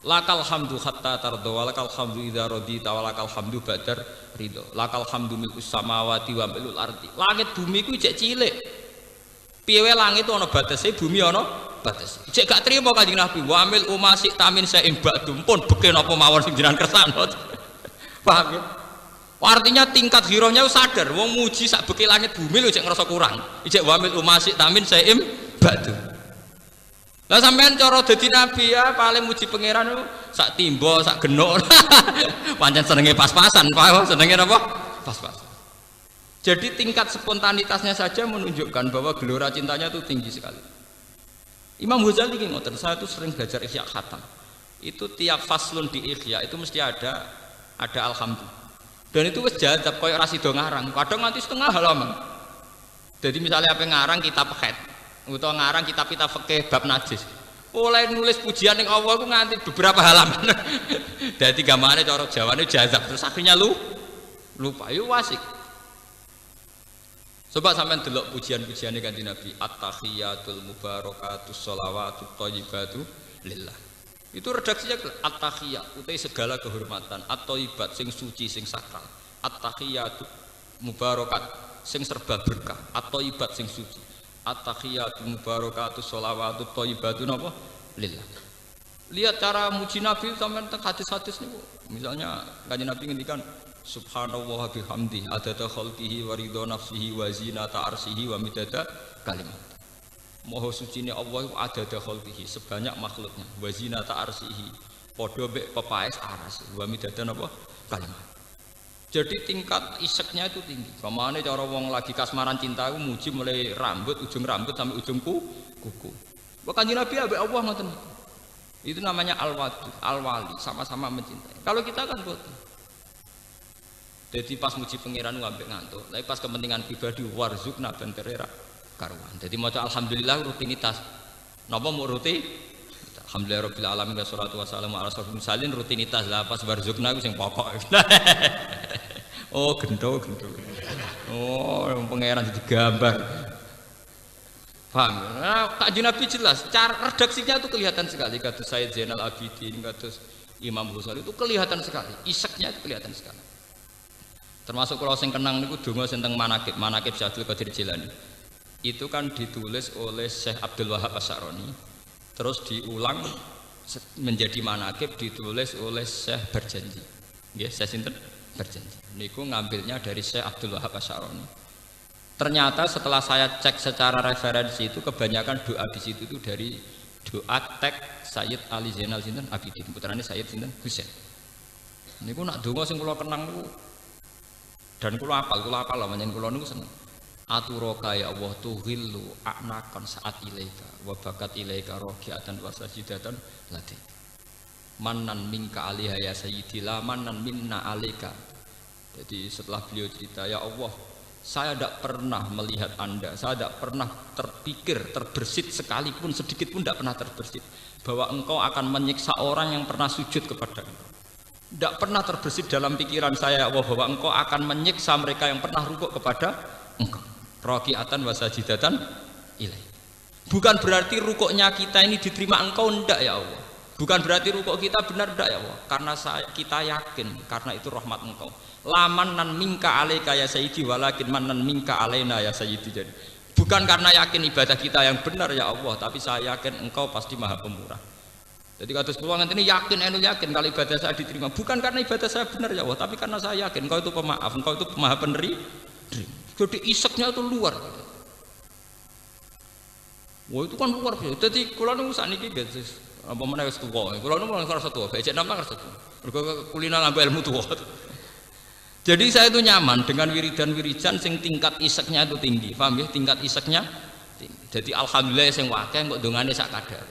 Lakal hamdu hatta tarda wa lakal hamdu idza radita wa lakal hamdu ba'da ridha. Lakal hamdu mil'us samawati wa mil'ul ardi. Langit bumi ku jek cilik. Piye wae langit ana batese, bumi ana batese. Jek gak trimo Kanjeng Nabi, wa mil umasik tamin saim ba'dum pun beken apa mawon sing jenengan kersane. Paham ya? Artinya tingkat girohnya sadar, wong muji sak beke langit bumi lho jek ngrasa kurang. Ijek wa mil umasik tamin saim ba'dum. Lah sampean cara dadi nabi ya paling muji pangeran sak timba, sak genuk. Pancen senenge pas-pasan, Pak. Senenge napa? Pas-pasan. Jadi tingkat spontanitasnya saja menunjukkan bahwa gelora cintanya itu tinggi sekali. Imam Ghazali ini ngoten, saya itu sering belajar Ihya Khatam. Itu tiap faslun di Ihya itu mesti ada alhamdulillah. Dan itu wis jadab koyo ra sida ngarang, kadang nganti setengah halaman. Jadi misalnya apa ngarang kitab khaid utawa ngarang kitab-kitab fikih bab najis. Oleh nulis pujian ning Allah itu nganti beberapa halaman. Dadi gamane cara Jawane jazab terus akhirnya lupa. Yo wasik. Coba sampean delok pujian-pujiane Kanjeng Nabi, at-tahiyatul mubarakatus sholawatut thayyibatu lillah. Itu redaksinya at-tahiyat, utai segala kehormatan, at-thayyibat sing suci sing sakral. At-tahiyatu mubarakat sing serba berkah, at-thayyibat sing suci. At-tahiyatu mubarakatus sholawatut thayyibatu napa? Lillah. Lihat cara muji Nabi sampean teng hadis-hadis niku. Misalnya Kanjeng Nabi ngendikan Subhanallah bihamdi adada khalqihi wa ridha nafsihi wa zinata arsyihi wa midada kalimat. Maha suci ne Allah adada khalqihi sebanyak makhluknya wa zinata arsyihi padha mek pepaes aras wa midada napa kalimat. Jadi tingkat iseknya itu tinggi. Kamane cara wong lagi kasmaran cinta ku muji mulai ujung rambut sampai ujung kuku. Kanjeng Nabi ambek Allah ngoten. Itu namanya al-wadud, al-wali, sama-sama mencintai. Kalau kita kan boten. Jadi pas muji pangeran ngambek ngantuk, tapi pas kepentingan pribadi warzuqna ben terera karuan. Jadi maca alhamdulillah rutinitas. Napa mau rutin? Alhamdulillah rabbil alamin wassalatu wassalamu ala asyrofil mursalin rutinitas lah pas warzuqna ku sing pokok. Oh, gento. Oh, pangeran jadi gambar. Paham? Nah, Kanjeng Nabi jelas, cara redaksinya itu kelihatan sekali. Kados Sayyid Zainal Abidin, kados Imam Ghazali itu kelihatan sekali. Iseknya itu kelihatan sekali. Termasuk kalau sing kenang niku donga sing teng manaqib Syaikhul Qadir Jilani. Itu kan ditulis oleh Syekh Abdul Wahab Asy'arani. Terus diulang menjadi manaqib ditulis oleh Syekh Berjanji. Nggih, Syekh sinten? Berjanji. Niku ngambilnya dari Syekh Abdul Wahab Asy'arani. Ternyata setelah saya cek secara referensi itu kebanyakan doa di situ itu dari doa teks Sayyid Ali Zainal sinten Abidin, putrane Sayyid sinten Husain. Niku nak donga sing kula kenang niku dan kula apal lah menyen kula niku seneng. Aturoka ya Allah tuhillu a'nakan saat ilaika wa bakat ilaika rogiatan wa sajidatan lati. Manan minka alaiha ya sayyidi la manan minna alaika. Jadi setelah beliau cerita, ya Allah, saya tidak pernah melihat Anda, saya tidak pernah terpikir, terbersit sekalipun sedikit pun tidak pernah terbersit bahwa engkau akan menyiksa orang yang pernah sujud kepada engkau. Tidak pernah terbersit dalam pikiran saya ya Allah bahwa engkau akan menyiksa mereka yang pernah rukuk kepada engkau. Raki'atan wa sajidatan ilaih. Bukan berarti rukuknya kita ini diterima engkau, ndak ya Allah. Bukan berarti rukuk kita benar, ndak ya Allah. Karena kita yakin karena itu rahmat engkau. Lamanan minka alaika ya sayyidi walakin manan minka alaina ya sayyidi. Jadi bukan karena yakin ibadah kita yang benar ya Allah, tapi saya yakin engkau pasti maha pemurah. Jadi kata sepuluh ini yakin kalau ibadah saya diterima, bukan karena ibadah saya benar ya Allah, tapi karena saya yakin engkau itu pemaaf, engkau itu maha penerima. Jadi iseknya itu luar. Wah itu kan luar biasa. Jadi kalau nunggu saat ini guys, apa mana wis tuwa. Kalau nunggu ngerasa tuwa, becek nama ngerasa tuwa. Mergo kulina ngambil ilmu tuwa. Jadi saya itu nyaman dengan wiridan-wiridan sing tingkat iseknya itu tinggi, paham ya? Tingkat iseknya tinggi. Jadi alhamdulillah sing wakeh kok dongane sak kadar.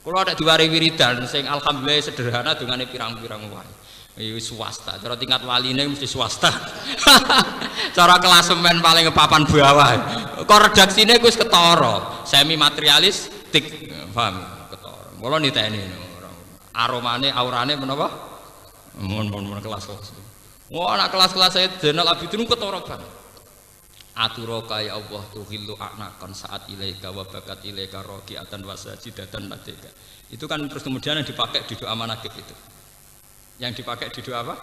Kalau ada diwari wiridan, sing alhamdulillah sederhana dengan pirang-pirang wae. Ini swasta, cara tingkat waline mesti swasta. Cara klasemen paling papan bawah. Kok redaksine wis ketara, semi materialistik, paham? Ketara. Kula niteni aromane, aurane menapa? Mun kelas. Wah, anak kelas-kelas saya Zainal Abidin ketara banget. Aturoka ya Allah tuhillu a'nakan saat ilaika wa bakat ilaika raqi'atan wa sajidatan ladika. Itu kan terus kemudian yang dipakai di doa manakib itu. Yang dipakai di doa apa?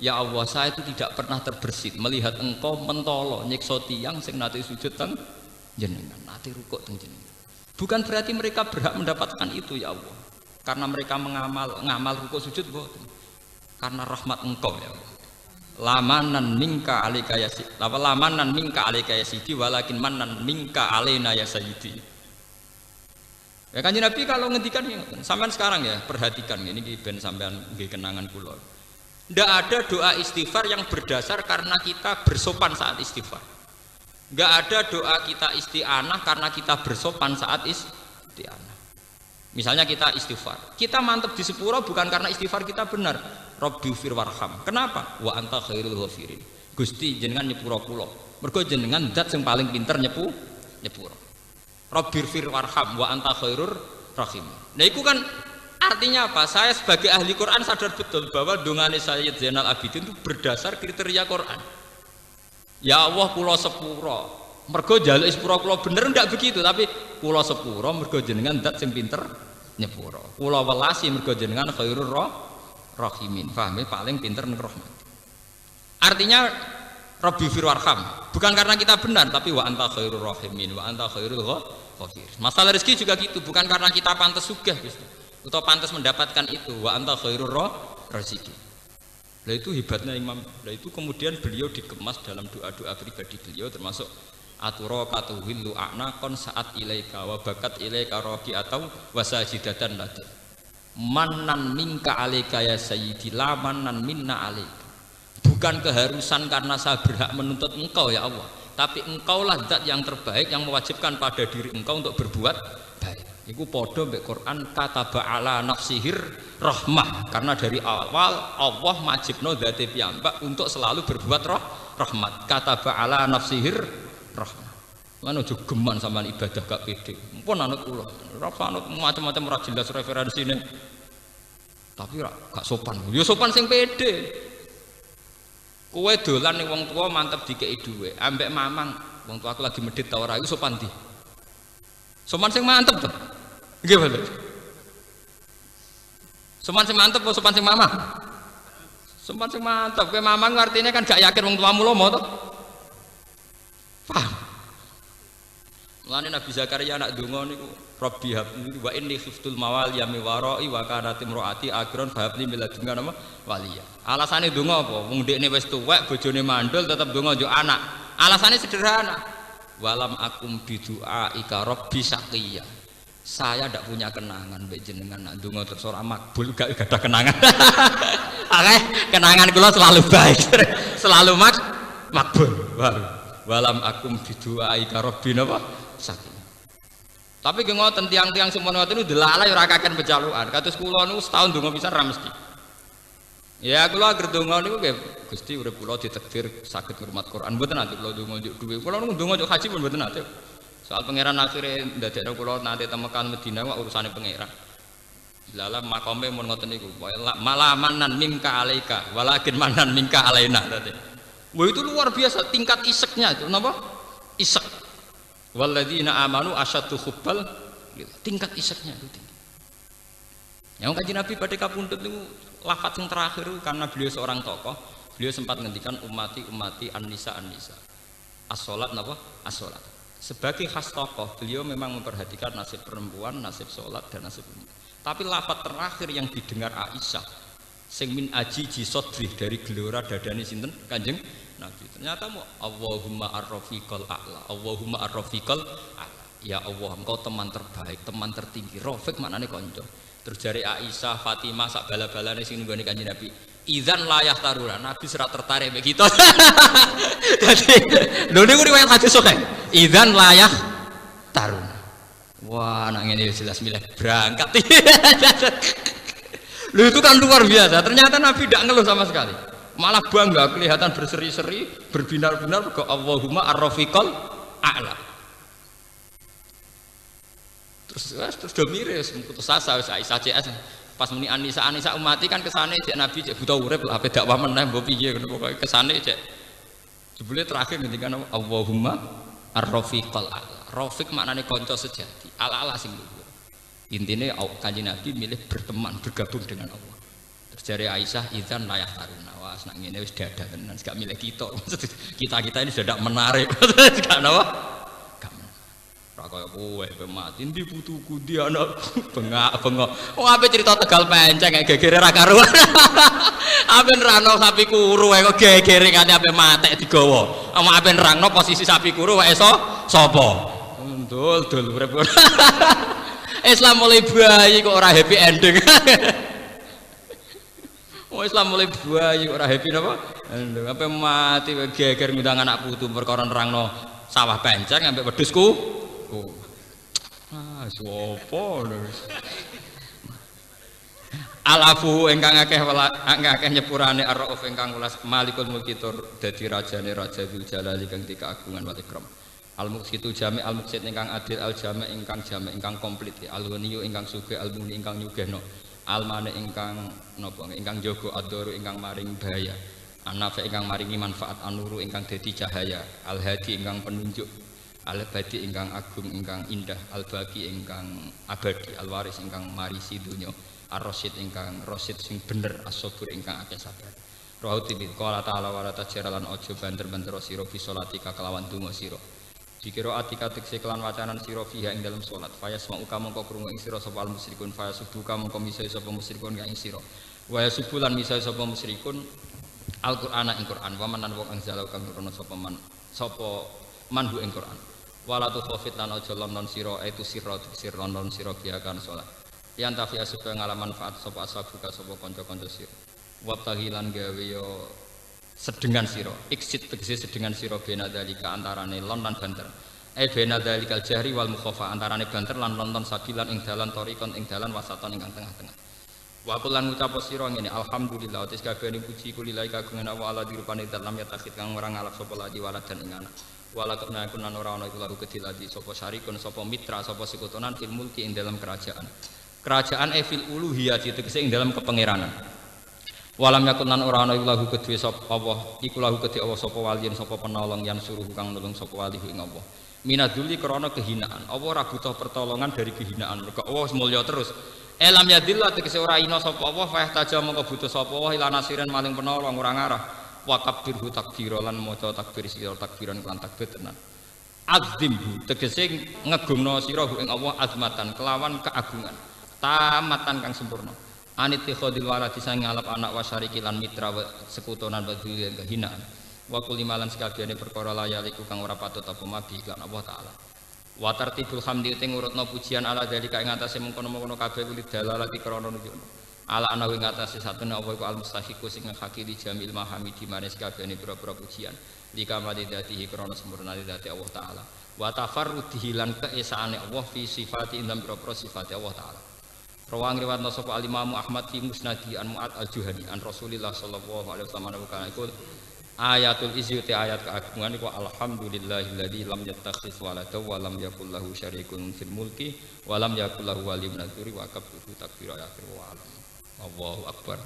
Ya Allah, saya itu tidak pernah terbersit melihat engkau mentolo nyiksa tiyang sing nate sujud teng jenengan, nate rukuk teng jenengan. Bukan berarti mereka berhak mendapatkan itu ya Allah. Karena mereka ngamal rukuk sujud boten. Karena rahmat engkau ya Allah. Lamanan minka alaika ya sayyidi, lamanan minka alaika ya sayyidi walakin manan minka alaina ya sayyidi. Ya Kanjeng Nabi kalau ngendikan sampean sekarang ya perhatikan ini ben sampean nggih kenangan kula. Ndak ada doa istighfar yang berdasar karena kita bersopan saat istighfar. Enggak ada doa kita isti'anah karena kita bersopan saat isti'anah. Misalnya kita istighfar, kita mantep di sepuro bukan karena istighfar kita benar. Rabbighfir warham. Kenapa? Wa anta khairul ghafirin. Gusti jenengan nyepuro kula. Mergo jenengan zat sing paling pinter nyepuro. Rabbighfir warham wa anta khairur rahim. Nah itu kan artinya apa? Saya sebagai ahli Quran sadar betul bahwa dongane Sayyid Zainal Abidin itu berdasar kriteria Quran. Ya Allah kula sepuro. Mergo njaluk sepuro kula bener ndak begitu, tapi kula sepuro mergo jenengan zat sing pinter nyepuro. Kula welasi mergo jenengan khairur rahimin, paham ya? Paling pinter ning rahmat. Artinya Rabbighfir warham bukan karena kita benar, tapi wa anta khairur rahimin wa anta khairul ghafir. Masalah rezeki juga gitu, bukan karena kita pantas sugih Gusti atau pantas mendapatkan itu, wa anta khairur rezeki. Lah itu hebatnya Imam. Lah itu kemudian beliau dikemas dalam doa-doa pribadi beliau, termasuk aturaka tuhillu a'naqan saat ilaika wa bakat ilaika raqi atau wasajidatan ladi. Manan minka alaika ya sayyidi la manan minna alaika. Bukan keharusan karena saya berhak menuntut engkau ya Allah, tapi engkaulah zat yang terbaik yang mewajibkan pada diri engkau untuk berbuat baik. Iku podo mbek Quran kataba ala nafsihir rahmah, karena dari awal Allah majibno dzate piyambak untuk selalu berbuat rahmat. Kataba ala nafsihir rahmah. Lan ojo geman sampean ibadah gak pede. Mumpun anut kula. Ora anut macam-macam ora jelas referensine. Tapi gak sopan. Ya sopan sing pede. Kowe dolan ning wong tua mantep dikeki dhuwit, ambek mamang wong tua aku lagi medhit ta ora iku sopan ndi? Sopan sing mantep to. Nggih bener. Sopan sing mantep apa sopan sing mamang? Sopan sing mantep. Kowe mamang artinya kan gak yakin wong tuamu lomo to. Paham? Mulane Nabi Zakaria anak donga niku Rabbi habli wa inni khiftul mawaliya mi warai wa kanat imraati akhiran fahabli min ladunka nama waliya. Alasane donga apa? Wong ndekne wis tuwek, bojone mandul tetep donga njuk anak. Alasane sederhana. Walam akum bidu'aika rabbi saqiya. Saya ndak punya kenangan mbek jenengan nak donga terus ora makbul, gak ada kenangan. Akeh kenangan kula selalu baik. Selalu makbul. Walam akum bidu'aika rabbi napa? Sakit. Tapi nggih ngoten tiang-tiang semono ngoten niku delalai ora kaken pecalukan. Kados kula niku setahun donga pisan ra mesti. Ya kula agar donga niku nggih Gusti urip kula ditakdir saged ngurmat Quran. Mboten nate kula donga njuk dhuwit. Kula niku donga njuk haji pun mboten nate. Soal pangeran akhire ndadekno kula nate temekan Madinah kok urusane pangeran. Lala makome mun ngoten niku. Malah manan minka alaika, walakin manan minka alaina tadi. Wah itu luar biasa tingkat iseknya itu, napa? Isek. Walladzina amanu asyaddu hubbal, tingkat iseknya itu tinggi. Yang Kanjeng Nabi pada kapundhut niku lafaz yang terakhir karena beliau seorang tokoh, beliau sempat ngendikan ummati an-nisa an-nisa. As-salat napa? As-salat. Sebagai khas tokoh, beliau memang memperhatikan nasib perempuan, nasib sholat dan nasib umat. Tapi lafaz terakhir yang didengar Aisyah, sing min ajiji sodri dari gelora dadane sinten Kanjeng Nabi. Ternyata mau Allahumma ar-rafiqal a'la, Allahumma ar-rafiqal a'la. Ya Allah, engkau teman terbaik, teman tertinggi. Rafiq maknane kanca. Terus dari Aisyah, Fatimah, sak bala-balane sing nunggone Kanjeng Nabi. Idzan layah taruna, Nabi serat tertarik begitu. Dadi, lho niku riwayat hadis sahih. Idzan layah taruna. Wah, anak ngene jelas milih berangkat. Lho itu kan luar biasa. Ternyata Nabi tidak ngeluh sama sekali. Malah bangga, kelihatan berseri-seri, berbinar-binar ke Allahumma ar-rafiqal a'la. Terus do miris, putus asa wis Aisyah CS. Pas muni Anisa umati kan kesane cek Nabi cek buta urip lah ape dakwah meneh mbok piye ngono pokoke kesane cek jebule terakhir ngendikan Allahumma ar-rafiqal a'la. Rafiq maknane kanca sejati, ala-ala sing luhur. Intine Kanjeng Nabi milih berteman, bergabung dengan Allah. Terus jare Aisyah idzan layah taruna. Wah, nek ngene wis dadak tenan, gak milih kita. Kita ini dadak menarik. Gak napa? Kaya kowe mati ndi putuku ndi anakku bengak-bengok. Oh ape cerita Tegal Penceng gegere ra karuan. Ape nerangno sapi kuru kok gegere kate ape matek digawa. Ape nerangno posisi sapi kuru wae sapa? Ndul urip. Islam mulai bayi kok ora happy ending. Oh Islam mulai bayi kok ora happy napa? Ending ape mati geger ngundang anak putu perkara nerangno sawah Penceng ambek wedhusku. Sopo alafu ingkang akeh nyepurane ar-rauf ingkang welas malikul mulki tur dadi rajane raja dzul jalali kang dikagungan wa ikram al-muqsitu jami al-muqsit ingkang adil al-jami ingkang komplit al-ghaniyu ingkang sugih al-muni ingkang nyugihno al-mane ingkang napa ingkang jaga ad-daru ingkang maring bahaya an-nafi ingkang maringi manfaat an-nuru ingkang dadi cahaya al-hadi ingkang penunjuk al-badi ingkang agung ingkang indah al-baqi ingkang abadi al-waris ingkang marisi dunya ar-rasyid ingkang rasyid sing bener as-sabur ingkang akeh sabar rawu tibi qala ta'ala wa la tajralan aja banter-banter sira fi salatika kelawan donga sira dikira atika tekse kelan wacanan sira fiha ing dalem salat fayasma'u ka mongko krungu ing sira sapa al-musyrikun fayasubuka mongko misai sapa musyrikun ka ing sira wa yasubulan misai sapa musyrikun al-qur'ana ing Qur'an wa manan wong anzalau kang nurono sapa manhu ing Qur'an walatu khofit lan aja london sira itu sira london sira biakan salat yen tafi'a supaya ngalaman manfaat sapa asabuka sapa kanca-kanca sira wa tahilan gawe yo sedengan sira iksit tegese sedengan sira bena dalika antarane lon lan banter bena dalikal jahri wal mukhafa antarane banter lan lonton sabilan ing dalan torikon ing dalan wasaton ingkang tengah-tengah wa kulan ngucap sira ngene alhamdulillah tes kabehane puji kulilahi kagungan Allah ala dirupane dalam ya takhid kang ora ngalap sapa lagi walad dan ing anak walakut nakun lan ora ana iku lalu kediladi sapa syarikun sapa mitra sapa sekutonan fil mulki ing dalam kerajaan fil uluhiyati tegese ing dalam kepangeranan walam yakun lan ora ana iku lalu kedue sapa Allah iku lalu kedue Allah sapa waliyin sapa penolong yang suruh kang nulung sapa wali ing Allah minadzuli krana kehinaan Allah ora butuh pertolongan dari kehinaan mergo Allah mulya terus elam yadillah tegese ora ina sapa Allah fa tahta mongko butuh sapa Allah ila nasirin maling penolong ora ngarah wa kabirhu takbira lan maca takbir sira takbiran lan takbir tenan azimhu tegese ngegungno sira ing Allah azmatan kelawan keagungan tamatan kang sempurna aniti khodil waladi sang ngalap anak wasyariki lan mitra sekutonan badul kehinaan wa kulimalan sekabehane perkara layaliku kang ora patut apa mabi lan Allah taala wa tartibul hamdi ing urutna pujian ala dalika ing atase mengkono-mengkono kabeh kulit dalalati krana nunjukna ala ana ing atase satune apa iku al-mustahiqu sing ngakili jamil mahamidi manes kabehane pira-pira pujian likamali dzatihi krana sempurnane dzati Allah taala wa tafarrudihi lan keesaane Allah fi sifati indam pira-pira sifati Allah taala rawang riwayat sapa al-Imam Ahmad fi Musnadi an Mu'ad al-Juhani an Rasulillah sallallahu alaihi wasallam kana iku Ayatul izzi te ayat keagungan iku alhamdulillahilladzi lam yattakhidz walada wa lam yakul lahu syarikun fil mulki wa lam yakul lahu waliyyun min dzurri wa kabbuhu takbira ya akhir wa alam. Allahu akbar.